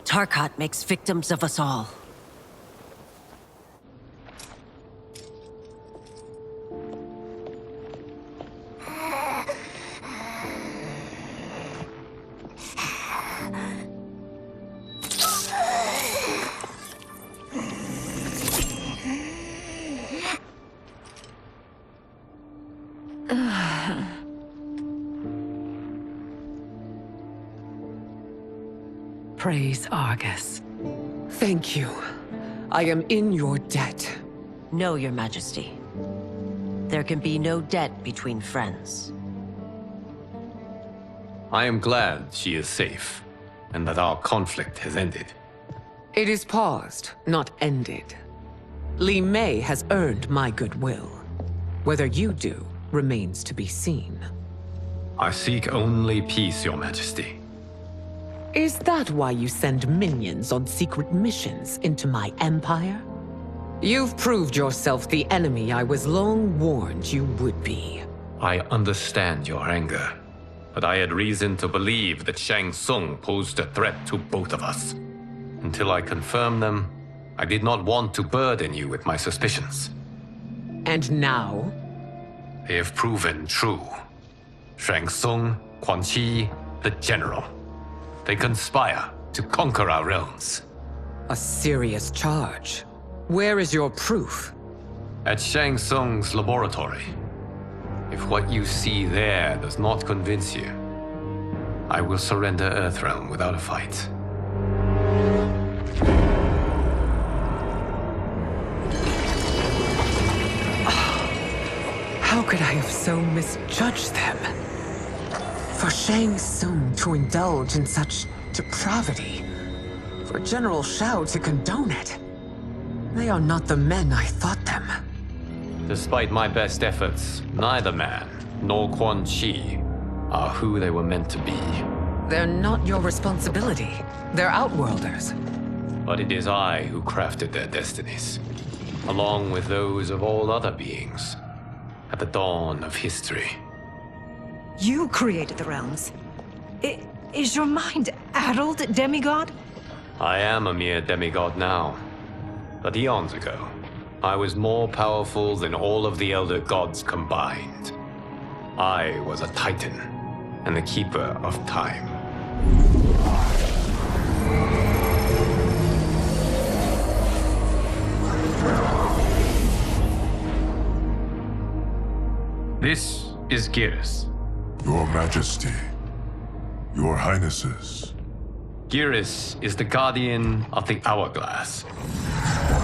Tarkat makes victims of us all. Praise Argus. Thank you. I am in your debt. No, Your Majesty. There can be no debt between friends. I am glad she is safe, and that our conflict has ended. It is paused, not ended. Li Mei has earned my goodwill. Whether you do remains to be seen. I seek only peace, Your Majesty. Is that why you send minions on secret missions into my empire? You've proved yourself the enemy I was long warned you would be. I understand your anger, but I had reason to believe that Shang Tsung posed a threat to both of us. Until I confirmed them, I did not want to burden you with my suspicions. And now? They have proven true. Shang Tsung, Quan Chi, the General. They conspire to conquer our realms. A serious charge. Where is your proof? At Shang Tsung's laboratory. If what you see there does not convince you, I will surrender Earthrealm without a fight. How could I have so misjudged them? For Shang Tsung to indulge in such depravity, for General Shao to condone it, they are not the men I thought them. Despite my best efforts, neither man nor Quan Chi are who they were meant to be. They're not your responsibility. They're Outworlders. But it is I who crafted their destinies, along with those of all other beings, at the dawn of history. You created the realms. Is your mind addled, demigod? I am a mere demigod now. But eons ago, I was more powerful than all of the Elder Gods combined. I was a Titan, and the Keeper of Time. This is Geras. Your Majesty. Your Highnesses. Geras is the guardian of the Hourglass.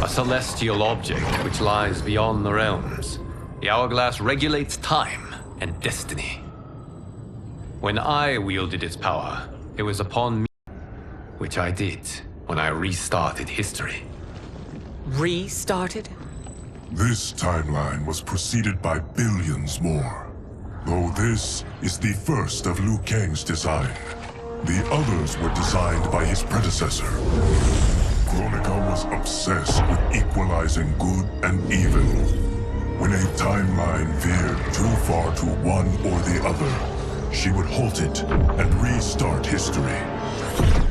A celestial object which lies beyond the realms. The Hourglass regulates time and destiny. When I wielded its power, it was upon me, which I did when I restarted history. Restarted? This timeline was preceded by billions more. Though this is the first of Liu Kang's design. The others were designed by his predecessor. Kronika was obsessed with equalizing good and evil. When a timeline veered too far to one or the other, she would halt it and restart history,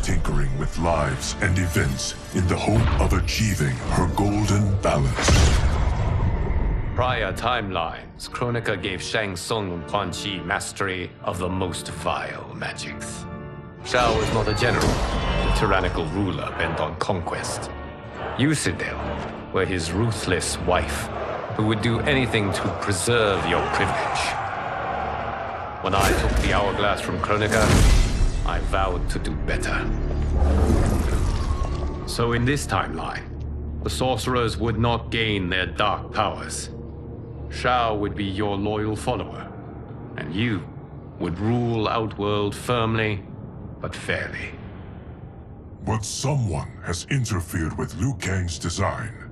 tinkering with lives and events in the hope of achieving her golden balance. Prior timelines, Kronika gave Shang Tsung and Quan Chi mastery of the most vile magics. Shao was not a general, a tyrannical ruler bent on conquest. Yusidel were his ruthless wife, who would do anything to preserve your privilege. When I took the Hourglass from Kronika, I vowed to do better. So in this timeline, the sorcerers would not gain their dark powers. Shao would be your loyal follower, and you would rule Outworld firmly, but fairly. But someone has interfered with Liu Kang's design.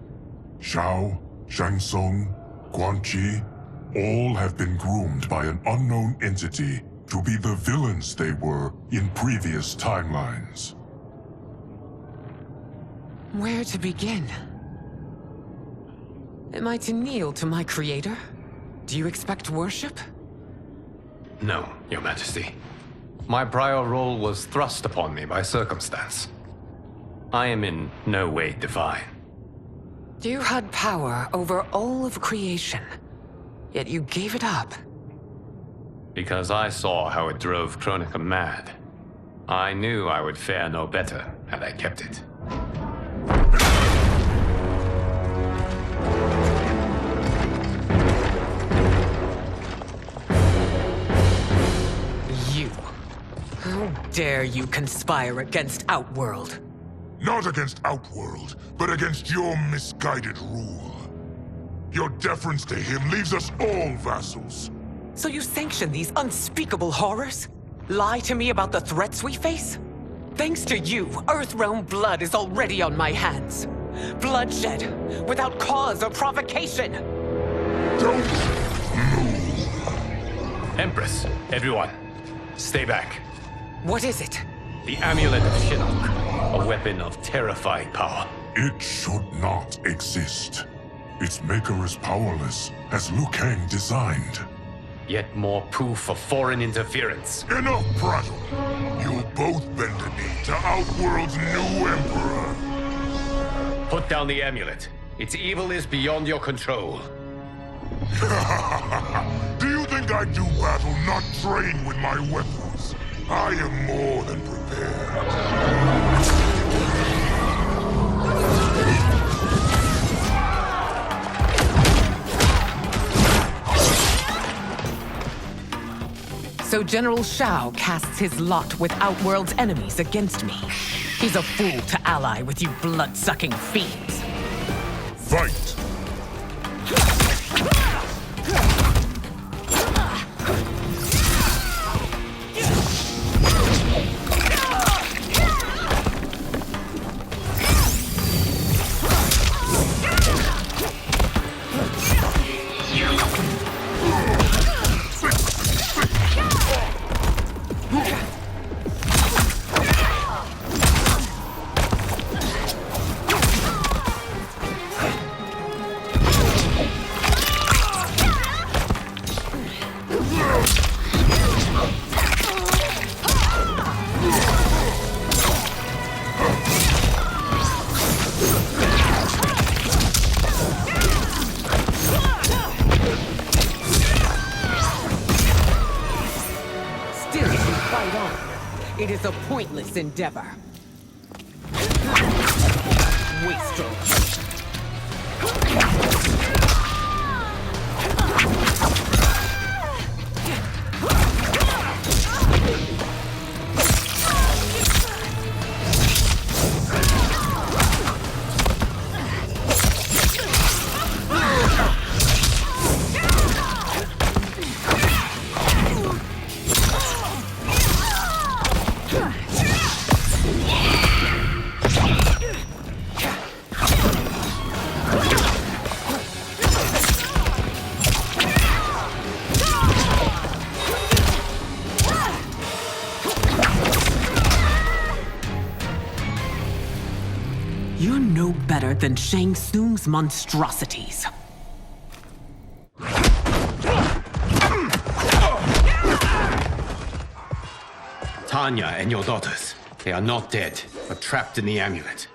Shao, Shang Tsung, Quan Chi, all have been groomed by an unknown entity to be the villains they were in previous timelines. Where to begin? Am I to kneel to my creator? Do you expect worship? No, Your Majesty. My prior role was thrust upon me by circumstance. I am in no way divine. You had power over all of creation, yet you gave it up. Because I saw how it drove Kronika mad. I knew I would fare no better had I kept it. How dare you conspire against Outworld? Not against Outworld, but against your misguided rule. Your deference to him leaves us all vassals. So you sanction these unspeakable horrors? Lie to me about the threats we face? Thanks to you, Earthrealm blood is already on my hands. Bloodshed, without cause or provocation. Don't move. Empress, everyone, stay back. What is it? The Amulet of Shinnok, a weapon of terrifying power. It should not exist. Its maker is powerless, as Liu Kang designed. Yet more proof of foreign interference. Enough prattle! You'll both bend a knee to Outworld's new emperor. Put down the amulet. Its evil is beyond your control. Do you think think I do battle not trained with my weapons? I am more than prepared. So General Shao casts his lot with Outworld's enemies against me. He's a fool to ally with you blood-sucking fiends. Fight! It is a pointless endeavor. Wastrel. You're no better than Shang Tsung's monstrosities. Tanya and your daughters. They are not dead, but trapped in the amulet.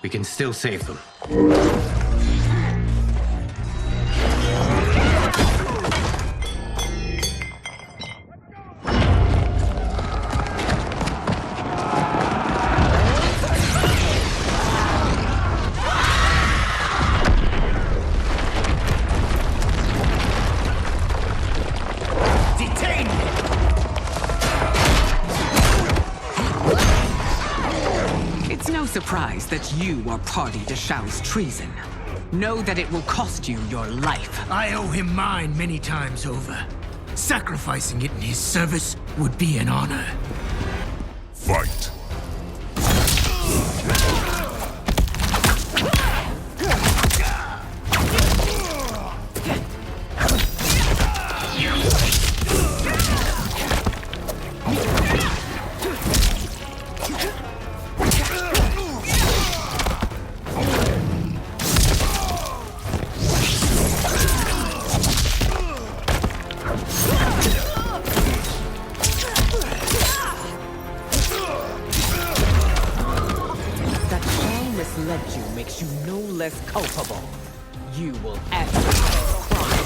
We can still save them. Surprised that you are party to Shao's treason. Know that it will cost you your life. I owe him mine many times over. Sacrificing it in his service would be an honor. Fight! Misled you makes you no less culpable. You will answer for crime.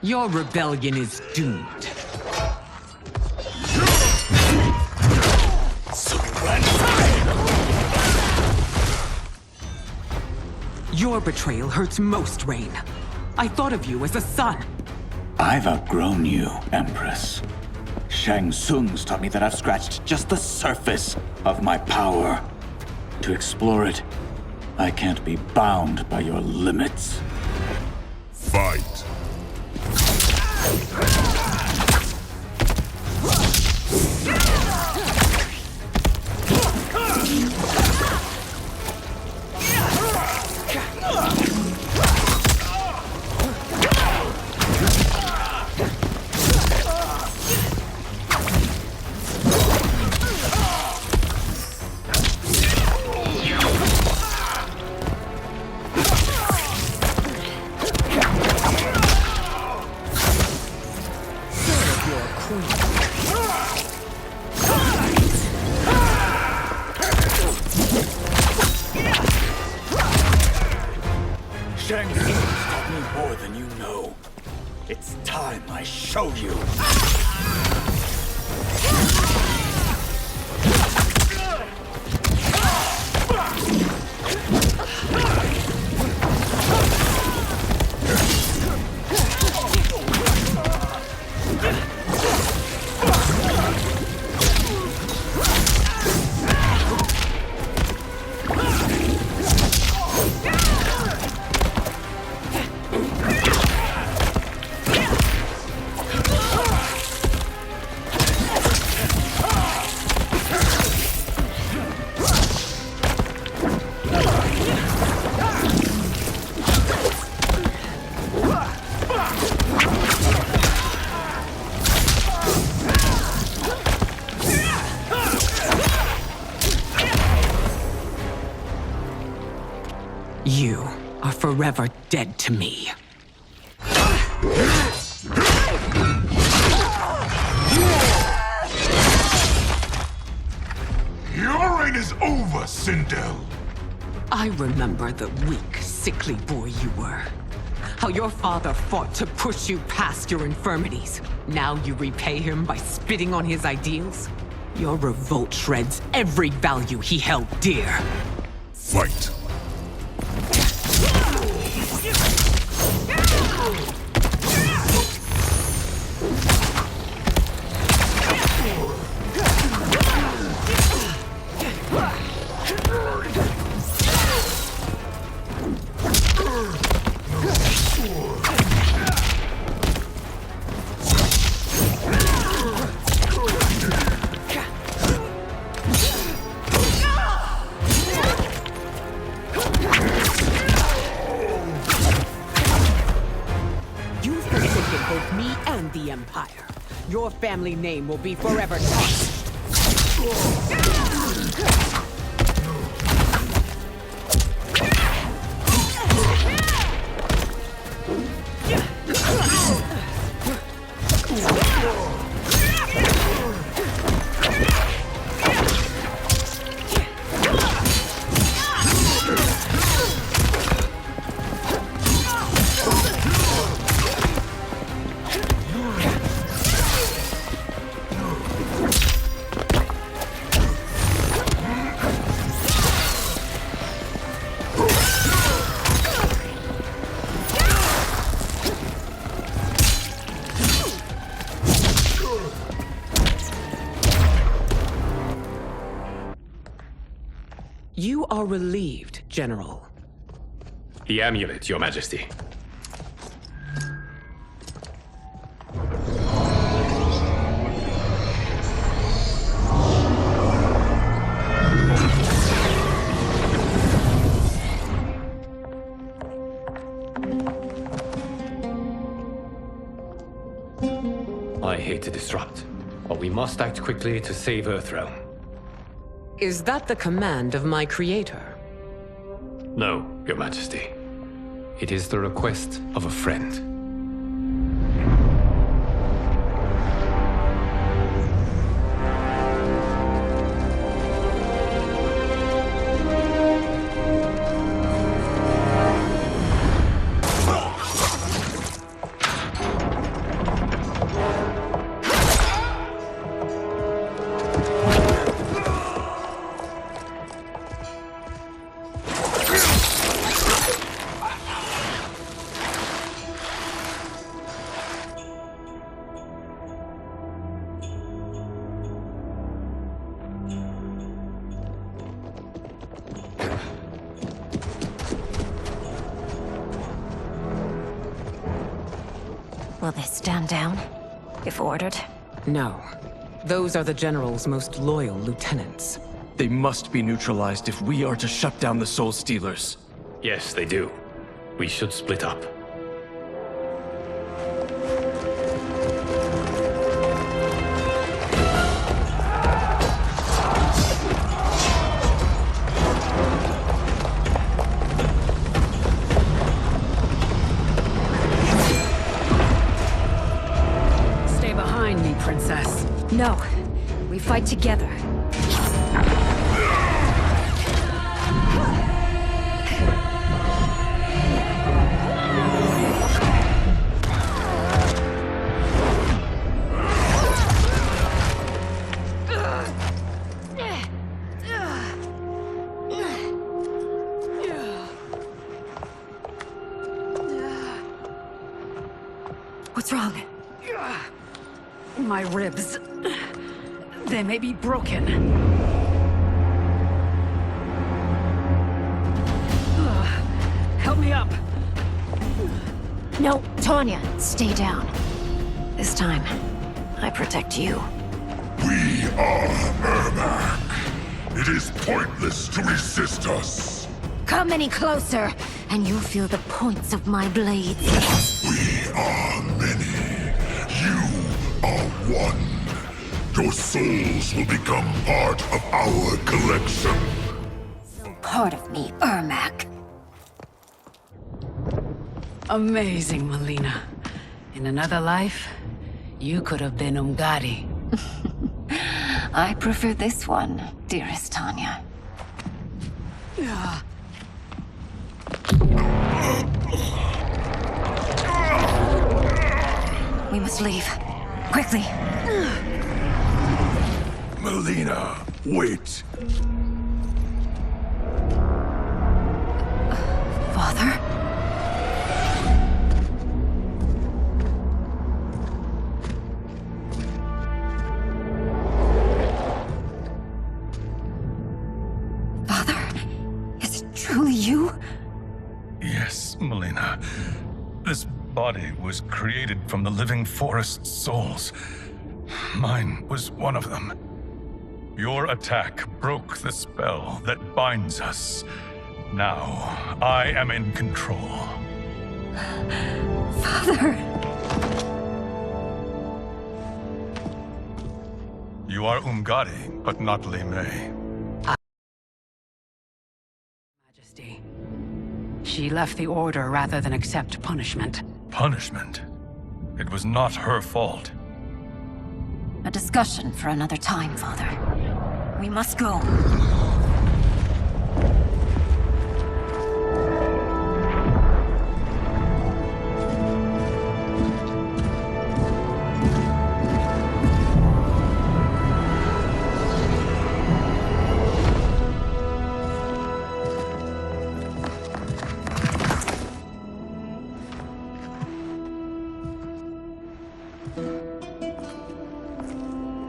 Your rebellion is doomed. Your betrayal hurts most, Rain. I thought of you as a son. I've outgrown you, Empress. Shang Tsung's taught me that I've scratched just the surface of my power. To explore it, I can't be bound by your limits. Fight! Shang Tsung's taught me more than you know. It's time I show you. You are forever dead to me. Your reign is over, Sindel. I remember the weak, sickly boy you were. How your father fought to push you past your infirmities. Now you repay him by spitting on his ideals? Your revolt shreds every value he held dear. Fight. Both me and the Empire. Your family name will be forever tarnished. You are relieved, General. The amulet, Your Majesty. I hate to disrupt, but we must act quickly to save Earthrealm. Is that the command of my creator? No, Your Majesty. It is the request of a friend. Will they stand down, if ordered? No. Those are the General's most loyal lieutenants. They must be neutralized if we are to shut down the Soul Stealers. Yes, they do. We should split up. Stay behind me, Princess. No. We fight together. What's wrong? My ribs. They may be broken. Help me up. No, Tanya, stay down. This time, I protect you. We are Ermac. It is pointless to resist us. Come any closer, and you'll feel the points of my blades. We are many. You are one. Your souls will become part of our collection. Part of me, Ermac. Amazing, Melina. In another life, you could have been Umgadi. I prefer this one, dearest Tanya. We must leave. Quickly. Melina, wait. Father? Father? Is it truly you? Yes, Melina. This body was created from the living forest's souls. Mine was one of them. Your attack broke the spell that binds us. Now, I am in control. Father! You are Umgadi, but not Li Mei. Majesty. She left the Order rather than accept punishment. Punishment? It was not her fault. A discussion for another time, Father. We must go.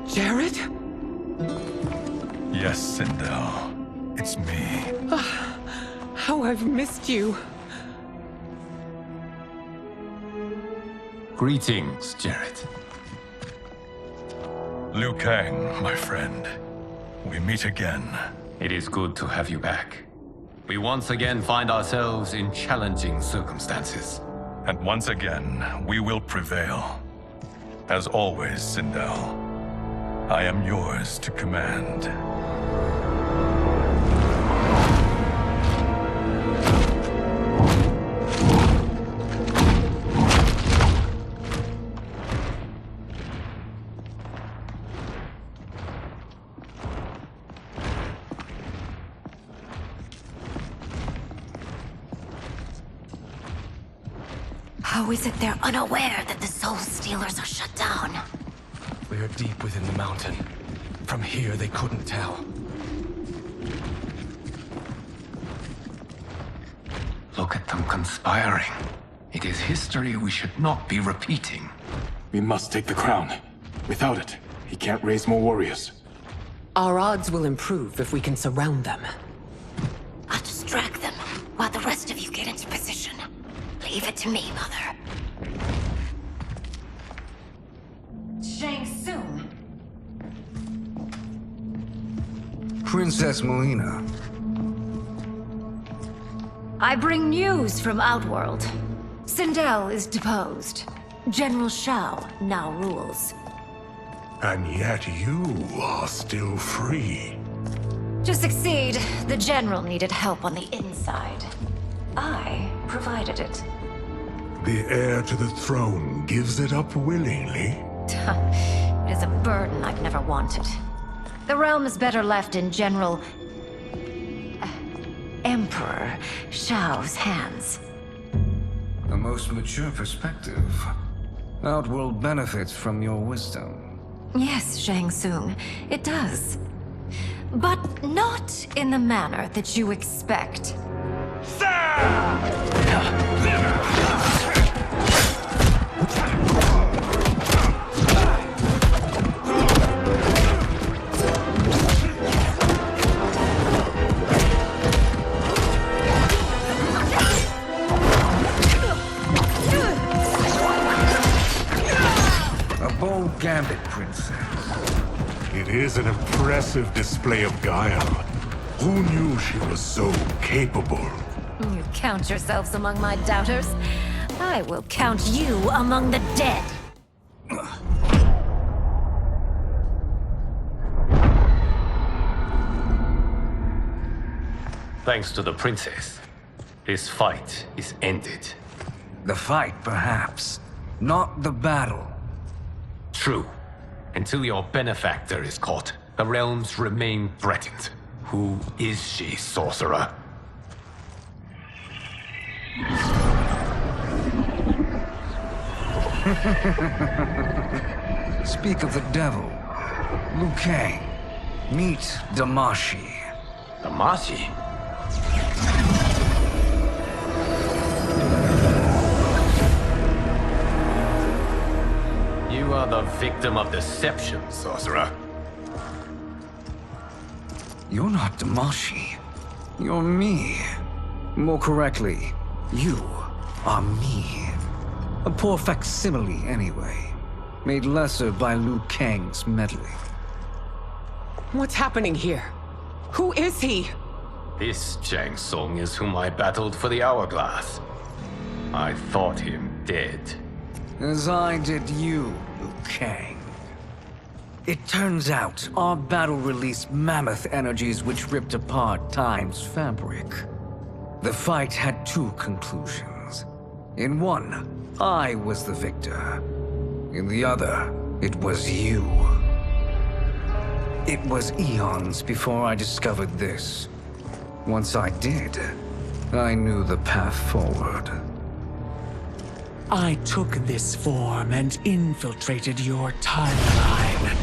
Jared? Yes, Sindel. It's me. How I've missed you. Greetings, Jared. Liu Kang, my friend. We meet again. It is good to have you back. We once again find ourselves in challenging circumstances. And once again, we will prevail. As always, Sindel, I am yours to command. How is it they're unaware that the Soul Stealers are shut down? We are deep within the mountain. From here, they couldn't tell. Look at them conspiring. It is history we should not be repeating. We must take the crown. Without it, he can't raise more warriors. Our odds will improve if we can surround them. I'll distract them while the rest of you get into position. Leave it to me, Mother. Princess Melina. I bring news from Outworld. Sindel is deposed. General Shao now rules. And yet you are still free. To succeed, the General needed help on the inside. I provided it. The heir to the throne gives it up willingly. It is a burden I've never wanted. The realm is better left in General... Emperor Shao's hands. A most mature perspective. Outworld benefits from your wisdom. Yes, Shang Tsung, it does. But not in the manner that you expect. A bold gambit, Princess. It is an impressive display of guile. Who knew she was so capable? You count yourselves among my doubters. I will count you among the dead. Thanks to the princess, this fight is ended. The fight, perhaps. Not the battle. True. Until your benefactor is caught, the realms remain threatened. Who is she, sorcerer? Speak of the devil. Liu Kang. Meet Damashi. Damashi? You are the victim of deception, sorcerer. You're not Damashi. You're me. More correctly, you are me. A poor facsimile, anyway. Made lesser by Liu Kang's meddling. What's happening here? Who is he? This Shang Tsung is whom I battled for the Hourglass. I thought him dead. As I did you, Liu Kang. It turns out our battle released mammoth energies which ripped apart time's fabric. The fight had two conclusions. In one, I was the victor. In the other, it was you. It was eons before I discovered this. Once I did, I knew the path forward. I took this form and infiltrated your timeline.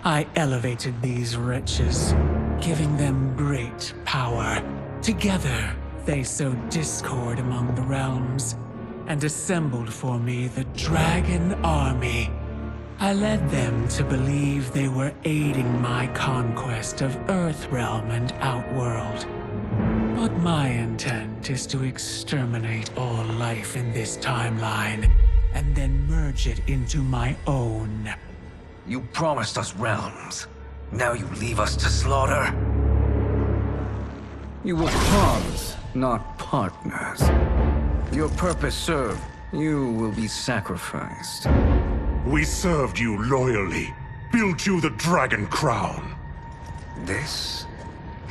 I elevated these wretches, giving them great power. Together, they sowed discord among the realms, and assembled for me the Dragon Army. I led them to believe they were aiding my conquest of Earthrealm and Outworld. But my intent is to exterminate all life in this timeline, and then merge it into my own. You promised us realms. Now you leave us to slaughter? You were pawns, not partners. Your purpose served, you will be sacrificed. We served you loyally, built you the Dragon Crown. This?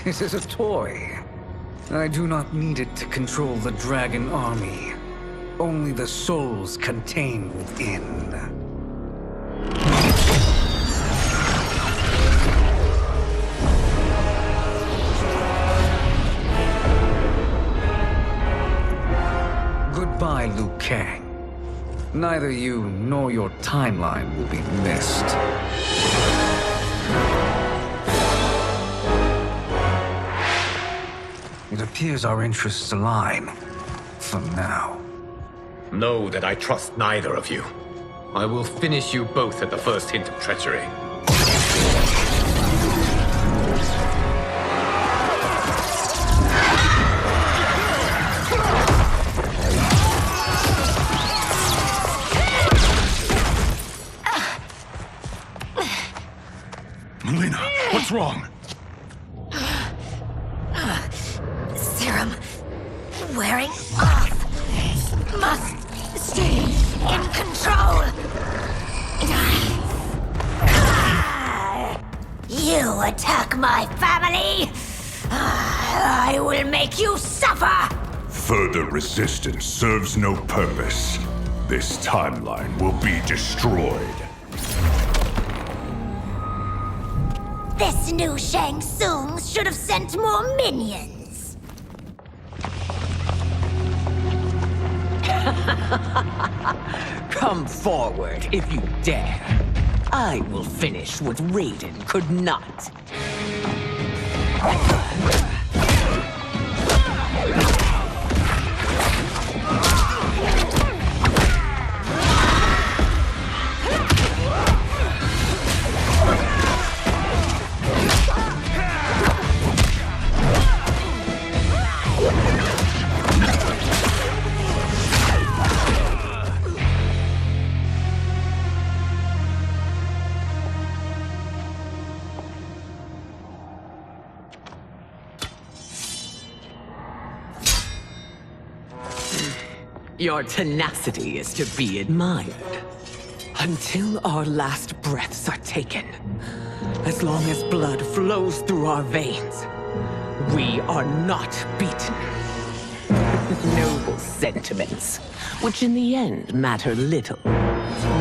It is a toy. I do not need it to control the Dragon Army. Only the souls contained within. Goodbye, Liu Kang. Neither you nor your timeline will be missed. It appears our interests align. For now. Know that I trust neither of you. I will finish you both at the first hint of treachery. Melina, what's wrong? must stay in control. You attack my family, I will make you suffer! Further resistance serves no purpose. This timeline will be destroyed. This new Shang Tsung should have sent more minions. Come forward if you dare. I will finish what Raiden could not. Your tenacity is to be admired. Until our last breaths are taken, as long as blood flows through our veins, we are not beaten. Noble sentiments, which in the end matter little.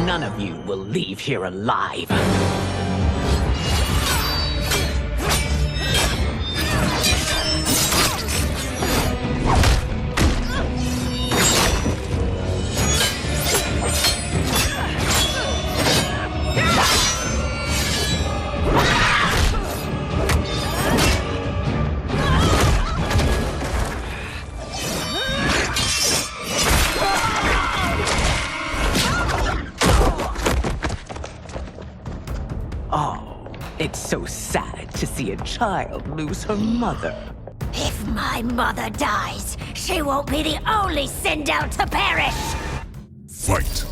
None of you will leave here alive. It's so sad to see a child lose her mother. If my mother dies, she won't be the only Sindel to perish! Fight!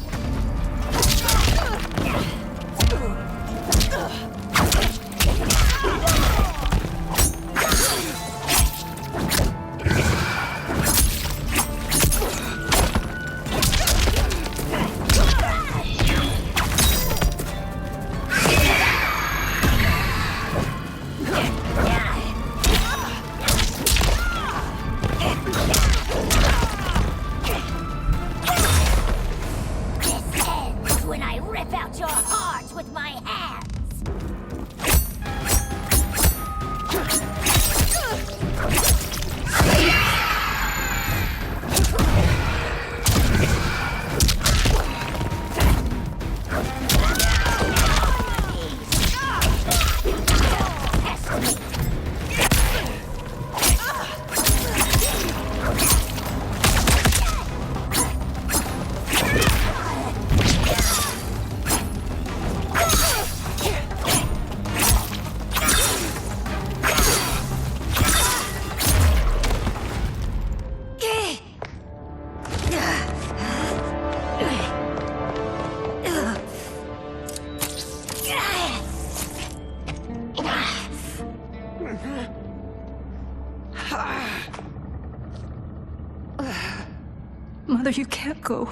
Mother, you can't go.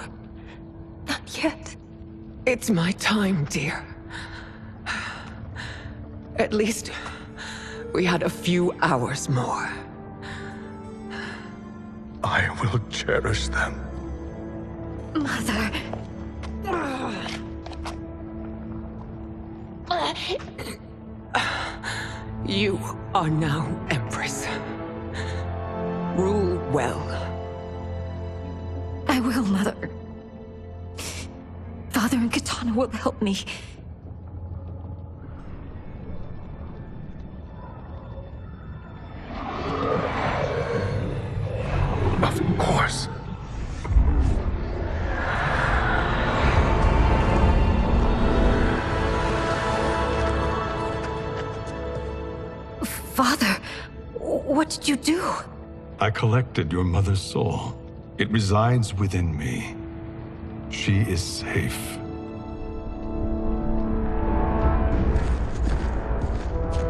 Not yet. It's my time, dear. At least, we had a few hours more. I will cherish them. Mother... You are now Empress. Rule well. I will, Mother. Father and Katana will help me. Of course. Father, what did you do? I collected your mother's soul. It resides within me. She is safe.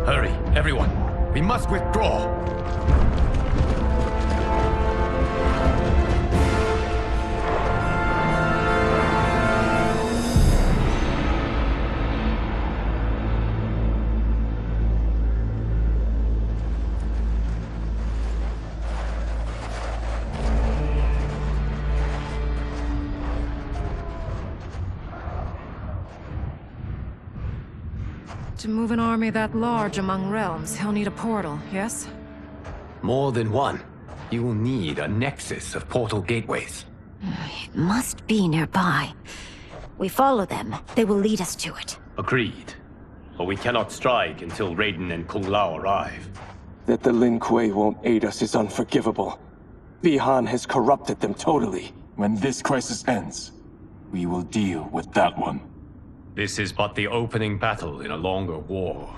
Hurry, everyone. We must withdraw. To move an army that large among realms, he'll need a portal, yes? More than one. You will need a nexus of portal gateways. It must be nearby. We follow them, they will lead us to it. Agreed. But we cannot strike until Raiden and Kung Lao arrive. That the Lin Kuei won't aid us is unforgivable. Bi-Han has corrupted them totally. When this crisis ends, we will deal with that one. This is but the opening battle in a longer war.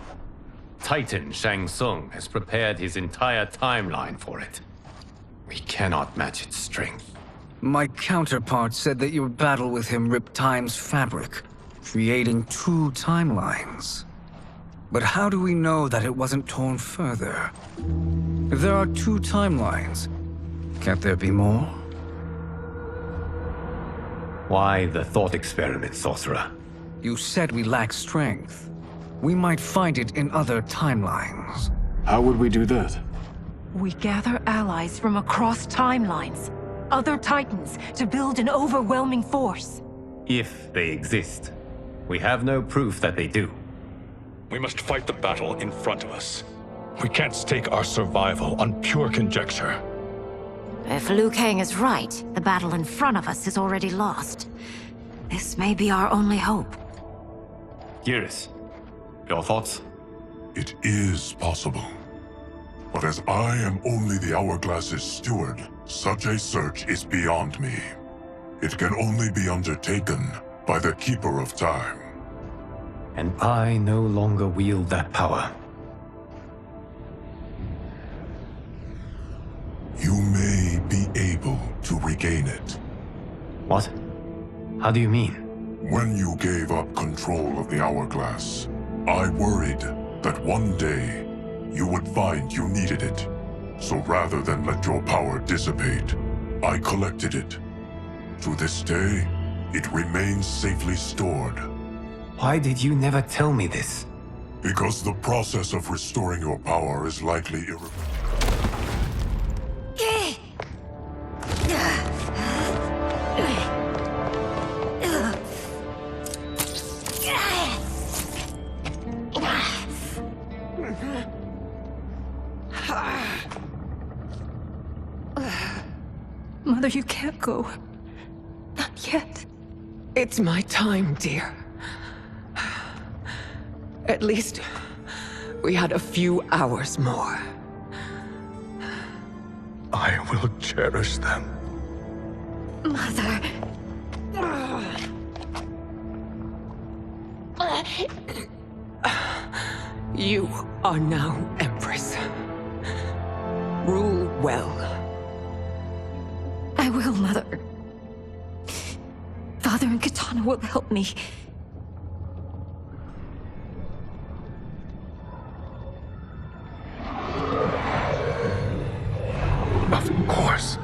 Titan Shang Tsung has prepared his entire timeline for it. We cannot match its strength. My counterpart said that your battle with him ripped time's fabric, creating two timelines. But how do we know that it wasn't torn further? If there are two timelines, can't there be more? Why the thought experiment, Sorcerer? You said we lack strength. We might find it in other timelines. How would we do that? We gather allies from across timelines, other titans, to build an overwhelming force. If they exist. We have no proof that they do. We must fight the battle in front of us. We can't stake our survival on pure conjecture. If Liu Kang is right, the battle in front of us is already lost. This may be our only hope. Geras, your thoughts? It is possible. But as I am only the Hourglass's steward, such a search is beyond me. It can only be undertaken by the Keeper of Time. And I no longer wield that power. You may be able to regain it. What? How do you mean? When you gave up control of the Hourglass, I worried that one day you would find you needed it. So rather than let your power dissipate, I collected it. To this day, it remains safely stored. Why did you never tell me this? Because the process of restoring your power is likely irreversible. Mother, you can't go. Not yet. It's my time, dear. At least, we had a few hours more. I will cherish them. Mother... You are now Empress. Rule well. I will, Mother. Father and Katana will help me. Of course.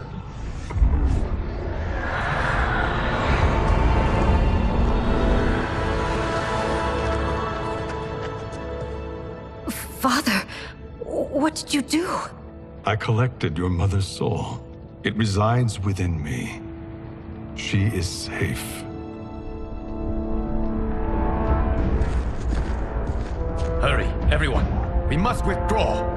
Father, what did you do? I collected your mother's soul. It resides within me. She is safe. Hurry, everyone. We must withdraw.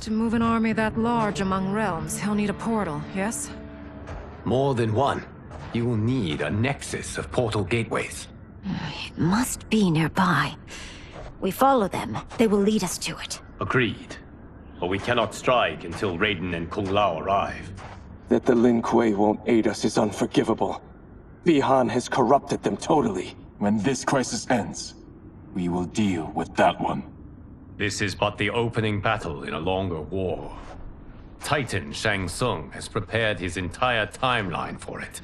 To move an army that large among realms, he'll need a portal, yes? More than one. You will need a nexus of portal gateways. It must be nearby. We follow them, they will lead us to it. Agreed. But we cannot strike until Raiden and Kung Lao arrive. That the Lin Kuei won't aid us is unforgivable. Bi-Han has corrupted them totally. When this crisis ends, we will deal with that one. This is but the opening battle in a longer war. Titan Shang Tsung has prepared his entire timeline for it.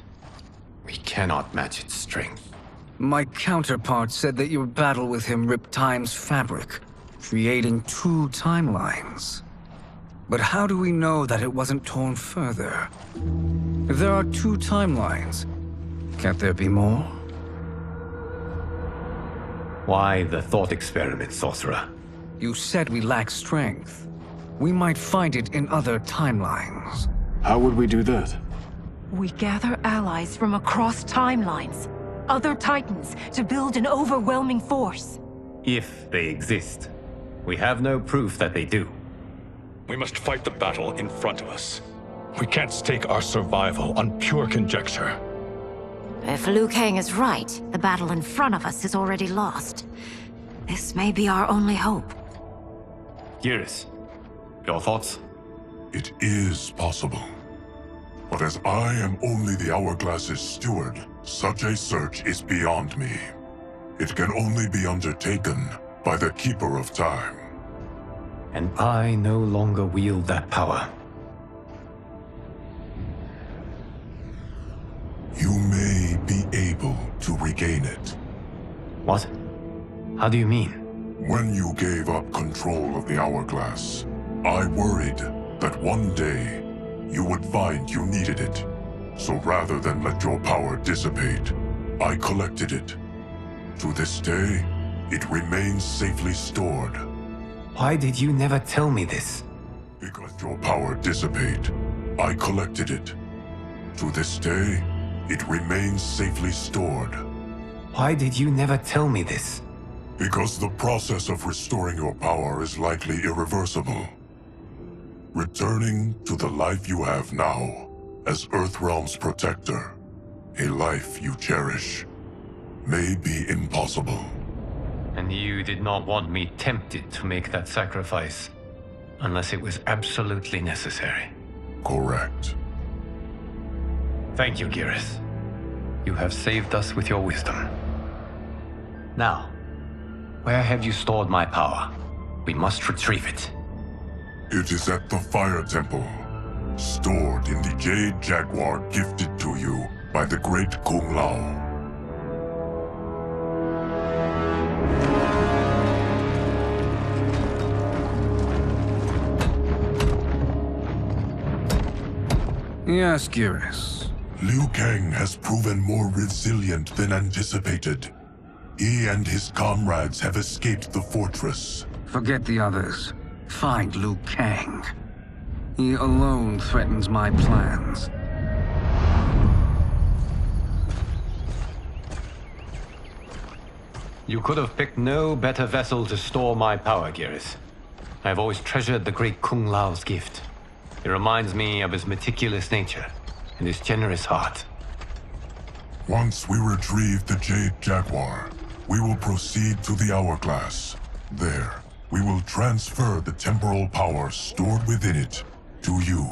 We cannot match its strength. My counterpart said that your battle with him ripped time's fabric, creating two timelines. But how do we know that it wasn't torn further? If there are 2 timelines, can't there be more? Why the thought experiment, sorcerer? You said we lack strength. We might find it in other timelines. How would we do that? We gather allies from across timelines, other titans, to build an overwhelming force. If they exist. We have no proof that they do. We must fight the battle in front of us. We can't stake our survival on pure conjecture. If Liu Kang is right, the battle in front of us is already lost. This may be our only hope. Geras, your thoughts? It is possible. But as I am only the Hourglass's steward, such a search is beyond me. It can only be undertaken by the Keeper of Time. And I no longer wield that power. You may be able to regain it. What? How do you mean? When you gave up control of the Hourglass, I worried that one day you would find you needed it. So rather than let your power dissipate, I collected it. To this day, it remains safely stored. Why did you never tell me this? Because your power dissipate, I collected it. To this day, it remains safely stored. Why did you never tell me this? Because the process of restoring your power is likely irreversible. Returning to the life you have now, as Earthrealm's protector, a life you cherish, may be impossible. And you did not want me tempted to make that sacrifice, unless it was absolutely necessary. Correct. Thank you, Geras. You have saved us with your wisdom. Now, where have you stored my power? We must retrieve it. It is at the Fire Temple, stored in the Jade Jaguar gifted to you by the great Kung Lao. Yes, Geras. Liu Kang has proven more resilient than anticipated. He and his comrades have escaped the fortress. Forget the others. Find Liu Kang. He alone threatens my plans. You could have picked no better vessel to store my power, Geras. I have always treasured the great Kung Lao's gift. It reminds me of his meticulous nature and his generous heart. Once we retrieve the Jade Jaguar, we will proceed to the Hourglass. There, we will transfer the temporal power stored within it to you.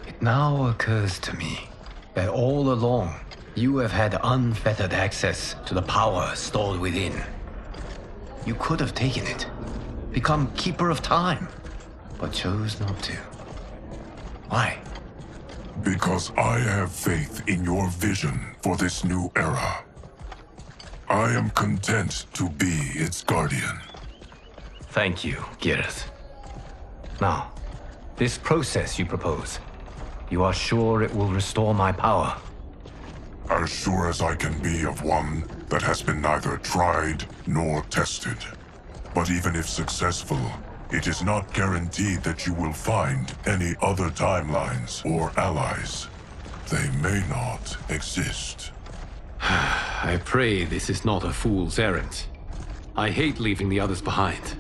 It now occurs to me that all along, you have had unfettered access to the power stored within. You could have taken it, become Keeper of Time, but chose not to. Why? Because I have faith in your vision for this new era. I am content to be its guardian. Thank you, Geras. Now, this process you propose, you are sure it will restore my power? As sure as I can be of one that has been neither tried nor tested. But even if successful, it is not guaranteed that you will find any other timelines or allies. They may not exist. I pray this is not a fool's errand. I hate leaving the others behind.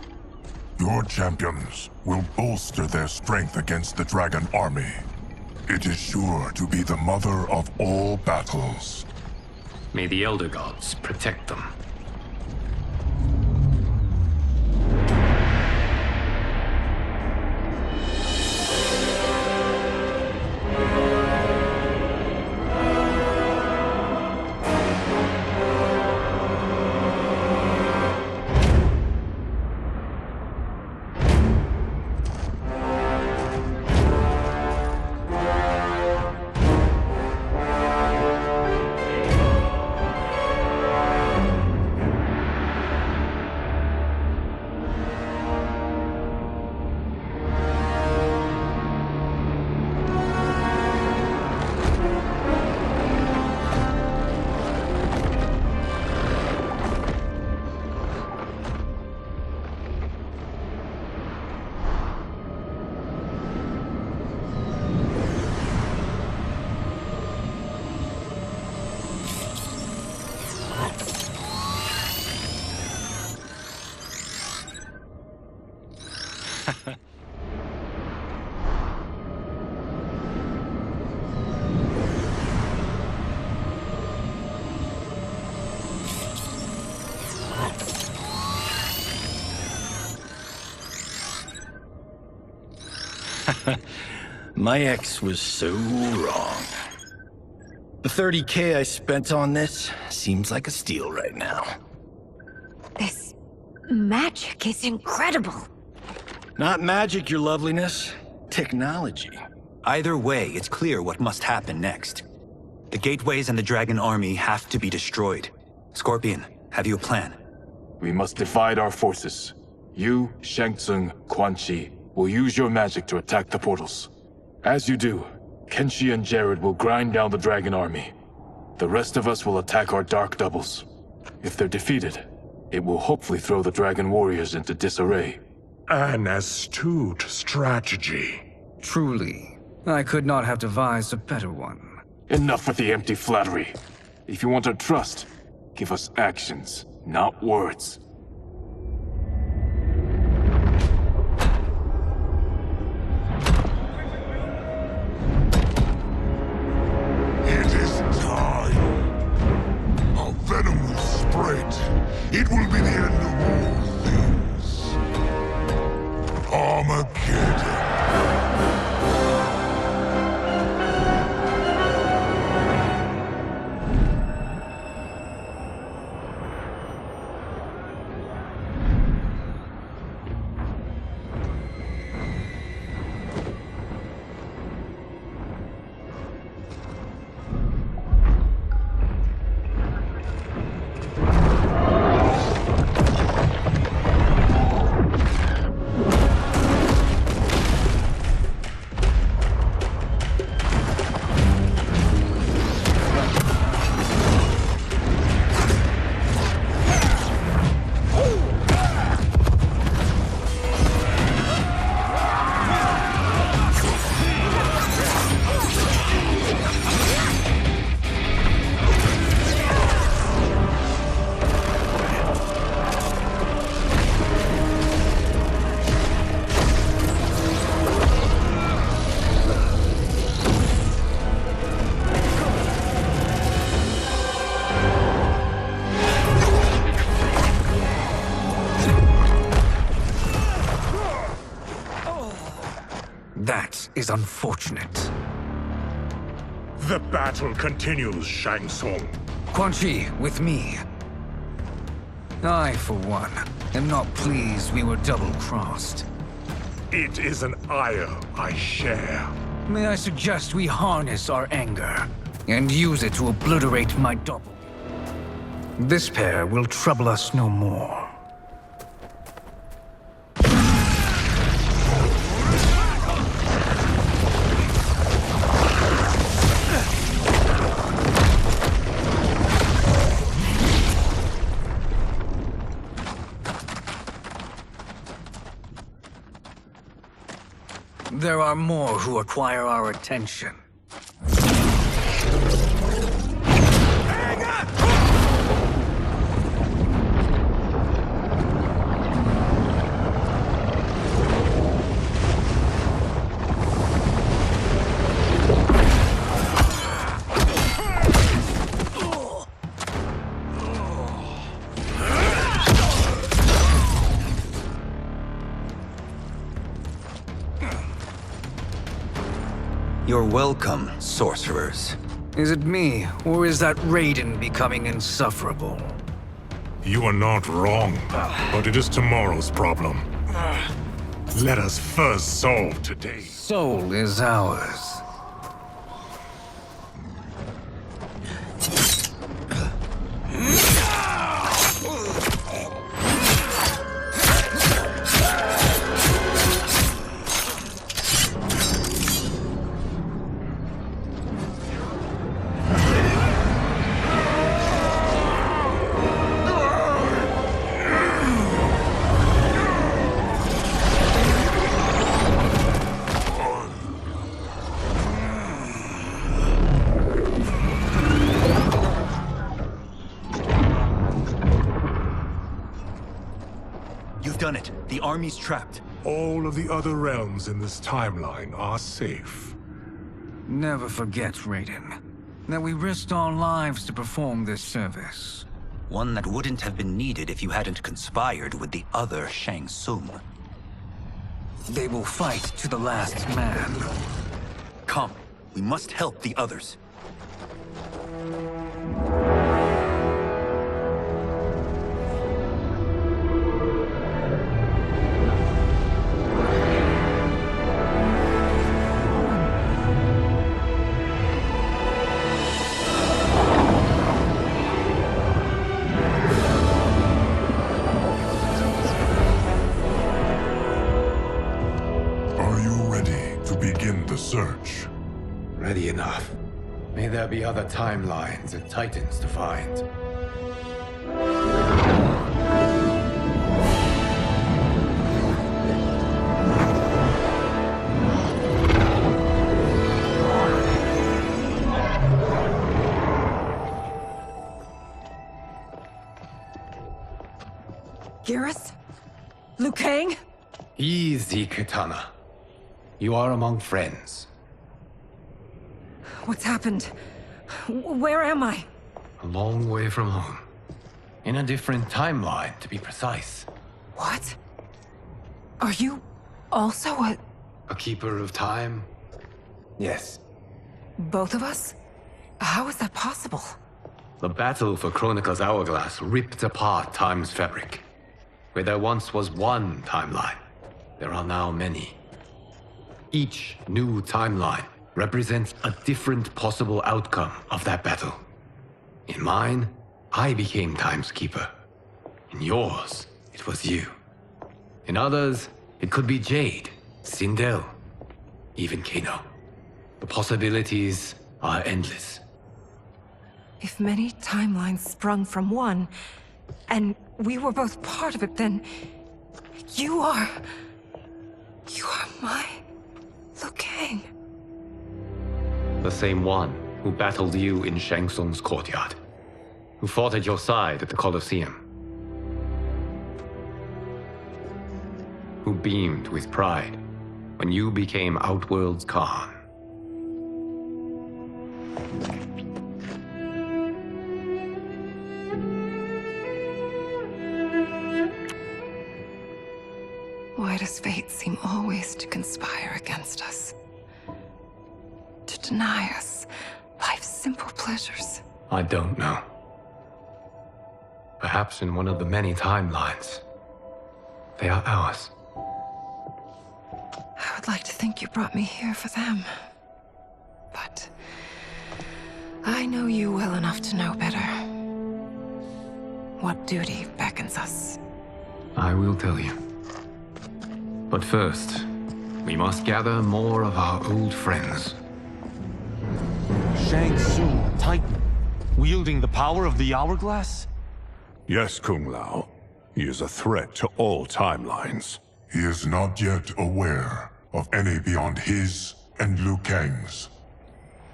Your champions will bolster their strength against the Dragon Army. It is sure to be the mother of all battles. May the Elder Gods protect them. My ex was so wrong. The 30K I spent on this seems like a steal right now. This magic is incredible. Not magic, your loveliness. Technology. Either way, it's clear what must happen next. The gateways and the Dragon Army have to be destroyed. Scorpion, have you a plan? We must divide our forces. You, Shang Tsung, Quan Chi will use your magic to attack the portals. As you do, Kenshi and Jared will grind down the Dragon Army. The rest of us will attack our dark doubles. If they're defeated, it will hopefully throw the Dragon Warriors into disarray. An astute strategy. Truly, I could not have devised a better one. Enough with the empty flattery. If you want our trust, give us actions, not words. It is time. Our venom will spread. It will be the end of all things. Armageddon. That is unfortunate. The battle continues, Shang Tsung. Quan Chi, with me. I, for one, am not pleased we were double-crossed. It is an ire I share. May I suggest we harness our anger and use it to obliterate my double. This pair will trouble us no more. There are more who require our attention. You're welcome, sorcerers. Is it me, or is that Raiden becoming insufferable? You are not wrong, but it is tomorrow's problem. Let us first solve today. Soul is ours. You've done it. The army's trapped. All of the other realms in this timeline are safe. Never forget, Raiden, that we risked our lives to perform this service. One that wouldn't have been needed if you hadn't conspired with the other Shang Tsung. They will fight to the last man. Come, we must help the others. Search. Ready enough. May there be other timelines and titans to find. Garrus? Liu Kang? Easy, Kitana. You are among friends. What's happened? Where am I? A long way from home. In a different timeline, to be precise. What? Are you also a keeper of time? Yes. both of us? How is that possible? The battle for Chronica's Hourglass ripped apart time's fabric. Where there once was one timeline, there are now many. Each new timeline represents a different possible outcome of that battle. In mine, I became Time's Keeper. In yours, it was you. In others, it could be Jade, Sindel, even Kano. The possibilities are endless. If many timelines sprung from one, and we were both part of it, then you are my Liu Kang. The same one who battled you in Shang Tsung's courtyard, who fought at your side at the Colosseum, who beamed with pride when you became Outworld's Kahn. Why does fate seem always to conspire against us? To deny us life's simple pleasures? I don't know. Perhaps in one of the many timelines, they are ours. I would like to think you brought me here for them. But I know you well enough to know better. What duty beckons us? I will tell you. But first, we must gather more of our old friends. Shang Tsung, Titan, wielding the power of the Hourglass? Yes, Kung Lao. He is a threat to all timelines. He is not yet aware of any beyond his and Liu Kang's.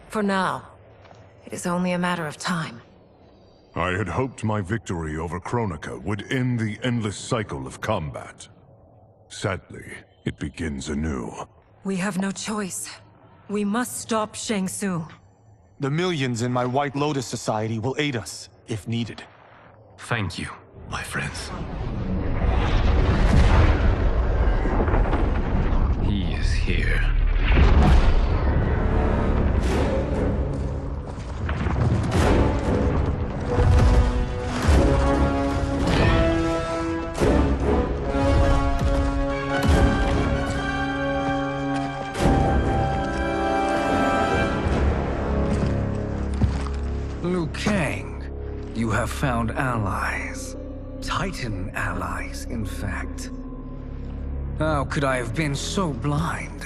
For now, it is only a matter of time. I had hoped my victory over Kronika would end the endless cycle of combat. Sadly, it begins anew. We have no choice. We must stop Shang Tsung. The millions in my White Lotus Society will aid us, if needed. Thank you, my friends. He is here. Liu Kang, you have found allies. Titan allies, in fact. How could I have been so blind?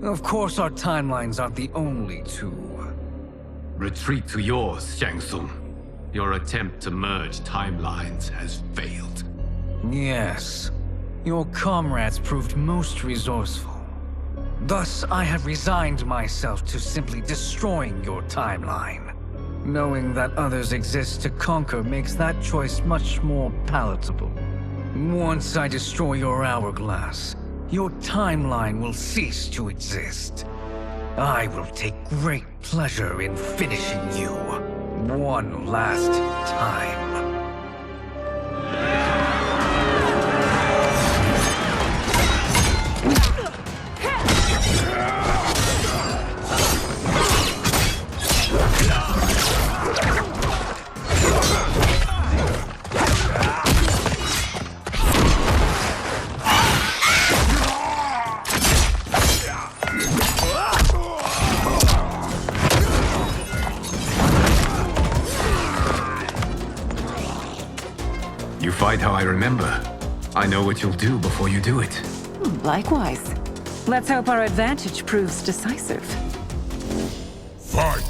Of course our timelines aren't the only two. Retreat to yours, Shang Tsung. Your attempt to merge timelines has failed. Yes. Your comrades proved most resourceful. Thus, I have resigned myself to simply destroying your timeline. Knowing that others exist to conquer makes that choice much more palatable. Once I destroy your hourglass, your timeline will cease to exist. I will take great pleasure in finishing you one last time. Fight how I remember. I know what you'll do before you do it. Likewise. Let's hope our advantage proves decisive. Fight!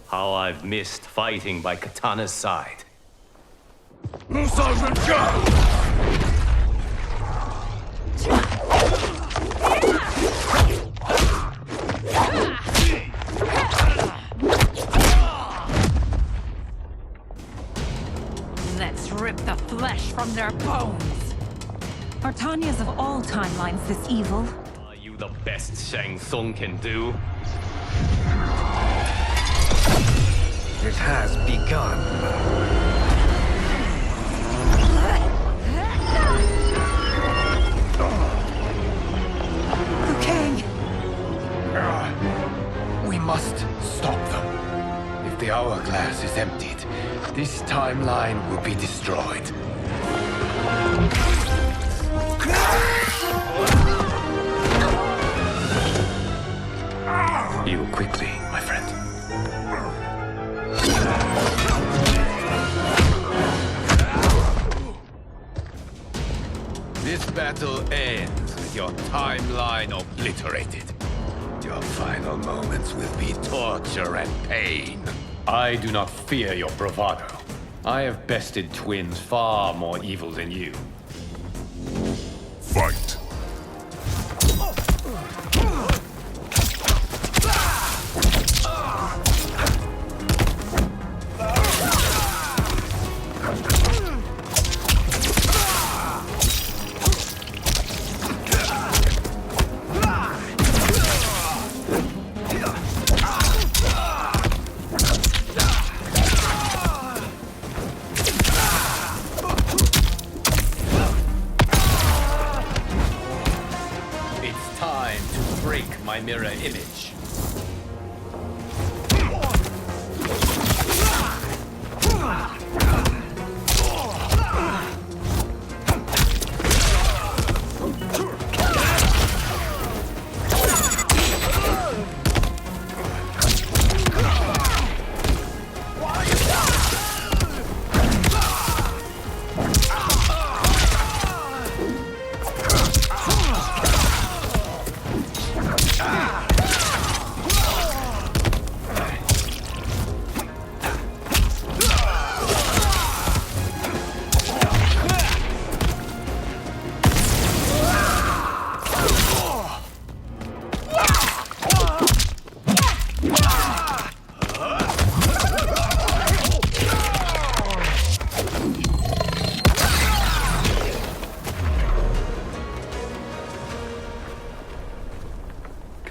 How I've missed fighting by Katana's side. Let's rip the flesh from their bones. Are Tanya's of all timelines this evil? Are you the best Shang Tsung can do? It has begun. Kang! We must stop them. If the hourglass is emptied, this timeline will be destroyed. Heal quickly, my friend. This battle ends with your timeline obliterated. Your final moments will be torture and pain. I do not fear your bravado. I have bested twins far more evil than you. Fight! My mirror image.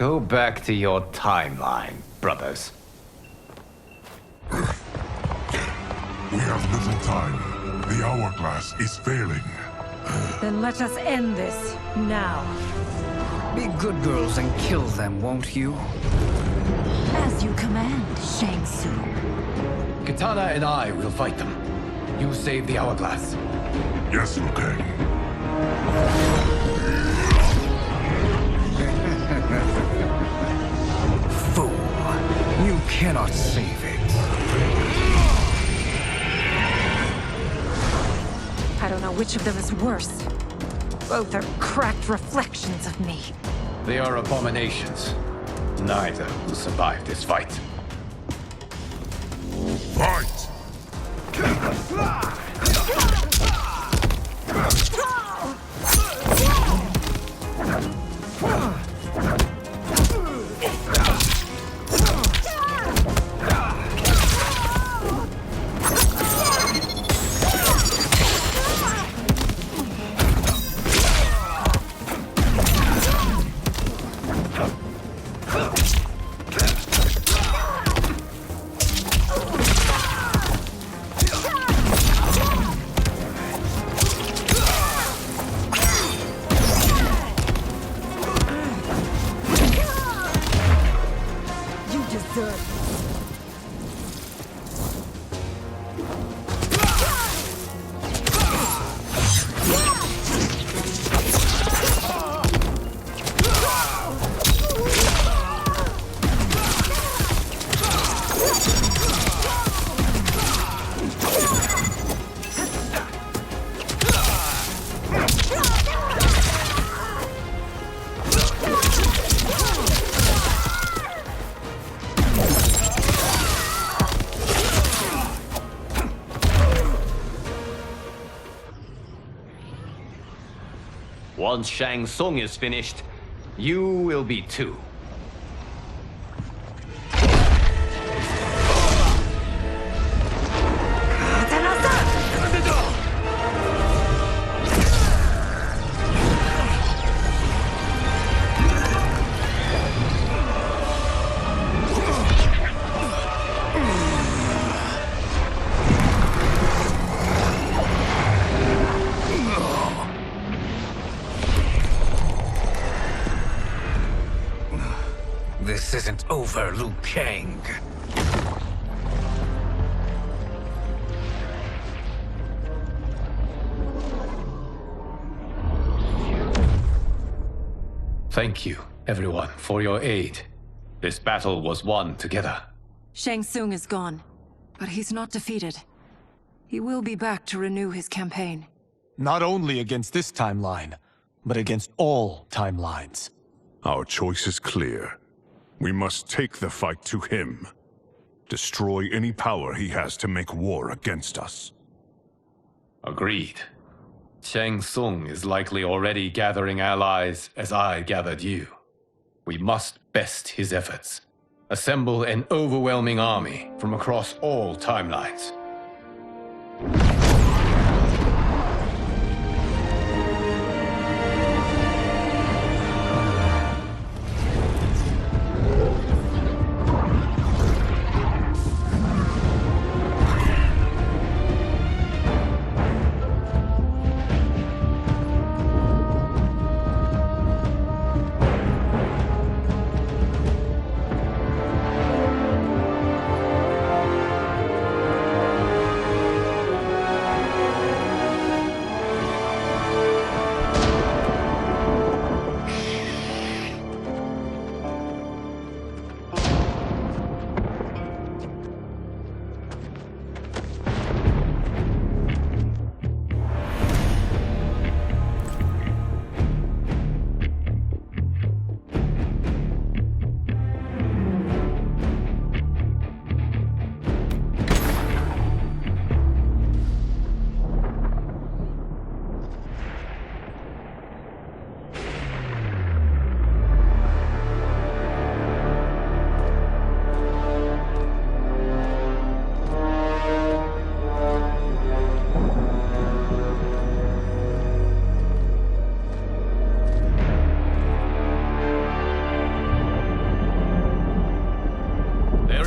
Go back to your timeline, brothers. We have little time. The hourglass is failing. Then let us end this, now. Be good girls and kill them, won't you? As you command, Shang Tsung. Katana and I will fight them. You save the hourglass. Yes, Liu Kang. Fool. You cannot save it. I don't know which of them is worse. Both are cracked reflections of me. They are abominations. Neither will survive this fight. Fight! Once Shang Tsung is finished, you will be too. This isn't over, Liu Kang. Thank you, everyone, for your aid. This battle was won together. Shang Tsung is gone, but he's not defeated. He will be back to renew his campaign. Not only against this timeline, but against all timelines. Our choice is clear. We must take the fight to him. Destroy any power he has to make war against us. Agreed. Shang Tsung is likely already gathering allies as I gathered you. We must best his efforts. Assemble an overwhelming army from across all timelines.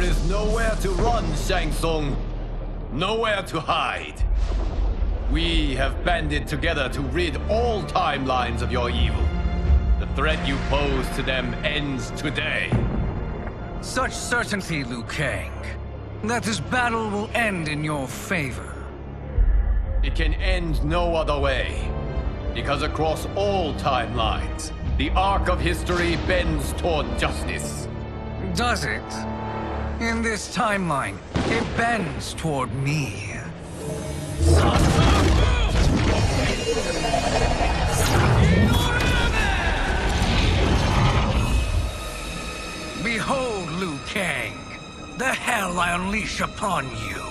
There is nowhere to run, Shang Tsung. Nowhere to hide. We have banded together to rid all timelines of your evil. The threat you pose to them ends today. Such certainty, Liu Kang, that this battle will end in your favor. It can end no other way. Because across all timelines, the arc of history bends toward justice. Does it? In this timeline, it bends toward me. Behold, Liu Kang, the hell I unleash upon you.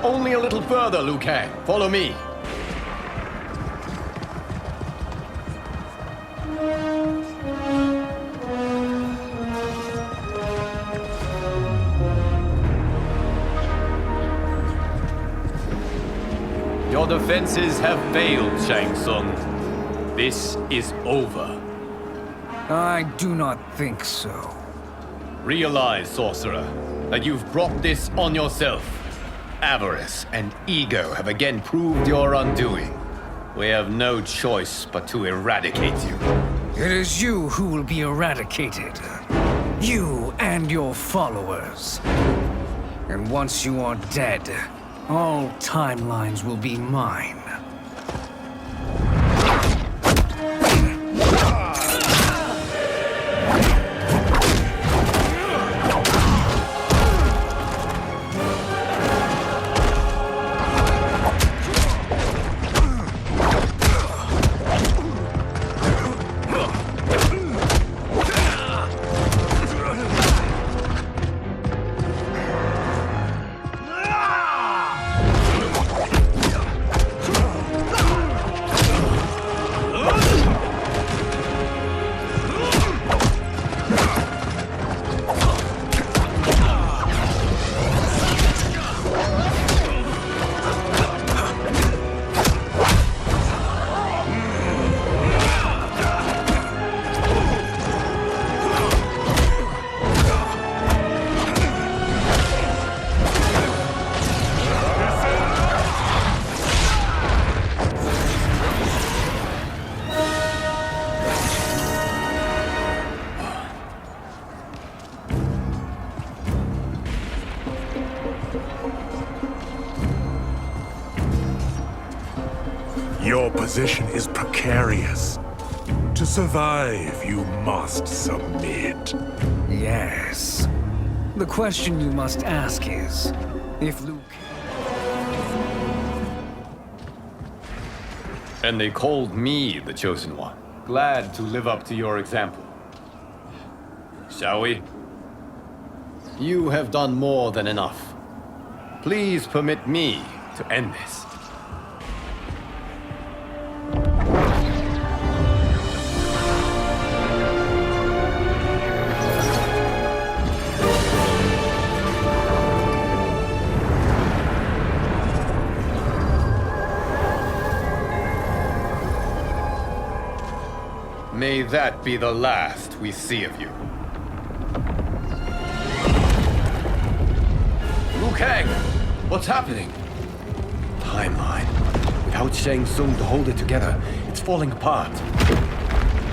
Only a little further, Liu Kang. Follow me. Your defenses have failed, Shang Tsung. This is over. I do not think so. Realize, sorcerer, that you've brought this on yourself. Avarice and ego have again proved your undoing. We have no choice but to eradicate you. It is you who will be eradicated. You and your followers. And once you are dead, all timelines will be mine. Your position is precarious. To survive, you must submit. Yes. The question you must ask is, if Luke... And they called me the Chosen One. Glad to live up to your example. Shall we? You have done more than enough. Please permit me to end this. May that be the last we see of you. Liu Kang! What's happening? Timeline. Without Shang Tsung to hold it together, it's falling apart.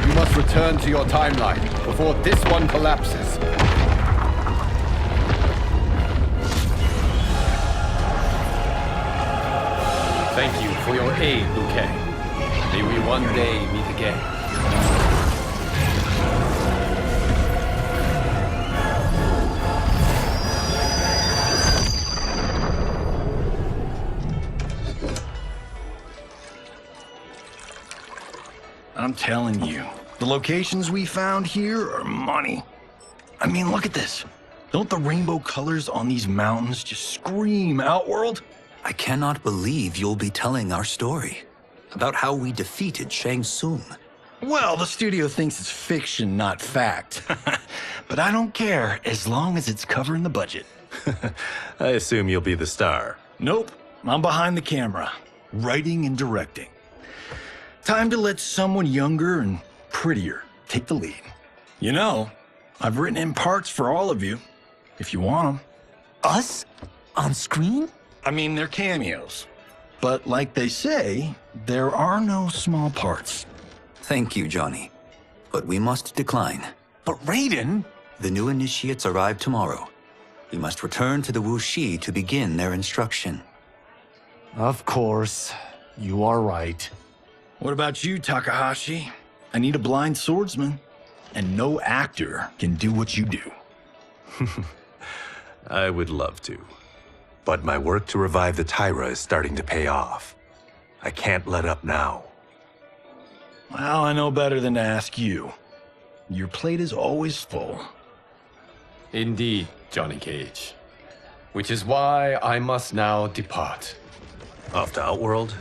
You must return to your timeline before this one collapses. Thank you for your aid, Liu Kang. May we one day meet again. I'm telling you, the locations we found here are money. I mean, look at this. Don't the rainbow colors on these mountains just scream Outworld? I cannot believe you'll be telling our story about how we defeated Shang Tsung. Well, the studio thinks it's fiction, not fact. But I don't care, as long as it's covering the budget. I assume you'll be the star. Nope, I'm behind the camera, writing and directing. Time to let someone younger and prettier take the lead. You know, I've written in parts for all of you, if you want them. Us? On screen? I mean, they're cameos. But like they say, there are no small parts. Thank you, Johnny. But we must decline. But Raiden? The new initiates arrive tomorrow. We must return to the Wuxi to begin their instruction. Of course. You are right. What about you, Takahashi? I need a blind swordsman, and no actor can do what you do. I would love to. But my work to revive the Tyra is starting to pay off. I can't let up now. Well, I know better than to ask you. Your plate is always full. Indeed, Johnny Cage. Which is why I must now depart. Off to Outworld?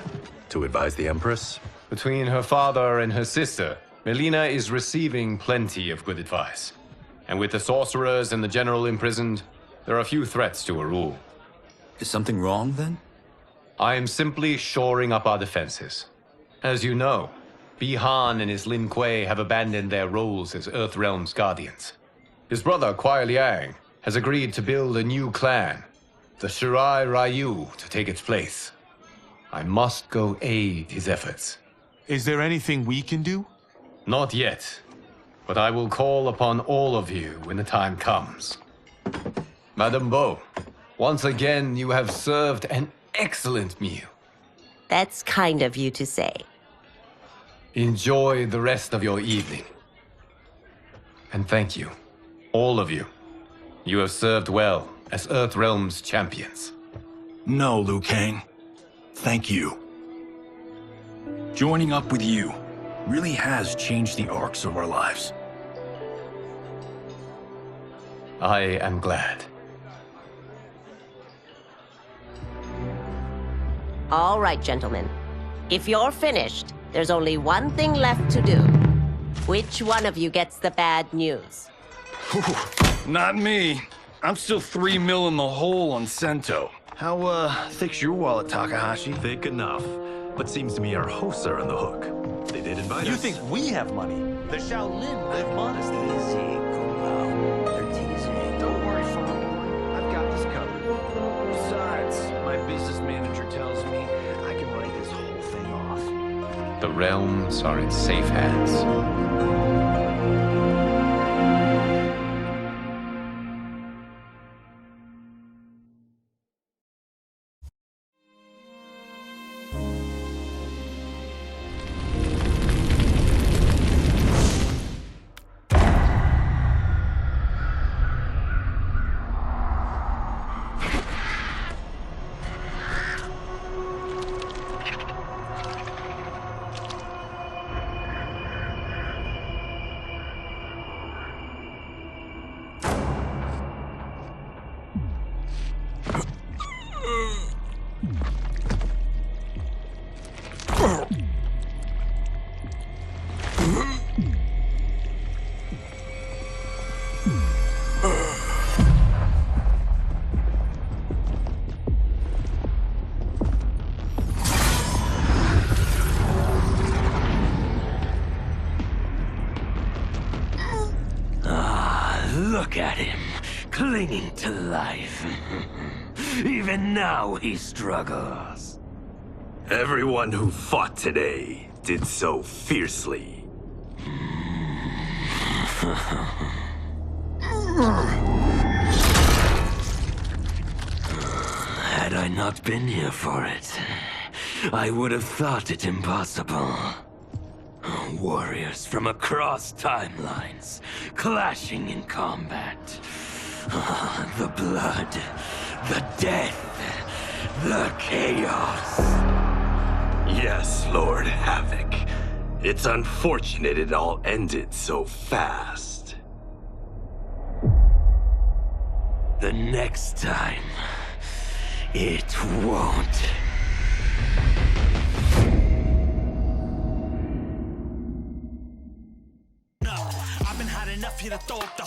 To advise the Empress? Between her father and her sister, Melina is receiving plenty of good advice. And with the sorcerers and the general imprisoned, there are few threats to her rule. Is something wrong, then? I am simply shoring up our defenses. As you know, Bi-Han and his Lin Kuei have abandoned their roles as Earthrealm's guardians. His brother, Kuai Liang, has agreed to build a new clan, the Shirai Ryu, to take its place. I must go aid his efforts. Is there anything we can do? Not yet, but I will call upon all of you when the time comes. Madame Bo, once again you have served an excellent meal. That's kind of you to say. Enjoy the rest of your evening. And thank you, all of you. You have served well as Earthrealm's champions. No, Liu Kang. Thank you. Joining up with you really has changed the arcs of our lives. I am glad. All right, gentlemen. If you're finished, there's only one thing left to do. Which one of you gets the bad news? Not me. I'm still 3 mil in the hole on Sento. How, thick's your wallet, Takahashi? Thick enough. But seems to me our hosts are on the hook. They did invite us. You think we have money? The Shaolin live modestly. Easy, Kumo. They're teasing. Don't worry, Farm. I've got this covered. Besides, my business manager tells me I can write this whole thing off. The realms are in safe hands. Look at him, clinging to life. Even now he struggles. Everyone who fought today did so fiercely. Had I not been here for it, I would have thought it impossible. Warriors from across timelines, clashing in combat. The blood, the death, the chaos. Yes, Lord Havoc. It's unfortunate it all ended so fast. The next time, it won't. I've been hot enough here to throw up the whole